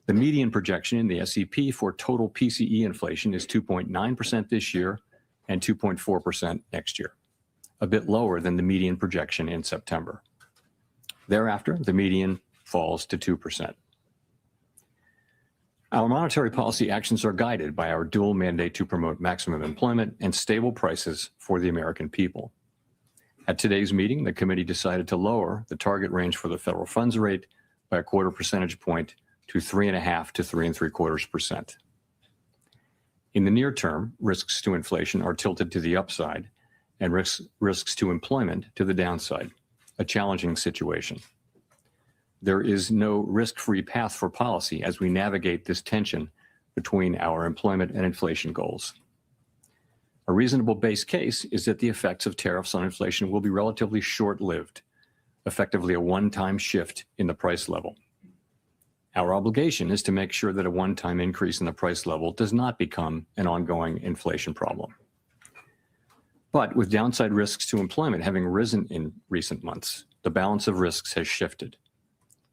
The median projection in the SEP for total PCE inflation is 2.9% this year and 2.4% next year, a bit lower than the median projection in September. Thereafter, the median falls to 2%. Our monetary policy actions are guided by our dual mandate to promote maximum employment and stable prices for the American people. At today's meeting, the committee decided to lower the target range for the federal funds rate by a quarter percentage point to 3.5 to 3.75%. In the near term, risks to inflation are tilted to the upside and risks to employment to the downside, a challenging situation. There is no risk-free path for policy as we navigate this tension between our employment and inflation goals. A reasonable base case is that the effects of tariffs on inflation will be relatively short-lived, effectively a one-time shift in the price level. Our obligation is to make sure that a one-time increase in the price level does not become an ongoing inflation problem. But with downside risks to employment having risen in recent months, the balance of risks has shifted.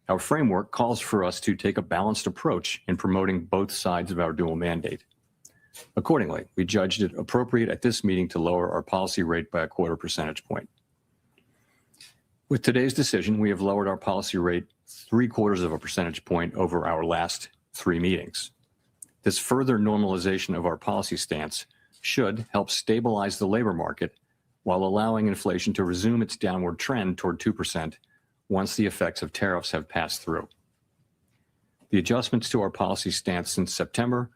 Our framework calls for us to take a balanced approach in promoting both sides of our dual mandate. Accordingly, we judged it appropriate at this meeting to lower our policy rate by a quarter percentage point. With today's decision, we have lowered our policy rate 0.75 percentage point over our last 3 meetings. This further normalization of our policy stance should help stabilize the labor market while allowing inflation to resume its downward trend toward 2% once the effects of tariffs have passed through. The adjustments to our policy stance since September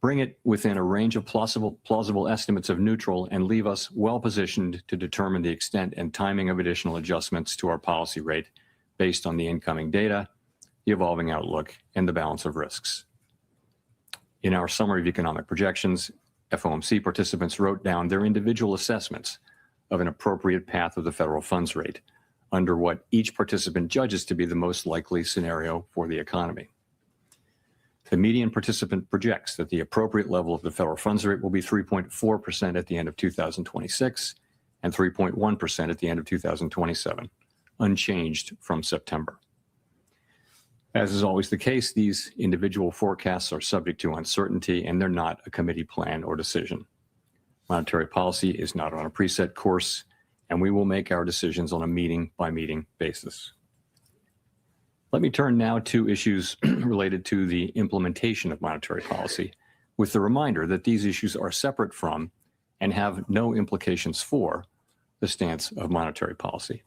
bring it within a range of plausible estimates of neutral and leave us well positioned to determine the extent and timing of additional adjustments to our policy rate based on the incoming data, the evolving outlook, and the balance of risks. In our summary of economic projections, FOMC participants wrote down their individual assessments of an appropriate path of the federal funds rate under what each participant judges to be the most likely scenario for the economy. The median participant projects that the appropriate level of the federal funds rate will be 3.4% at the end of 2026 and 3.1% at the end of 2027, unchanged from September. As is always the case, these individual forecasts are subject to uncertainty and they're not a committee plan or decision. Monetary policy is not on a preset course, and we will make our decisions on a meeting-by-meeting basis. Let me turn now to issues related to the implementation of monetary policy, with the reminder that these issues are separate from and have no implications for the stance of monetary policy.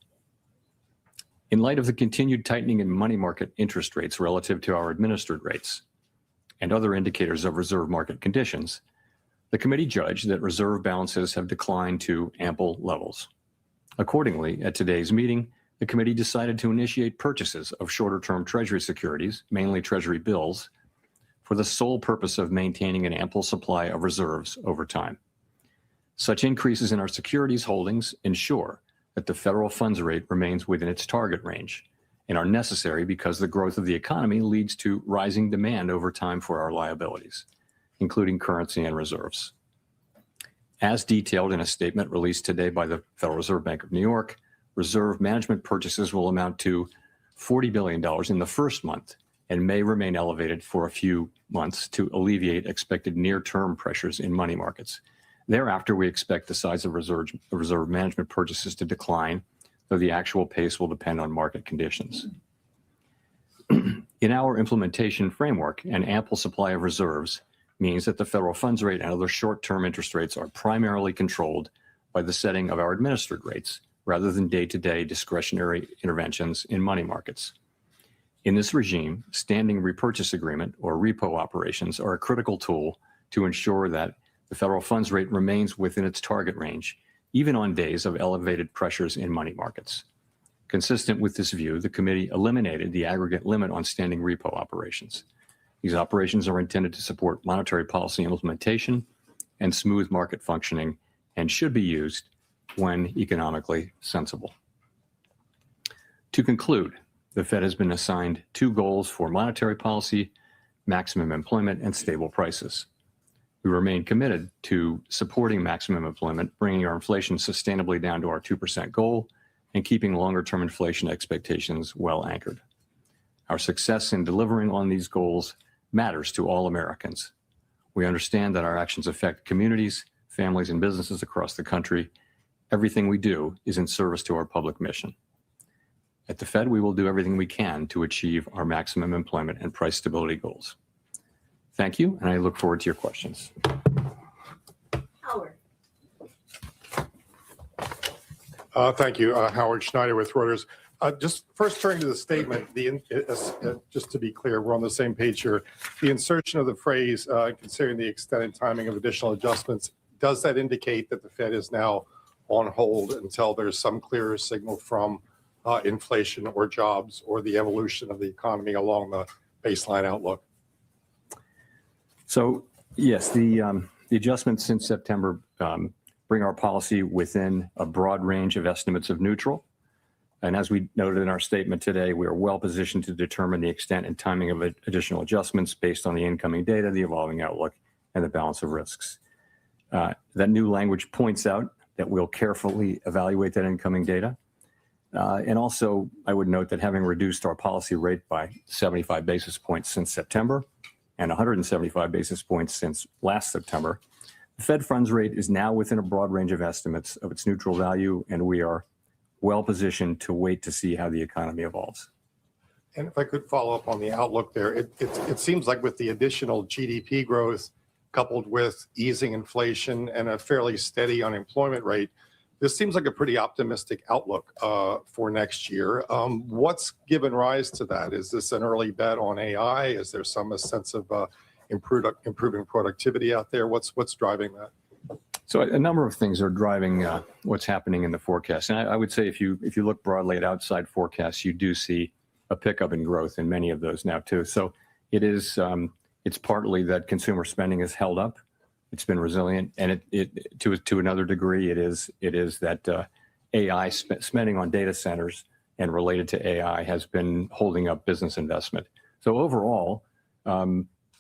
In light of the continued tightening in money market interest rates relative to our administered rates and other indicators of reserve market conditions, the committee judged that reserve balances have declined to ample levels. Accordingly, at today's meeting, the committee decided to initiate purchases of shorter-term Treasury securities, mainly Treasury bills, for the sole purpose of maintaining an ample supply of reserves over time. Such increases in our securities holdings ensure that the federal funds rate remains within its target range and are necessary because the growth of the economy leads to rising demand over time for our liabilities, including currency and reserves. As detailed in a statement released today by the Federal Reserve Bank of New York, reserve management purchases will amount to $40 billion in the first month and may remain elevated for a few months to alleviate expected near-term pressures in money markets. Thereafter, we expect the size of reserve management purchases to decline, though the actual pace will depend on market conditions. In our implementation framework, an ample supply of reserves means that the federal funds rate and other short-term interest rates are primarily controlled by the setting of our administered rates, rather than day-to-day discretionary interventions in money markets. In this regime, standing repurchase agreement or repo operations are a critical tool to ensure that the federal funds rate remains within its target range, even on days of elevated pressures in money markets. Consistent with this view, the committee eliminated the aggregate limit on standing repo operations. These operations are intended to support monetary policy implementation and smooth market functioning and should be used when economically sensible. To conclude, the Fed has been assigned two goals for monetary policy: maximum employment and stable prices. We remain committed to supporting maximum employment, bringing our inflation sustainably down to our 2% goal, and keeping longer-term inflation expectations well anchored. Our success in delivering on these goals matters to all Americans. We understand that our actions affect communities, families, and businesses across the country. Everything we do is in service to our public mission. At the Fed, we will do everything we can to achieve our maximum employment and price stability goals. Thank you, and I look forward to your questions. Howard. Thank you. Howard Schneider with Reuters. Just first turning to the statement, just to be clear, we're on the same page here. The insertion of the phrase, considering the extent and timing of additional adjustments, does that indicate that the Fed is now on hold until there's some clearer signal from inflation or jobs or the evolution of the economy along the baseline outlook? So, yes, the adjustments since September bring our policy within a broad range of estimates of neutral. And as we noted in our statement today, we are well positioned to determine the extent and timing of additional adjustments based on the incoming data, the evolving outlook, and the balance of risks. That new language points out that we'll carefully evaluate that incoming data. And also, I would note that having reduced our policy rate by 75 basis points since September and 175 basis points since last September, the Fed funds rate is now within a broad range of estimates of its neutral value, and we are well positioned to wait to see how the economy evolves. And if I could follow up on the outlook there, it seems like with the additional GDP growth coupled with easing inflation and a fairly steady unemployment rate, this seems like a pretty optimistic outlook for next year. What's given rise to that? Is this an early bet on AI? Is there some sense of improving productivity out there? What's driving that? So a number of things are driving what's happening in the forecast. And I would say if you look broadly at outside forecasts, you do see a pickup in growth in many of those now too. So it is it's partly that consumer spending has held up. It's been resilient, and it to another degree, it is that AI spending on data centers and related to AI has been holding up business investment. So overall,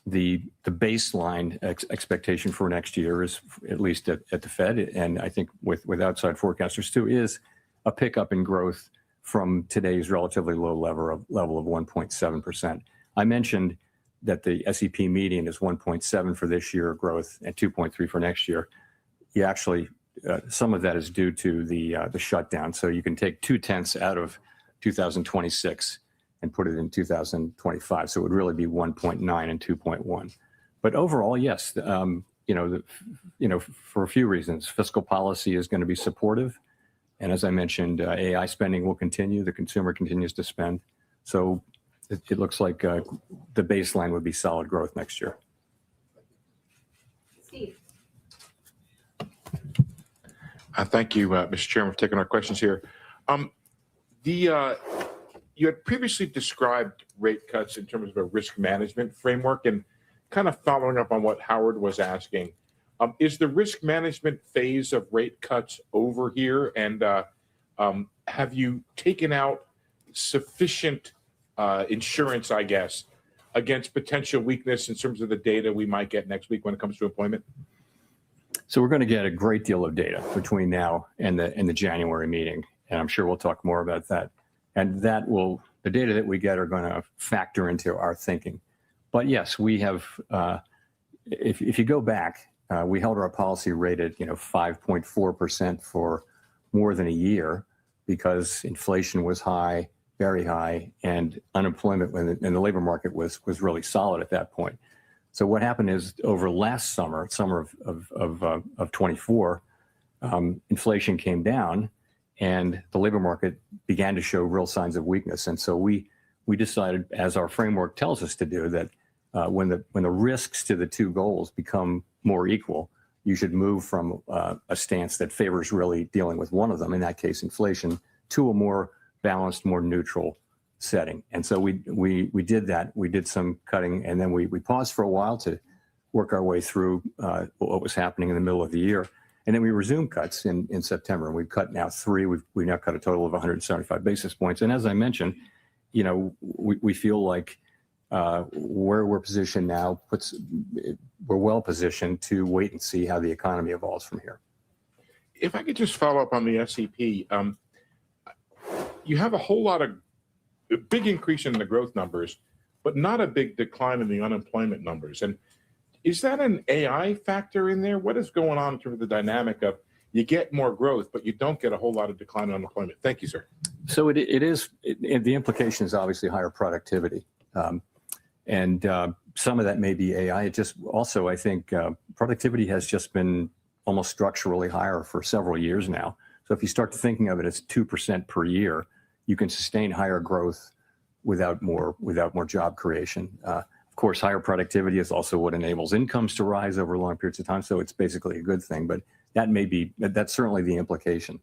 the baseline expectation for next year is, at least at the Fed, and I think with outside forecasters too, is a pickup in growth from today's relatively low level of 1.7%. I mentioned that the SEP median is 1.7 for this year growth and 2.3 for next year. You actually, some of that is due to the shutdown. So you can take 0.2 out of 2026 and put it in 2025. So it would really be 1.9 and 2.1. But overall, yes, for a few reasons, fiscal policy is going to be supportive. And as I mentioned, AI spending will continue. The consumer continues to spend. So it looks like the baseline would be solid growth next year. Steve. Thank you, Mr. Chairman, for taking our questions here. You had previously described rate cuts in terms of a risk management framework, and kind of following up on what Howard was asking, is the risk management phase of rate cuts over here? And have you taken out sufficient insurance, I guess, against potential weakness in terms of the data we might get next week when it comes to employment? So we're going to get a great deal of data between now and the January meeting, and I'm sure we'll talk more about that. And the data that we get are going to factor into our thinking. But yes, we have, if you go back, we held our policy rate at 5.4% for more than a year because inflation was high, very high, and unemployment in the labor market was really solid at that point. So what happened is over last summer of 24, inflation came down and the labor market began to show real signs of weakness. And so we decided, as our framework tells us to do, that when the risks to the two goals become more equal, you should move from a stance that favors really dealing with one of them, in that case inflation, to a more balanced, more neutral setting. And so we did that. We did some cutting, and then we paused for a while to work our way through what was happening in the middle of the year. And then we resumed cuts in September, and we've cut now 3. We've now cut a total of 175 basis points. And as I mentioned, we feel like where we're positioned now we're well positioned to wait and see how the economy evolves from here. If I could just follow up on the SEP, you have a whole lot of big increase in the growth numbers, but not a big decline in the unemployment numbers. And is that an AI factor in there? What is going on in terms of the dynamic of you get more growth, but you don't get a whole lot of decline in unemployment? Thank you, sir. So the implication is obviously higher productivity. And some of that may be AI. It just also, I think, productivity has just been almost structurally higher for several years now. So if you start thinking of it as 2% per year, you can sustain higher growth without more job creation. Of course, higher productivity is also what enables incomes to rise over long periods of time. So it's basically a good thing, but that's certainly the implication.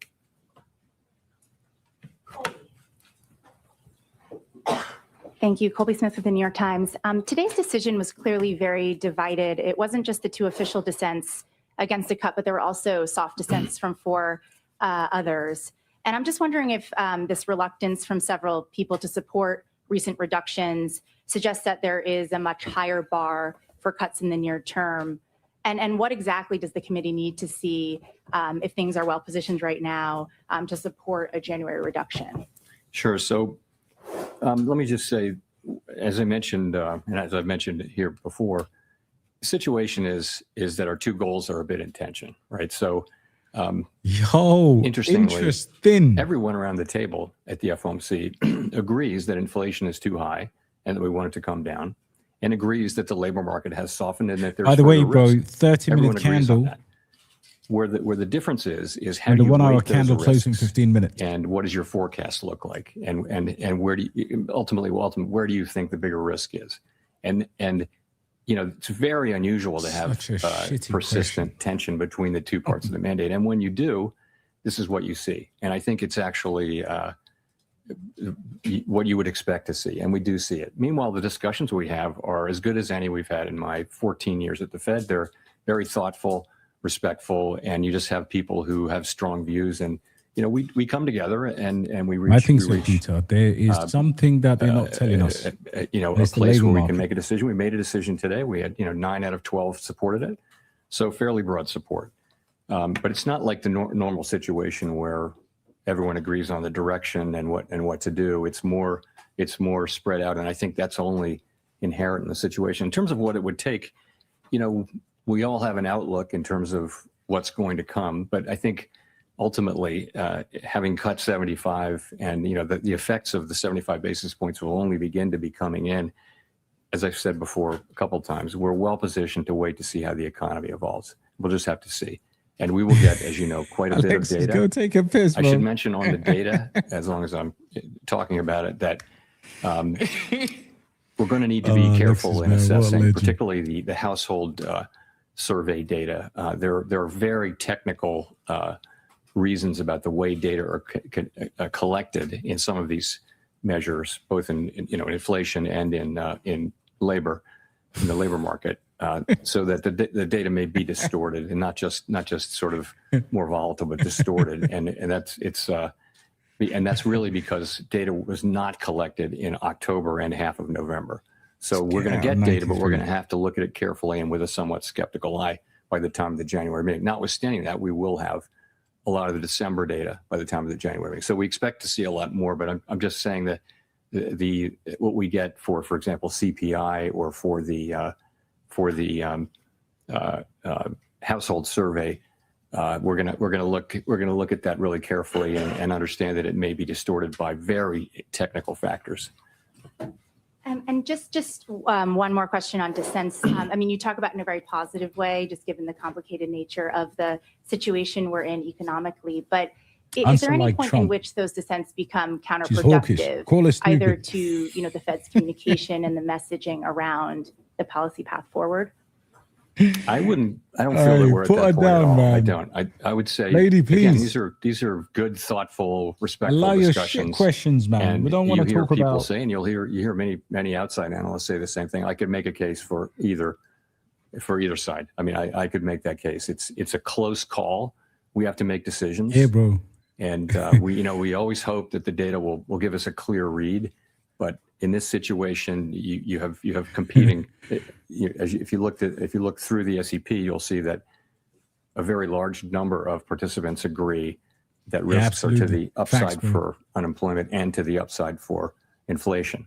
Thank you. Colby Smith with the New York Times. Today's decision was clearly very divided. It wasn't just the 2 official dissents against a cut, but there were also soft dissents from 4 others. And I'm just wondering if this reluctance from several people to support recent reductions suggests that there is a much higher bar for cuts in the near term. And what exactly does the committee need to see if things are well positioned right now to support a January reduction? Sure. So let me just say, as I mentioned, and as I've mentioned here before, the situation is that our 2 goals are a bit in tension, right? So interesting. Everyone around the table at the FOMC agrees that inflation is too high and that we want it to come down, and agrees that the labor market has softened and that there's by the way, bro, risk. 30-minute candle. Where the difference is how and do the you 1 hour rate those candle closing risks, 15 minutes. and what does your forecast look like, and where do you ultimately where do you think the bigger risk is, and it's very unusual to have persistent tension between the 2 parts of the mandate, and when you do, this is what you see, and I think it's actually what you would expect to see, and we do see it. Meanwhile, the discussions we have are as good as any we've had in my 14 years at the Fed. They're very thoughtful, respectful, and you just have people who have strong views, and we come together and we reach. I think so, Peter. There is something that they're not telling us. A place where we can make a decision. We made a decision today. We had 9 out of 12 supported it, so fairly broad support. But it's not like the normal situation where everyone agrees on the direction and what to do. It's more spread out, and I think that's only inherent in the situation. In terms of what it would take, we all have an outlook in terms of what's going to come, but I think ultimately having cut 75 and the effects of the 75 basis points will only begin to be coming in. As I've said before a couple of times, we're well positioned to wait to see how the economy evolves. We'll just have to see. And we will get, as you know, quite a bit of data. Go take a piss, I should mention on the data, as long as I'm talking about it, that we're going to need to be careful in assessing, particularly the household survey data. There are very technical reasons about the way data are collected in some of these measures, both in inflation and in labor, in the labor market, so that the data may be distorted and not just sort of more volatile, but distorted, and that's really because data was not collected in October and half of November. So we're going to get data, but we're going to have to look at it carefully and with a somewhat skeptical eye by the time of the January meeting. Notwithstanding that, we will have a lot of the December data by the time of the January meeting. So we expect to see a lot more, but I'm just saying that the what we get for example, CPI or for the household survey, we're gonna look at that really carefully and understand that it may be distorted by very technical factors. And just one more question on dissents. I mean, you talk about in a very positive way, just given the complicated nature of the situation we're in economically. But is there any point in which those dissents become counterproductive, either to the Fed's communication and the messaging around the policy path forward? I don't feel that we're at that point at all. Man. I don't. I would say, lady, please. Again, these are good, thoughtful, respectful Allow discussions. Your shit questions, man. And we don't want to talk people about. Say, and you hear many outside analysts say the same thing. I could make a case for either side. I mean, I could make that case. It's a close call. We have to make decisions. Yeah, bro. And we always hope that the data will give us a clear read, but in this situation, you have competing. If you look through the SEP, you'll see that a very large number of participants agree that risks are to the upside for unemployment and to the upside for inflation.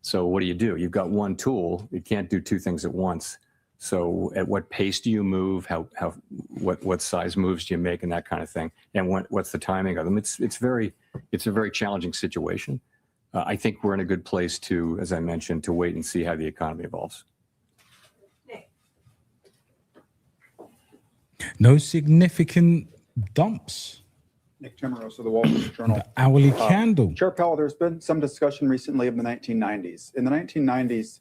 So what do? You've got one tool. You can't do two things at once. So at what pace do you move? What size moves do you make, and that kind of thing? And what's the timing of them? It's a very challenging situation. I think we're in a good place to, as I mentioned, to wait and see how the economy evolves. No significant dumps. Nick Timmeros of the Wall Street Journal. The hourly candle. Chair Powell, there's been some discussion recently of the 1990s. In the 1990s,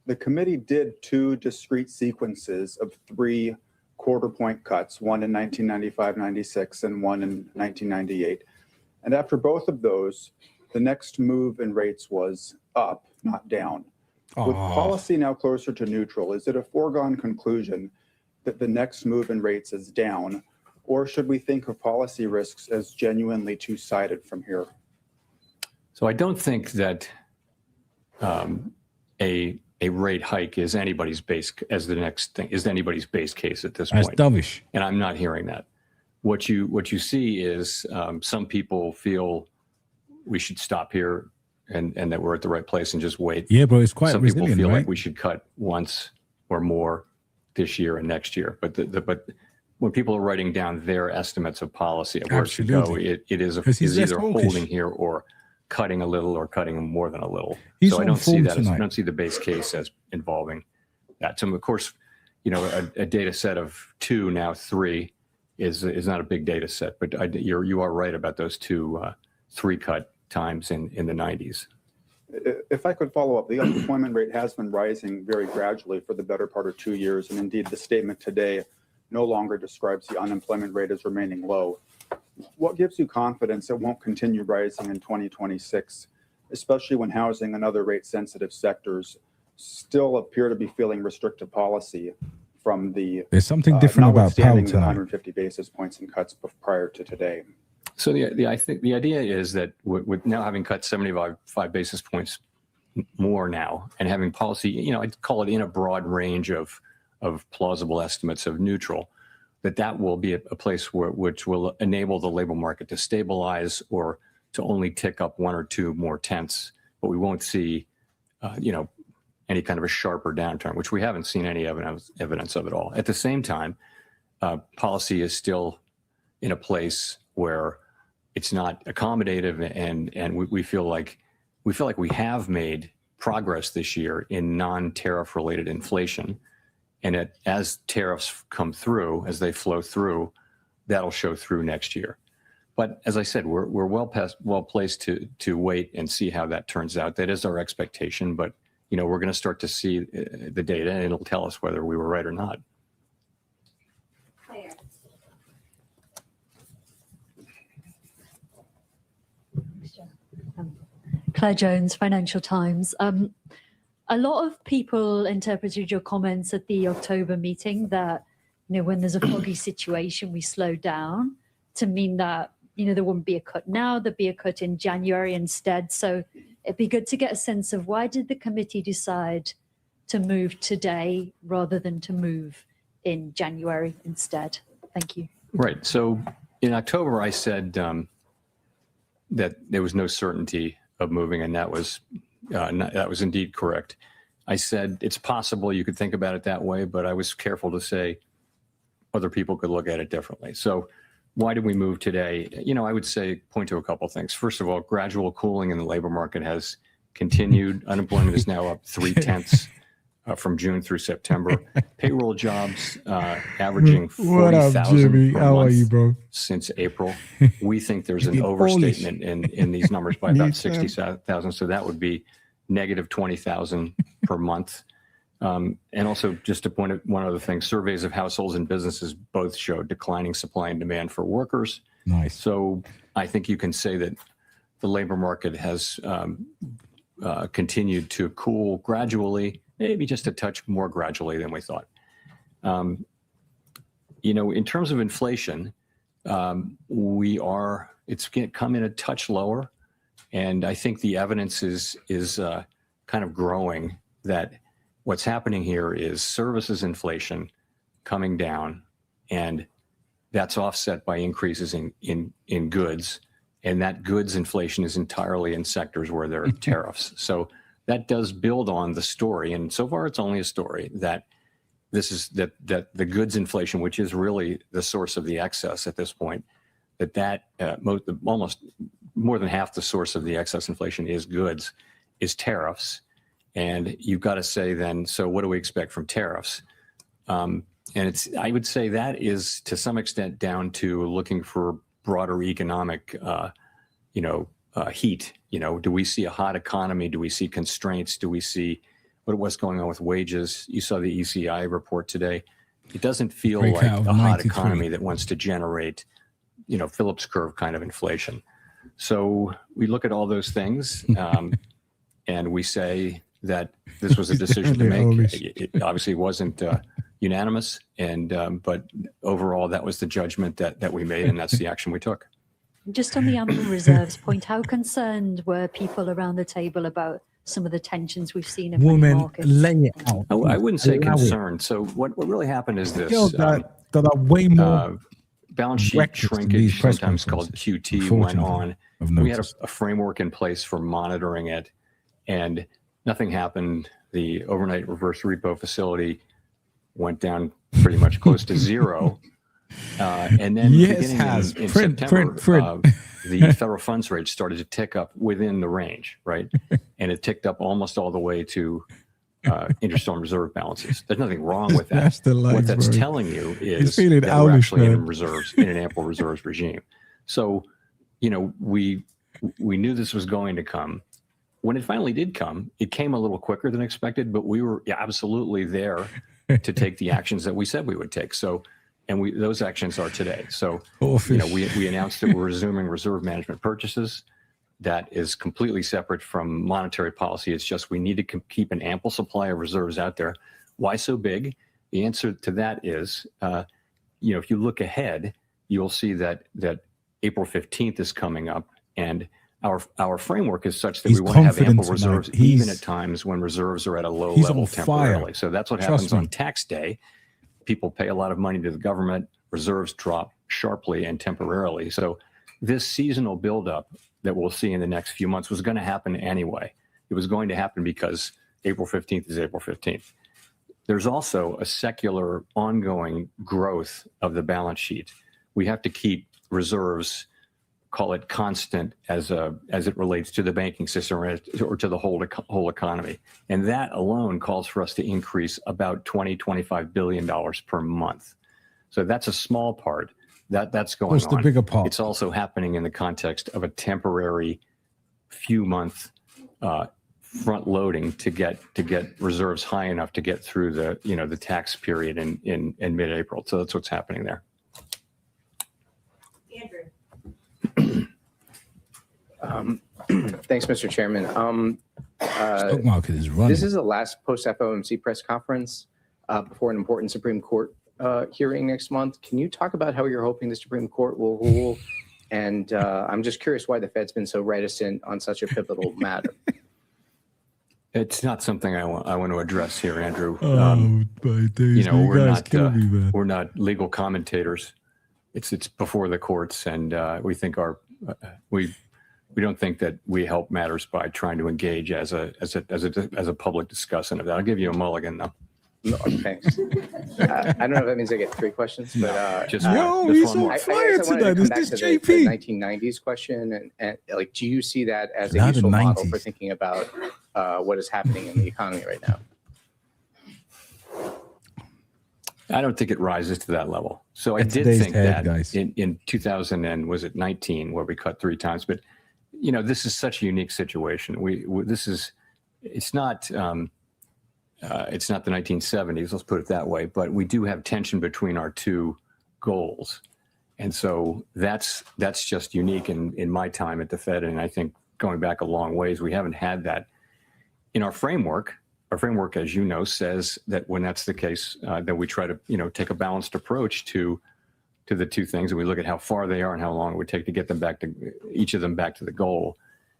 the committee did two discrete sequences of 3 quarter-point cuts, one in 1995-96 and one in 1998. And after both of those, the next move in rates was up, not down. With policy now closer to neutral, is it a foregone conclusion that the next move in rates is down, or should we think of policy risks as genuinely two-sided from here? So I don't think that a rate hike is anybody's base case at this point. That's dovish. And I'm not hearing that. What you see is some people feel we should stop here and that we're at the right place and just wait. Yeah, but it's quite some resilient, people feel right? like we should cut once or more this year and next year. But when people are writing down their estimates of policy of where it should go, it is either holding here or cutting a little or cutting more than a little. So I don't see that. I don't see the base case as involving that. So of course, a data set of 2, now 3 is not a big data set, but you are right about those 2 3-cut times in the 90s. If I could follow up, the unemployment rate has been rising very gradually for the better part of 2 years. And indeed, the statement today no longer describes the unemployment rate as remaining low. What gives you confidence it won't continue rising in 2026, especially when housing and other rate-sensitive sectors still appear to be feeling restrictive policy from the There's something different about Powell the tonight. 150 basis points in cuts prior to today. So I think the idea is that with now having cut 75 basis points more now and having policy, I'd call it in a broad range of plausible estimates of neutral, that will be a place which will enable the labor market to stabilize or to only tick up 1 or 2 more tenths, but we won't see, any kind of a sharper downturn, which we haven't seen any evidence of at all. At the same time, policy is still in a place where it's not accommodative, and we feel like we have made progress this year in non-tariff related inflation, and as tariffs come through, as they flow through, that'll show through next year. But as I said, we're well placed to wait and see how that turns out. That is our expectation, but we're going to start to see the data, and it'll tell us whether we were right or not. Claire Jones, Financial Times. A lot of people interpreted your comments at the October meeting that, when there's a foggy situation, we slow down, to mean that, there wouldn't be a cut now, there'd be a cut in January instead. So it'd be good to get a sense of why did the committee decide to move today rather than to move in January instead? Thank you. Right. So in October, I said that there was no certainty of moving, and that was indeed correct. I said it's possible you could think about it that way, but I was careful to say other people could look at it differently. So why did we move today? You know, I would say point to a couple of things. First of all, gradual cooling in the labor market has continued. Unemployment is now up 0.3 from June through September. Payroll jobs averaging 40,000 per month since April. We think there's an overstatement in these numbers by about 60,000. So that would be negative 20,000 per month. And also, just to point out one other thing, surveys of households and businesses both show declining supply and demand for workers. Nice. So I think you can say that the labor market has continued to cool gradually, maybe just a touch more gradually than we thought. You know, in terms of inflation, it's come in a touch lower. And I think the evidence is kind of growing that what's happening here is services inflation coming down, and that's offset by increases in goods. And that goods inflation is entirely in sectors where there are tariffs. So that does build on the story, and so far it's only a story, that that the goods inflation, which is really the source of the excess at this point, almost more than half the source of the excess inflation is goods, is tariffs. And you've got to say then, so what do we expect from tariffs? And I would say that is to some extent down to looking for broader economic, heat. You know, do we see a hot economy? Do we see constraints? Do we see what's going on with wages? You saw the ECI report today. It doesn't feel like a hot economy that wants to generate, Phillips curve kind of inflation. So we look at all those things, and we say that this was a decision to make. It obviously wasn't unanimous, but overall, that was the judgment that we made, and that's the action we took. Just on the ample reserves point, how concerned were people around the table about some of the tensions we've seen in many markets? Lay it out. I wouldn't say concerned. So what really happened is this. That are way more balance sheet shrinkage, sometimes called QT, went on. We had a framework in place for monitoring it, and nothing happened. The overnight reverse repo facility went down pretty much close to zero. And then beginning in September, the federal funds rate started to tick up within the range, right? And it ticked up almost all the way to interest-on reserve balances. There's nothing wrong with that. What that's telling you is that we're actually in reserves, in an ample reserves regime. So, we knew this was going to come. When it finally did come, it came a little quicker than expected, but we were absolutely there to take the actions that we said we would take. So, and those actions are today. So, we announced that we're resuming reserve management purchases. That is completely separate from monetary policy. It's just we need to keep an ample supply of reserves out there. Why so big? The answer to that is, if you look ahead, you'll see that April 15th is coming up, and our framework is such that we want to have ample reserves even at times when reserves are at a low level temporarily. So that's what happens on tax day. People pay a lot of money to the government, reserves drop sharply and temporarily. So this seasonal buildup that we'll see in the next few months was going to happen anyway. It was going to happen because April 15th is April 15th. There's also a secular ongoing growth of the balance sheet. We have to keep reserves, call it constant as it relates to the banking system or to the whole economy. And that alone calls for us to increase about $20-25 billion per month. So that's a small part. That's going on. What's the bigger part? It's also happening in the context of a temporary few month front loading to get reserves high enough to get through the tax period in mid-April. So that's what's happening there. Thanks, Mr. Chairman. Stock market is running. This is the last post-FOMC press conference before an important Supreme Court hearing next month. Can you talk about how you're hoping the Supreme Court will rule? And I'm just curious why the Fed's been so reticent on such a pivotal matter. It's not something I want to address here, Andrew. My days, you know, man. we're not legal commentators. It's before the courts, and we think we don't think that we help matters by trying to engage as a public discussant of that. I'll give you a mulligan though. No, thanks. I don't know if that means I get 3 questions, but just he's one on more. fire tonight. Is this JP? The 1990s question, and like, do you see that as a useful model for thinking about what is happening in the economy right now? I don't think it rises to that level. So I It's did today's think head, that guys. in 2019, where we cut 3 times, but you know, this is such a unique situation. It's not the 1970s, let's put it that way, but we do have tension between our 2 goals. And so that's just unique in my time at the Fed. And I think going back a long ways, we haven't had that in our framework. Our framework, as you know, says that when that's the case, that we try to, take a balanced approach to the 2 things, and we look at how far they are and how long it would take to get them back to each of them back to the goal.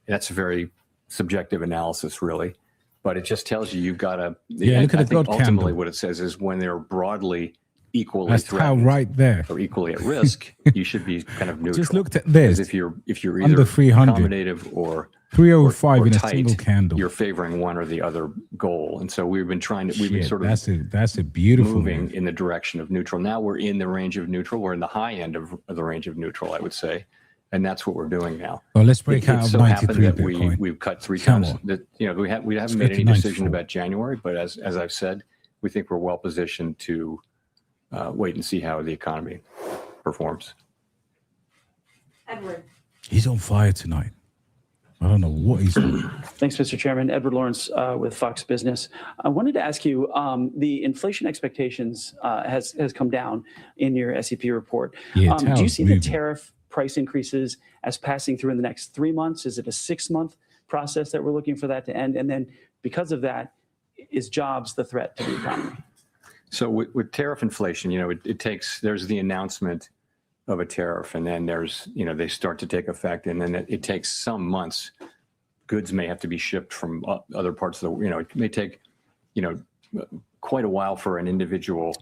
And that's a very subjective analysis, really, but it just tells you you've got to. Yeah, look at the I think gold ultimately candle. what it says is when they're broadly equally That's how threatened right there. or equally at risk, you should be kind of neutral. Just looked at this. Because if you're Under either 300. accommodative or 305 or in a tight, single candle. you're favoring one or the other goal. And so we've been sort of that's a beautiful moving move. in the direction of neutral. Now we're in the range of neutral. We're in the high end of the range of neutral, I would say. And that's what we're doing now. Well, let's break out It of so happened 93 that Bitcoin. we've cut 3 Come times. on. That, we haven't Let's made get any to decision 94. about January, but as I've said, we think we're well positioned to wait and see how the economy performs. Edward. He's on fire tonight. I don't know what he's doing. Thanks, Mr. Chairman. Edward Lawrence with Fox Business. I wanted to ask you, the inflation expectations has come down in your SEP report. Yeah, Do you see the moving. tariff price increases as passing through in the next 3 months? Is it a 6-month process that we're looking for that to end? And then because of that, is jobs the threat to the economy? So with tariff inflation, there's the announcement of a tariff, and then there's, they start to take effect, and then it takes some months. Goods may have to be shipped from other parts of the, it may take, quite a while for an individual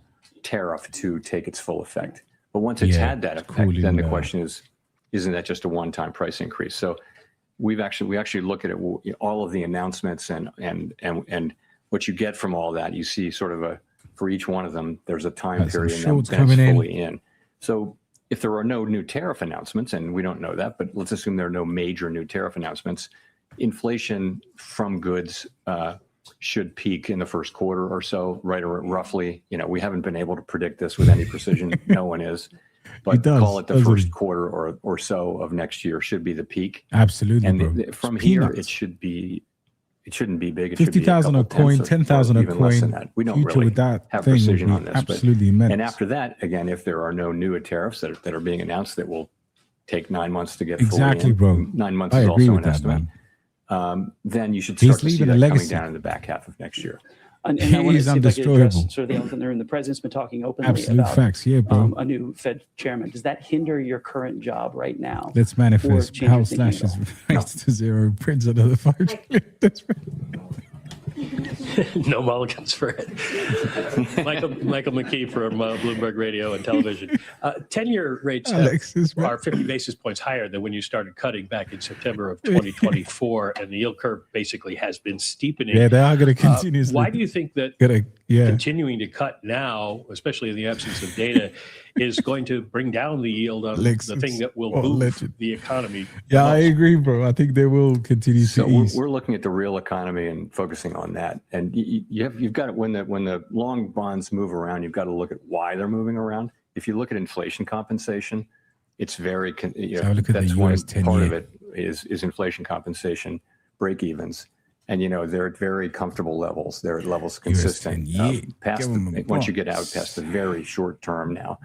tariff to take its full effect. But once it's had that effect, then the question is, isn't that just a one-time price increase? So we actually look at it, all of the announcements and what you get from all that. You see sort of for each one of them, there's a time period and then it's fully in. So if there are no new tariff announcements, and we don't know that, but let's assume there are no major new tariff announcements, inflation from goods should peak in the first quarter or so, right, or roughly. We haven't been able to predict this with any precision. No one is. But call it the first quarter or so of next year should be the peak. Absolutely, and bro. From It's here, peanuts. it shouldn't be big. It should be 50,000 a coin, 10,000 a even less than coin. that. We don't Future really with that have thing would precision be on this. absolutely But, immense. and after that, again, if there are no new tariffs that are being announced that will take 9 months to get Exactly, fully in, bro. 9 months I is agree also with an that, estimate. man. Then you should He's start to see leaving that a coming legacy. down in the back half of next year. And I want to He's see if I could address undestroyable. sort of the elephant in the room. The president's been talking openly Absolute about facts, yeah, bro. a new Fed chairman. Does that hinder your current job right now? Let's Or manifest. change your How thinking slash at is all? raised to 0. Prints another 5. That's right. No mulligans for it. Michael McKee from Bloomberg Radio and Television. 10-year rates are 50 basis points higher than when you started cutting back in September of 2024, and the yield curve basically has been steepening. Yeah, they are going to continuously. Why do you think that continuing to cut now, especially in the absence of data, is going to bring down the yield on the thing that will move the economy? Yeah, I agree, bro. I think they will continue to So ease. we're looking at the real economy and focusing on that. And you've got when the long bonds move around, you've got to look at why they're moving around. If you look at inflation compensation, it's very look at that's the one US 10 part of year. it is inflation compensation break evens. And they're at very comfortable levels. They're at levels consistent. Past once you get out past the very short term now,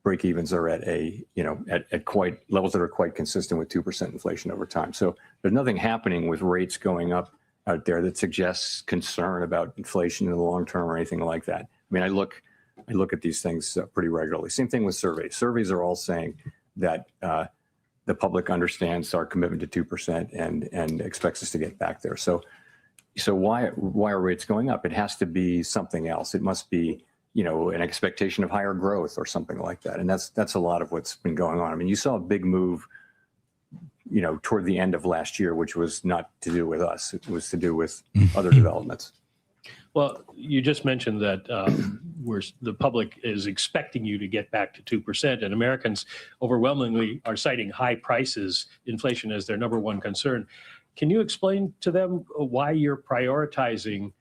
break evens are at at quite levels that are quite consistent with 2% inflation over time. So there's nothing happening with rates going up out there that suggests concern about inflation in the long term or anything like that. I mean, I look at these things pretty regularly. Same thing with surveys. Surveys are all saying that the public understands our commitment to 2% and expects us to get back there. So So why are rates going up? It has to be something else. It must be, an expectation of higher growth or something like that. And that's a lot of what's been going on. I mean, you saw a big move, toward the end of last year, which was not to do with us. It was to do with other developments. Well, you just mentioned that the public is expecting you to get back to 2%, and Americans overwhelmingly are citing high prices, inflation as their number one concern. Can you explain to them why you're prioritizing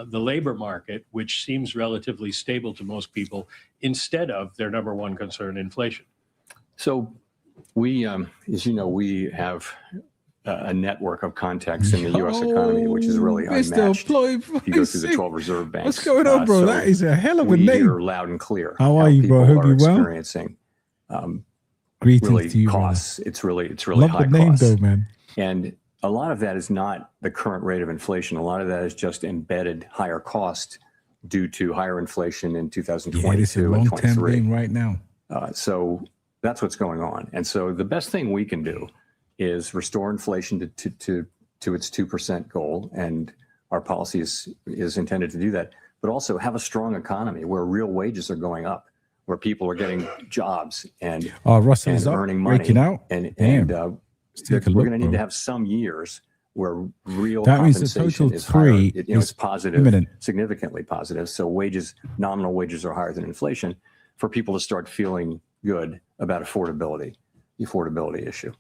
the labor market, which seems relatively stable to most people, instead of their number one concern, inflation? So we, as you know, we have a network of contacts in the U.S. economy, which is really unmatched. If you go through the 12 reserve banks. What's going on, bro? That is a hell of a name. We hear loud and clear. How are you, bro? Hope you well. Experiencing Greetings really to you, costs. It's really Love high the name, costs. though, man. And a lot of that is not the current rate of inflation. A lot of that is just embedded higher cost due to higher inflation in 2022 Yeah, it's a and long-term 23. game right now. So that's what's going on. And so the best thing we can do is restore inflation to its 2% goal. And our policy is intended to do that, but also have a strong economy where real wages are going up, where people are getting jobs and, Russell and is up, earning money. breaking out. And Take a we're look, going to need bro. to have some years where real That means the compensation total is higher. three It's is positive, imminent. significantly positive. So nominal wages are higher than inflation for people to start feeling good about the affordability issue.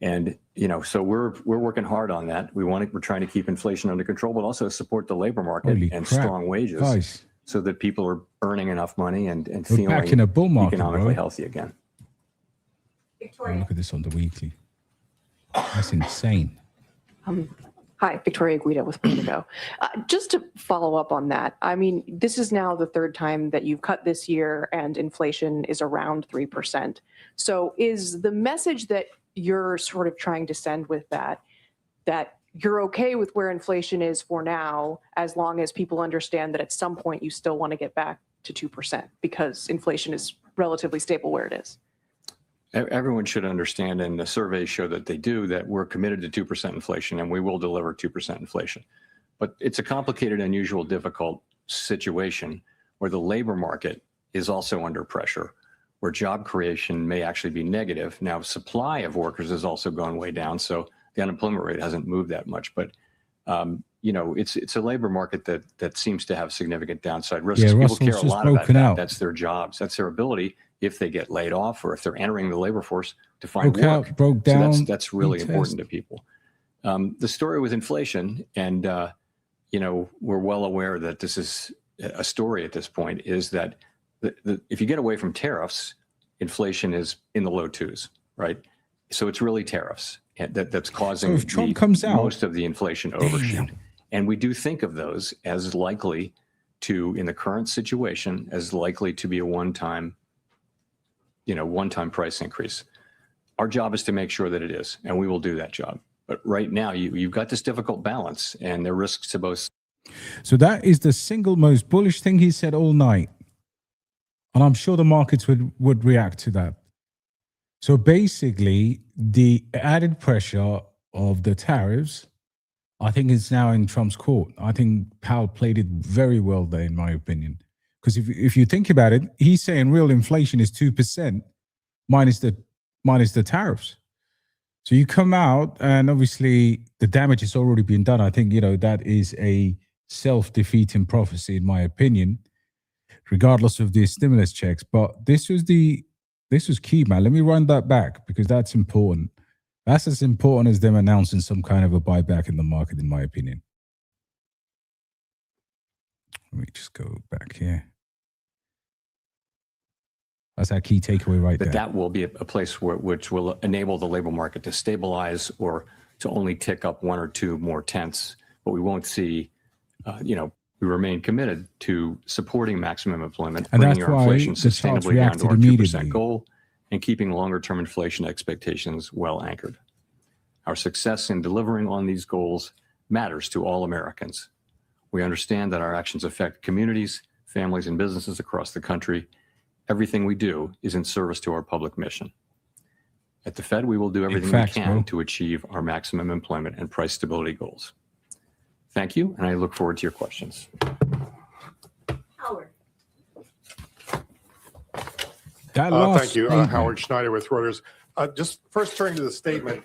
And, so we're working hard on that. We're trying to keep inflation under control, but also support the labor market Holy and crap. strong wages Guys. so that people are earning enough money and We're feeling back in a bull market, economically bro. healthy again. Oh, look at this on the weekly. That's insane. Hi, Victoria Guida with Politico. Just to follow up on that, I mean, this is now the third time that you've cut this year and inflation is around 3%. So is the message that you're sort of trying to send with that you're okay with where inflation is for now, as long as people understand that at some point you still want to get back to 2% because inflation is relatively stable where it is? Everyone should understand, and the surveys show that they do, that we're committed to 2% inflation and we will deliver 2% inflation. But it's a complicated, unusual, difficult situation where the labor market is also under pressure, where job creation may actually be negative. Now, supply of workers has also gone way down, so the unemployment rate hasn't moved that much. But it's a labor market that seems to have significant downside risks. Yeah, People care a Russell's lot just about broken that. out. That's their jobs. That's their ability, if they get laid off or if they're entering the labor force, to find Broke work. out, broke down. So that's really retest. important to people. The story with inflation, and we're well aware that this is a story at this point, is that if you get away from tariffs, inflation is in the low 2s, right? So it's really tariffs that's causing So if Trump comes out, most of the inflation overshoot. And we do think of those as likely to, in the current situation, as likely to be a one-time price increase. Our job is to make sure that it is, and we will do that job. But right now, you've got this difficult balance, and there are risks to both. So that is the single most bullish thing he said all night. And I'm sure the markets would react to that. So basically, the added pressure of the tariffs, I think it's now in Trump's court. I think Powell played it very well there, in my opinion. Because if you think about it, he's saying real inflation is 2% minus the tariffs. So you come out, and obviously the damage has already been done. I think, that is a self-defeating prophecy, in my opinion, regardless of the stimulus checks. But this was key, man. Let me run that back because that's important. That's as important as them announcing some kind of a buyback in the market, in my opinion. Let me just go back here. That's our key takeaway right there. That will be a place which will enable the labor market to stabilize or to only tick up 1 or 2 more tenths. But we won't see, we remain committed to supporting maximum employment, And bringing that's our why inflation the charts sustainably down reacted to our 2% immediately. goal and keeping longer-term inflation expectations well anchored. Our success in delivering on these goals matters to all Americans. We understand that our actions affect communities, families, and businesses across the country. Everything we do is in service to our public mission. At the Fed, we will do everything we can to achieve our maximum employment and price stability goals. Thank you, and I look forward to your questions. Howard. Thank you. Howard Schneider with Reuters. Just first turning to the statement,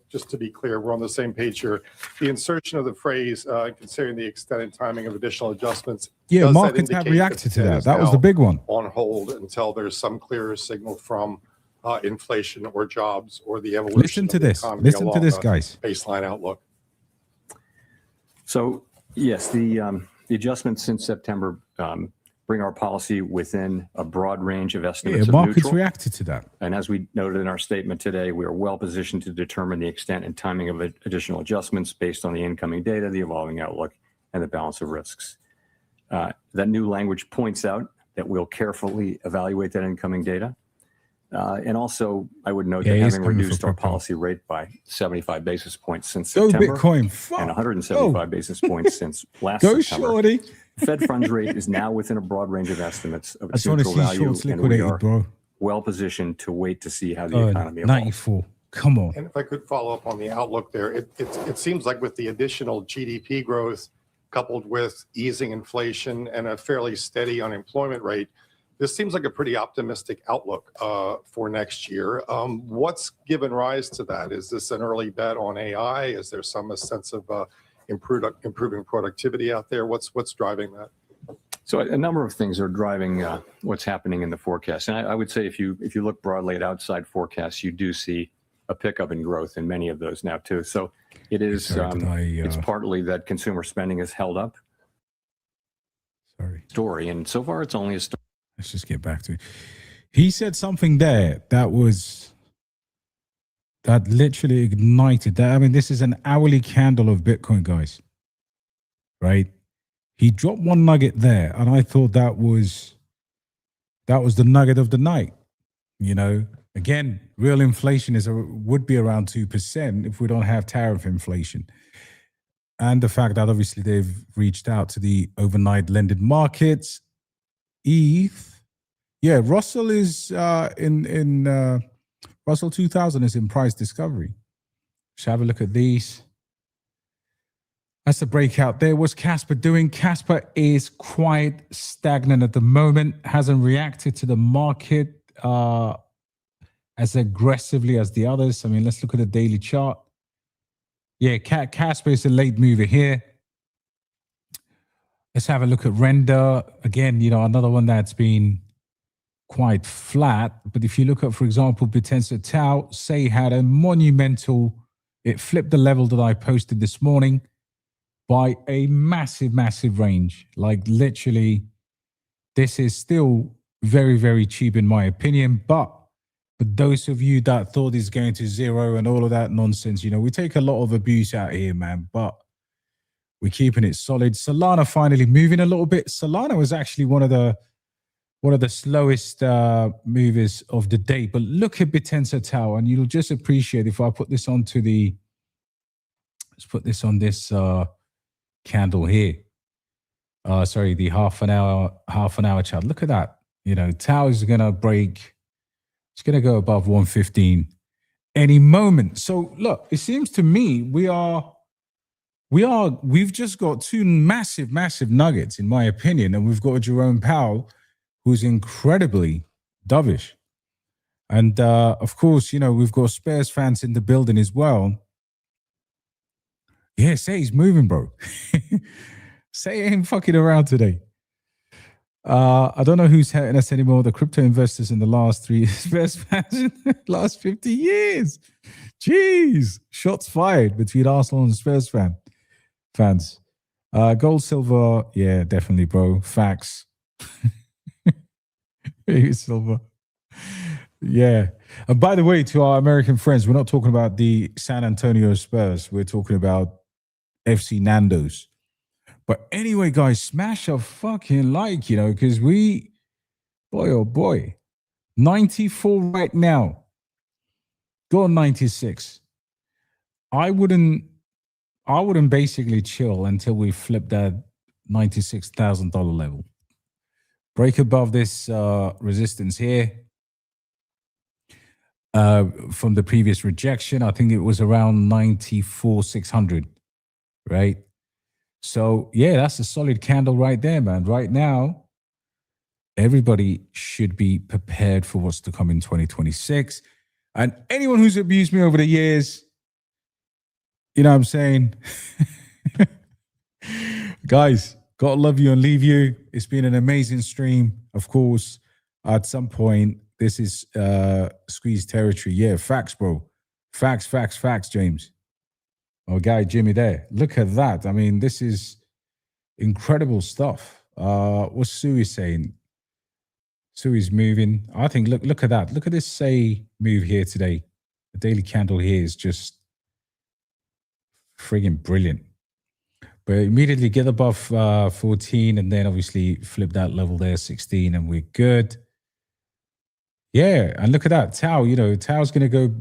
just to be clear, we're on the same page here. The insertion of the phrase, considering the extent and timing of additional adjustments. Yeah, markets have reacted to that. That was the big one. On hold until there's some clearer signal from inflation or jobs or the evolution. Listen to this. Listen to this, guys. Baseline outlook. So yes, the adjustments since September bring our policy within a broad range of estimates. Yeah, markets reacted to that. And as we noted in our statement today, we are well positioned to determine the extent and timing of additional adjustments based on the incoming data, the evolving outlook, and the balance of risks. That new language points out that we'll carefully evaluate that incoming data. And also, I would note that having reduced our policy rate by 75 basis points since September Bitcoin. and 175 basis points since last Go September, shorty. Fed funds rate is now within a broad range of estimates of I its just want to neutral see value, shorts and we liquidated, are bro. well positioned to wait to see how the economy evolves. 94. Come on. And if I could follow up on the outlook there, it seems like with the additional GDP growth coupled with easing inflation and a fairly steady unemployment rate, this seems like a pretty optimistic outlook for next year. What's given rise to that? Is this an early bet on AI? Is there some sense of improving productivity out there? What's driving that? So a number of things are driving what's happening in the forecast. And I would say if you look broadly at outside forecasts, you do see a pickup in growth in many of those now too. So it is it's partly that consumer spending has held up. Story, and so far it's only a story. Let's just get back to it. He said something there that literally ignited that. I mean, this is an hourly candle of Bitcoin, guys. Right? He dropped one nugget there, and I thought that was the nugget of the night. You know, again, real inflation would be around 2% if we don't have tariff inflation. And the fact that obviously they've reached out to the overnight lending markets. ETH, yeah, Russell is Russell 2000 is in price discovery. Let's have a look at these. That's the breakout there. What's Casper doing? Casper is quite stagnant at the moment, hasn't reacted to the market as aggressively as the others. I mean, let's look at the daily chart. Yeah, Casper is a late mover here. Let's have a look at Render. Again, you know, another one that's been quite flat. But if you look at, for example, Bitensa Tau, say had a monumental, it flipped the level that I posted this morning by a massive, massive range. Like literally, this is still very, very cheap in my opinion. But for those of you that thought it's going to zero and all of that nonsense, you know, we take a lot of abuse out here, man. But we're keeping it solid. Solana finally moving a little bit. Solana was actually one of the slowest movers of the day. But look at Bitensa Tau, and you'll just appreciate if I put this onto the. Let's put this on this candle here. Sorry, the half an hour chart. Look at that. You know, Tau is gonna break. It's gonna go above 115 any moment. So look, it seems to me we've just got two massive, massive nuggets, in my opinion. And we've got Jerome Powell, who's incredibly dovish. And of course, you know, we've got Spurs fans in the building as well. Yeah, say he's moving, bro. Say he ain't fucking around today. I don't know who's hurting us anymore. The crypto investors in the last 3 years, Spurs fans in the last 50 years. Jeez, shots fired between Arsenal and Spurs fans. Gold, silver, yeah, definitely, bro. Facts. Maybe silver. Yeah. And by the way, to our American friends, we're not talking about the San Antonio Spurs. We're talking about FC Nando's. But anyway, guys, smash a fucking like, you know, because boy, oh boy, 94 right now. Go on 96. I wouldn't basically chill until we flip that $96,000 level. Break above this resistance here from the previous rejection. I think it was around 94,600, right? So yeah, that's a solid candle right there, man. Right now, everybody should be prepared for what's to come in 2026. And anyone who's abused me over the years, you know what I'm saying? Guys, gotta love you and leave you. It's been an amazing stream. Of course, at some point, this is squeeze territory. Yeah, facts, bro. Facts, James. Oh, guy, Jimmy there. Look at that. I mean, this is incredible stuff. What's Sui saying? Sui's moving. I think, look at that. Look at this move here today. The daily candle here is just friggin' brilliant. But immediately get above 14 and then obviously flip that level there, 16, and we're good. Yeah, and look at that. Tau, Tau's going to go,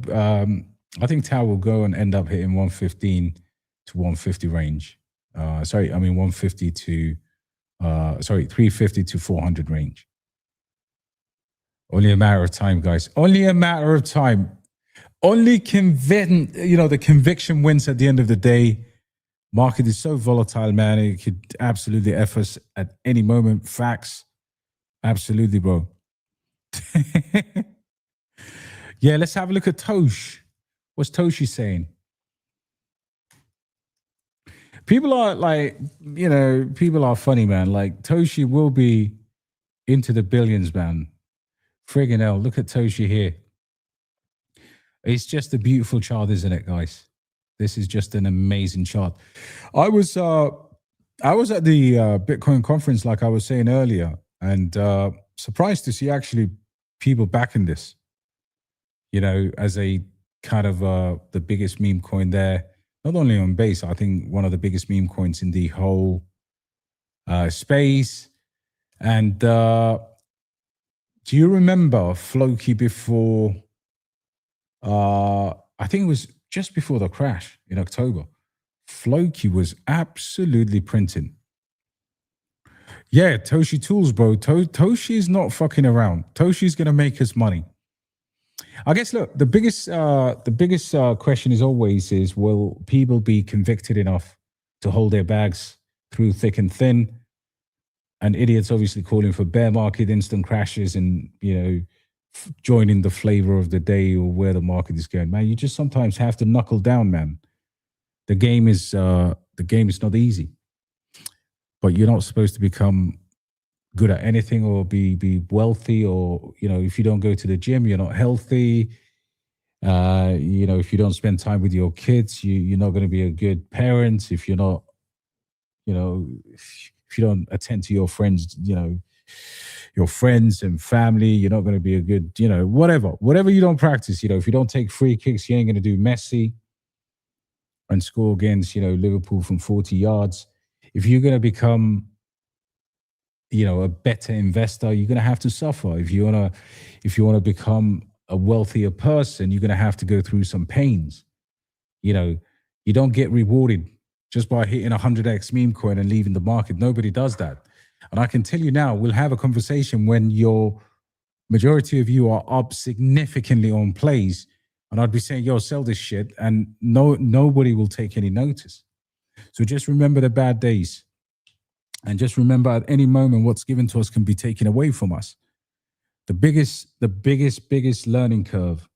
I think Tau will go and end up hitting 115 to 150 range. 150 to, 350 to 400 range. Only a matter of time, guys. Only a matter of time. Only the conviction wins at the end of the day. Market is so volatile, man. It could absolutely F us at any moment. Facts. Absolutely, bro. Yeah, let's have a look at Tosh. What's Toshi saying? People are people are funny, man. Like, Toshi will be into the billions, man. Friggin' hell, look at Toshi here. It's just a beautiful chart, isn't it, guys? This is just an amazing chart. I was at the Bitcoin conference, like I was saying earlier, and surprised to see actually people backing this, as a kind of the biggest meme coin there. Not only on base, I think one of the biggest meme coins in the whole space. And do you remember Floki before, I think it was just before the crash in October? Floki was absolutely printing. Yeah, Toshi Tools, bro. Toshi is not fucking around. Toshi's going to make us money. I guess, look, the biggest question is will people be convicted enough to hold their bags through thick and thin? And idiots obviously calling for bear market, instant crashes, and, joining the flavor of the day or where the market is going. Man, you just sometimes have to knuckle down, man. The game is not easy. But you're not supposed to become good at anything or be wealthy, or, if you don't go to the gym, you're not healthy. If you don't spend time with your kids, you're not going to be a good parent. If you're not, if you don't attend to your friends, your friends and family, you're not going to be a good, whatever you don't practice, if you don't take free kicks, you ain't going to do Messi and score against, Liverpool from 40 yards. If you're going to become, a better investor, you're going to have to suffer. If you want to become a wealthier person, you're going to have to go through some pains. You don't get rewarded just by hitting 100x meme coin and leaving the market. Nobody does that. And I can tell you now, we'll have a conversation when your majority of you are up significantly on plays, and I'd be saying, yo, sell this shit, and nobody will take any notice. So just remember the bad days. And just remember, at any moment, what's given to us can be taken away from us. The biggest learning curve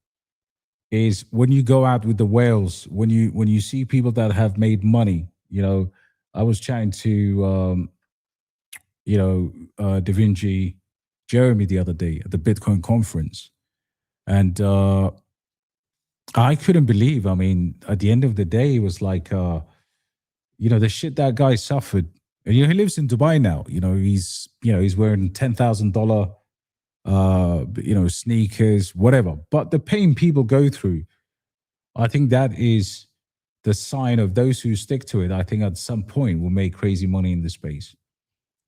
is when you go out with the whales, when you see people that have made money. I was chatting to Da Vinci Jeremy the other day at the Bitcoin conference, and I couldn't believe. I mean, at the end of the day, it was like the shit that guy suffered. And he lives in Dubai now. He's wearing $10,000 sneakers, whatever. But the pain people go through, I think that is the sign of those who stick to it. I think at some point will make crazy money in the space.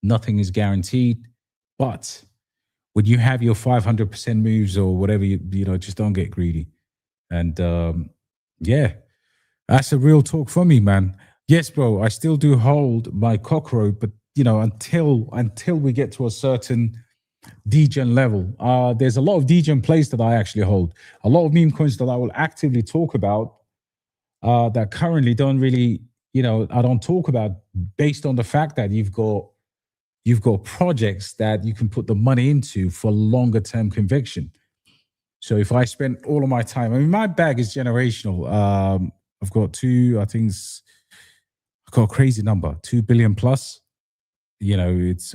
Nothing is guaranteed, but when you have your 500% moves or whatever, just don't get greedy. And yeah, that's a real talk for me, man. Yes, bro, I still do hold my cockroach, but until we get to a certain degen level, there's a lot of degen plays that I actually hold. A lot of meme coins that I will actively talk about that currently don't really I don't talk about based on the fact that you've got projects that you can put the money into for longer term conviction. So if I spend all of my time, I mean, my bag is generational. I've got I've got a crazy number, 2 billion plus. It's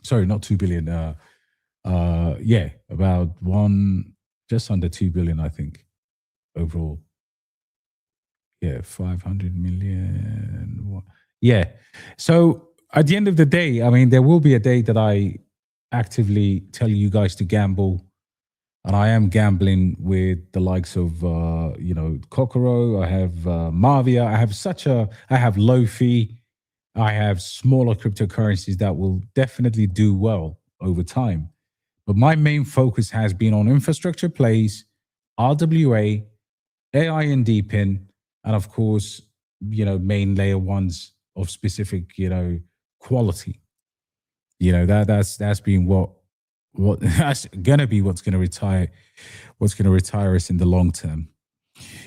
sorry, not 2 billion. About just under 2 billion, I think, overall. Yeah, 500 million. Yeah. So at the end of the day, I mean, there will be a day that I actively tell you guys to gamble. And I am gambling with the likes of, Kokoro. I have Mavia. I have Lofi. I have smaller cryptocurrencies that will definitely do well over time. But my main focus has been on infrastructure plays, RWA, AI and DePIN, and of course, main layer ones of specific, quality. That's been what that's gonna be what's gonna retire us in the long term.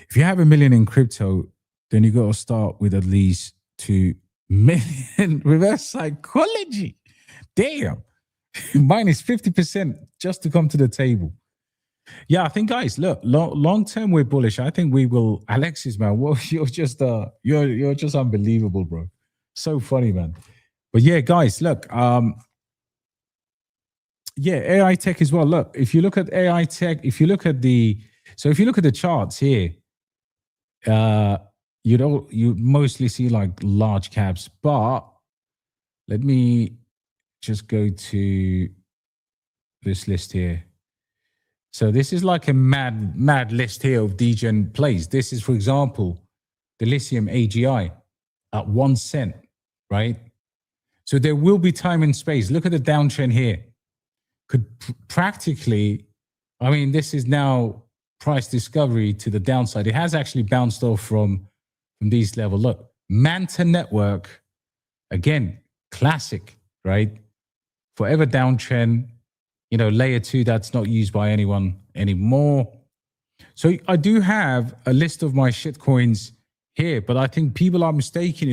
If you have $1 million in crypto, then you got to start with at least 2 million. Reverse psychology. Damn. Minus 50% just to come to the table. Yeah, I think, guys, look, long term we're bullish. I think we will. Alexis, man, you're just unbelievable, bro. So funny, man. But yeah, guys, look, AI tech as well. Look, if you look at AI tech, if you look at the charts here, you mostly see like large caps. But let me just go to this list here. So this is like a mad list here of degen plays. This is, for example, the lithium AGI at 1 cent, right? So there will be time and space. Look at the downtrend here. Could practically, I mean, this is now price discovery to the downside. It has actually bounced off from these levels. Look, Manta Network, again, classic, right? Forever downtrend, layer 2 that's not used by anyone anymore. So I do have a list of my shit coins here, but I think people are mistaken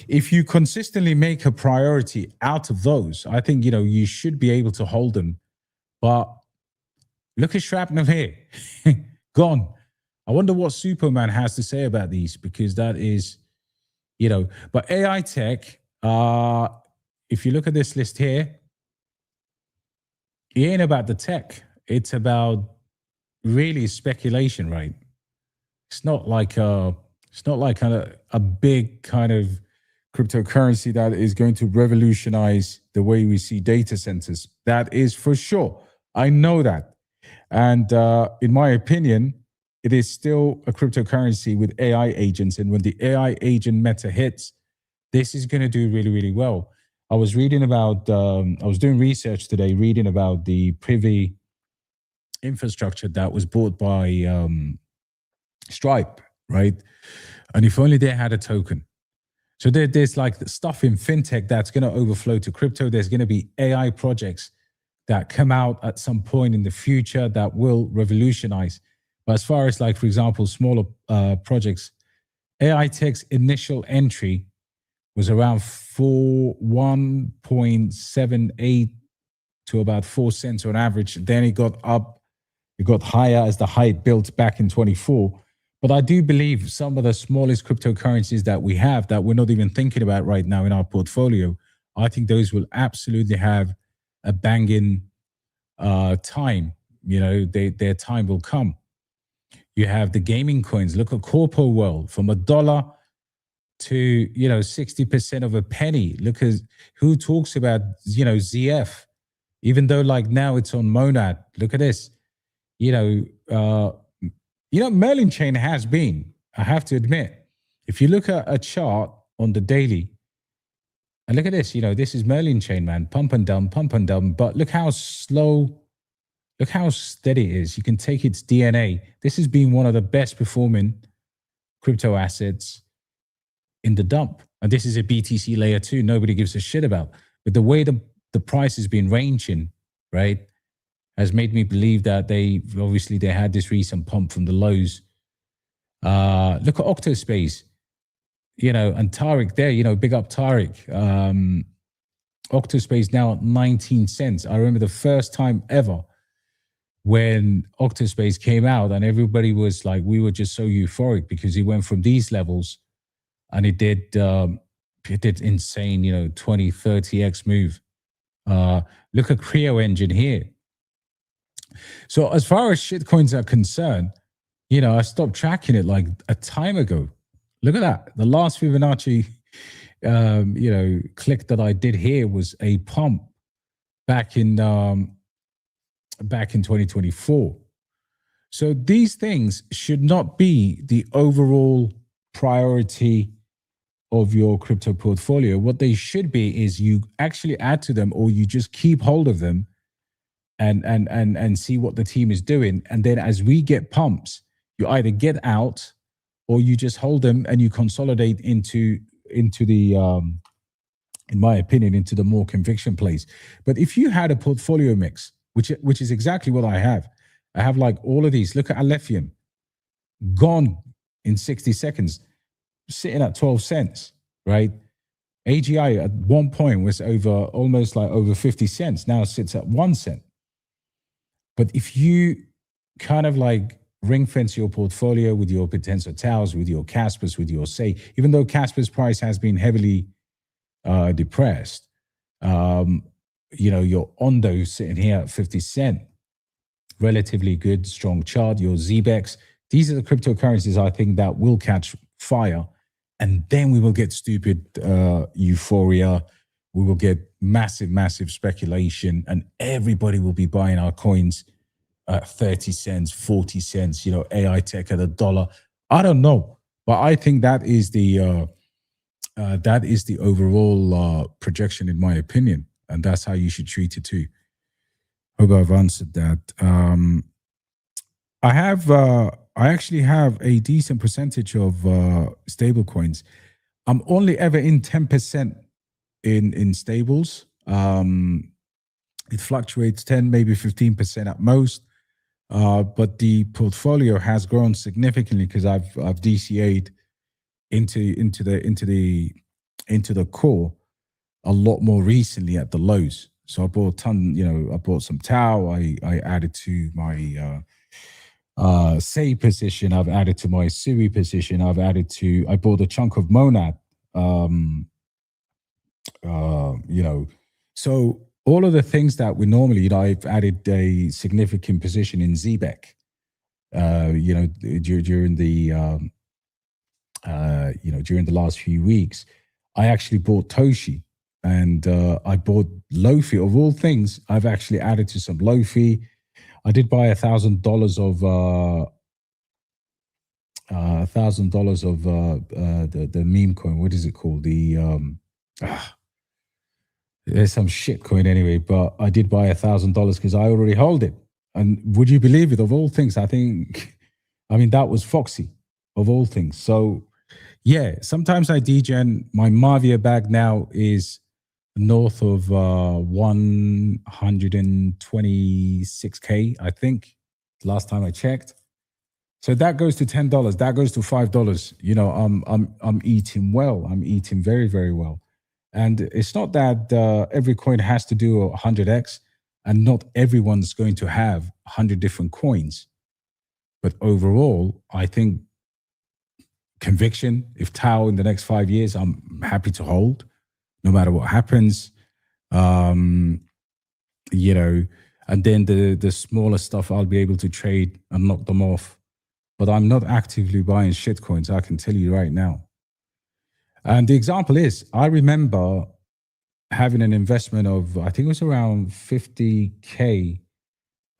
if you consistently make a priority out of those. I think, you should be able to hold them. But look at Shrapnel here. Gone. I wonder what Superman has to say about these, because that is, but AI tech, if you look at this list here, it ain't about the tech. It's about really speculation, right? It's not like a big kind of cryptocurrency that is going to revolutionize the way we see data centers. That is for sure. I know that. And in my opinion, it is still a cryptocurrency with AI agents. And when the AI agent meta hits, this is going to do really, really well. I was reading about, I was doing research today, reading about the Privy infrastructure that was bought by Stripe, right? And if only they had a token. So there's like the stuff in fintech that's going to overflow to crypto. There's going to be AI projects that come out at some point in the future that will revolutionize. But as far as like, for example, smaller projects, AI Tech's initial entry was around 1.78 to about 4 cents on average. Then it got up, it got higher as the hype built back in 24. But I do believe some of the smallest cryptocurrencies that we have that we're not even thinking about right now in our portfolio, I think those will absolutely have a banging time. Their time will come. You have the gaming coins. Look at Corpo World, from $1 to 60% of a penny. Look at who talks about ZF, even though like now it's on Monad. Look at this. Merlin Chain has been, I have to admit, if you look at a chart on the daily, and look at this, this is Merlin Chain, man, pump and dump, but look how slow, look how steady it is. You can take its DNA. This has been one of the best performing crypto assets in the dump. And this is a BTC layer 2, nobody gives a shit about. But the way the price has been ranging, right, has made me believe that they had this recent pump from the lows. Look at Octospace, and Tariq there, big up Tariq. Octospace now at 19 cents. I remember the first time ever when Octospace came out and everybody was like, we were just so euphoric because it went from these levels and it did insane, 20, 30x move. Look at Creo Engine here. So as far as shitcoins are concerned, I stopped tracking it like a time ago. Look at that. The last Fibonacci, click that I did here was a pump back in 2024. So these things should not be the overall priority of your crypto portfolio. What they should be is you actually add to them, or you just keep hold of them and see what the team is doing. And then as we get pumps, you either get out or you just hold them and you consolidate into the in my opinion, into the more conviction plays. But if you had a portfolio mix, which is exactly what I have like all of these. Look at Alephium, gone in 60 seconds, sitting at 12 cents, right? AGI at one point was almost over 50 cents. Now it sits at 1 cent. But if you kind of like ring fence your portfolio with your potential towers, with your Caspers, with your SAY, even though Casper's price has been heavily depressed, your Ondo sitting here at 50 cent, relatively good, strong chart. Your ZBEX, these are the cryptocurrencies I think that will catch fire, and then we will get stupid euphoria. We will get massive speculation, and everybody will be buying our coins at 30 cents, 40 cents, AI tech at $1. I don't know, but I think that is the overall projection, in my opinion, and that's how you should treat it too. Hope I've answered that. I actually have a decent percentage of stable coins. I'm only ever in 10% in stables. It fluctuates 10, maybe 15% at most. But the portfolio has grown significantly because I've DCA'd into the core a lot more recently at the lows. So I bought a ton, I bought some Tau. I added to my SAY position. I've added to my SUI position. I bought a chunk of Monad. So all of the things that we normally, I've added a significant position in ZBEC. During the last few weeks, I actually bought Toshi, and I bought Lofi. Of all things, I've actually added to some Lofi. I did buy $1,000 of the meme coin. What is it called? There's some shit coin anyway, but I did buy $1,000 because I already hold it. And would you believe it? Of all things, that was Foxy, of all things. So yeah, sometimes I degen. My Mavia bag now is north of 126K, I think, last time I checked. So that goes to $10. That goes to $5. I'm eating well. I'm eating very, very well. And it's not that every coin has to do 100x, and not everyone's going to have 100 different coins. But overall, I think conviction, if Tau in the next 5 years, I'm happy to hold no matter what happens. And then the smaller stuff I'll be able to trade and knock them off. But I'm not actively buying shit coins, I can tell you right now. And the example is, I remember having an investment of, I think it was around 50K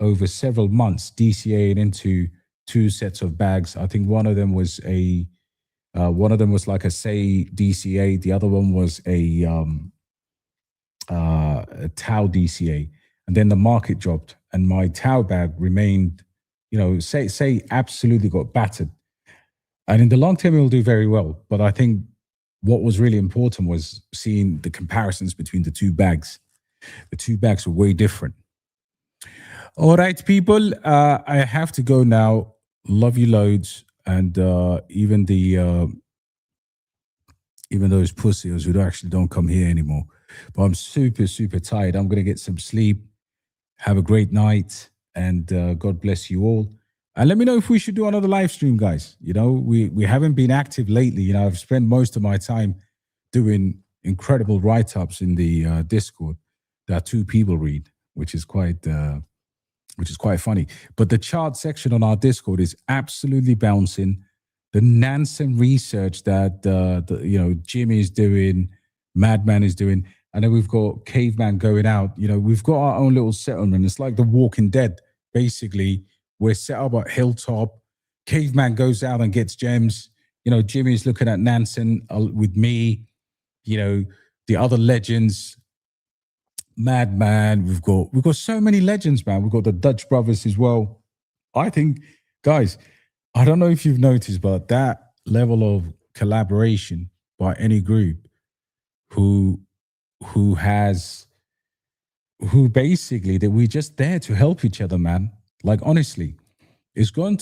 over several months, DCA'd into 2 sets of bags. I think one of them was like a SAY DCA. The other one was a Tau DCA. And then the market dropped and my Tau bag remained, SAY absolutely got battered. And in the long term, it will do very well. But I think what was really important was seeing the comparisons between the 2 bags. The 2 bags were way different. All right, people, I have to go now. Love you loads. and even those pussies who actually don't come here anymore. But I'm super, super tired. I'm going to get some sleep. Have a great night, and God bless you all. And let me know if we should do another live stream, guys. You know, we haven't been active lately. You know, I've spent most of my time doing incredible write-ups in the Discord that 2 people read, which is quite funny. But the chart section on our Discord is absolutely bouncing. The Nansen research that Jimmy is doing, Madman is doing, and then we've got Caveman going out. You know, we've got our own little settlement. It's like The Walking Dead, basically. We're set up at Hilltop. Caveman goes out and gets gems. You know, Jimmy's looking at Nansen with me. You know, the other legends, Madman. We've got so many legends, man. We've got the Dutch brothers as well. I think, guys, I don't know if you've noticed, but that level of collaboration by any group who basically that we're just there to help each other, man. Like, honestly, it's beyond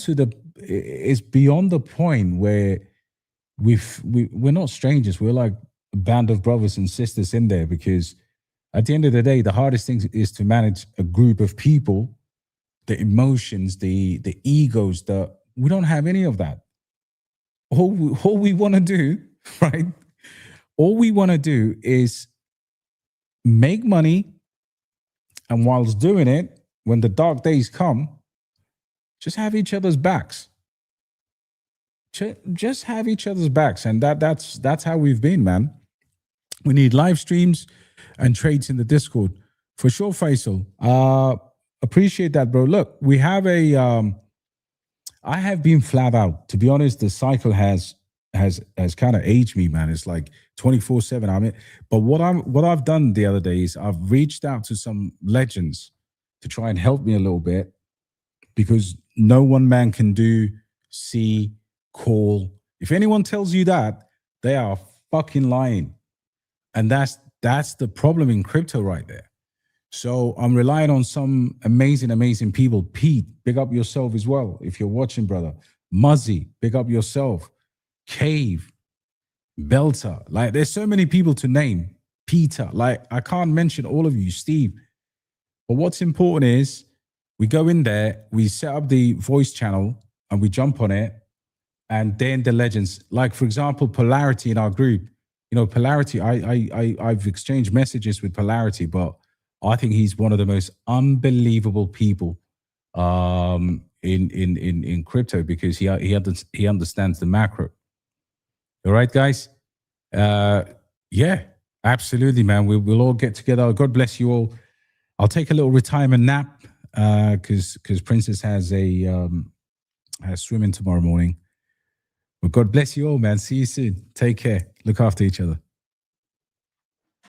the point where we're not strangers. We're like a band of brothers and sisters in there, because at the end of the day, the hardest thing is to manage a group of people, the emotions, the egos, we don't have any of that. All we want to do, right? All we want to do is make money, and whilst doing it, when the dark days come, just have each other's backs. Just have each other's backs, and that's how we've been, man. We need live streams and trades in the Discord for sure, Faisal. Appreciate that, bro. Look, we have I have been flat out. To be honest, the cycle has kind of aged me, man. It's like 24/7. I mean, but what I've done the other day is I've reached out to some legends to try and help me a little bit, because no one man can do, see, call. If anyone tells you that, they are fucking lying. And that's the problem in crypto right there. So I'm relying on some amazing people. Pete, big up yourself as well if you're watching, brother. Muzzy, big up yourself. Cave, Belter. Like, there's so many people to name. Peter, like, I can't mention all of you. Steve. But what's important is we go in there, we set up the voice channel, and we jump on it, and then the legends. Like, for example, Polarity in our group. You know, Polarity, I've exchanged messages with Polarity, but I think he's one of the most unbelievable people in crypto, because he understands the macro. All right, guys? Yeah, absolutely, man. We'll all get together. God bless you all. I'll take a little retirement nap because Princess has swimming tomorrow morning. But God bless you all, man. See you soon. Take care. Look after each other.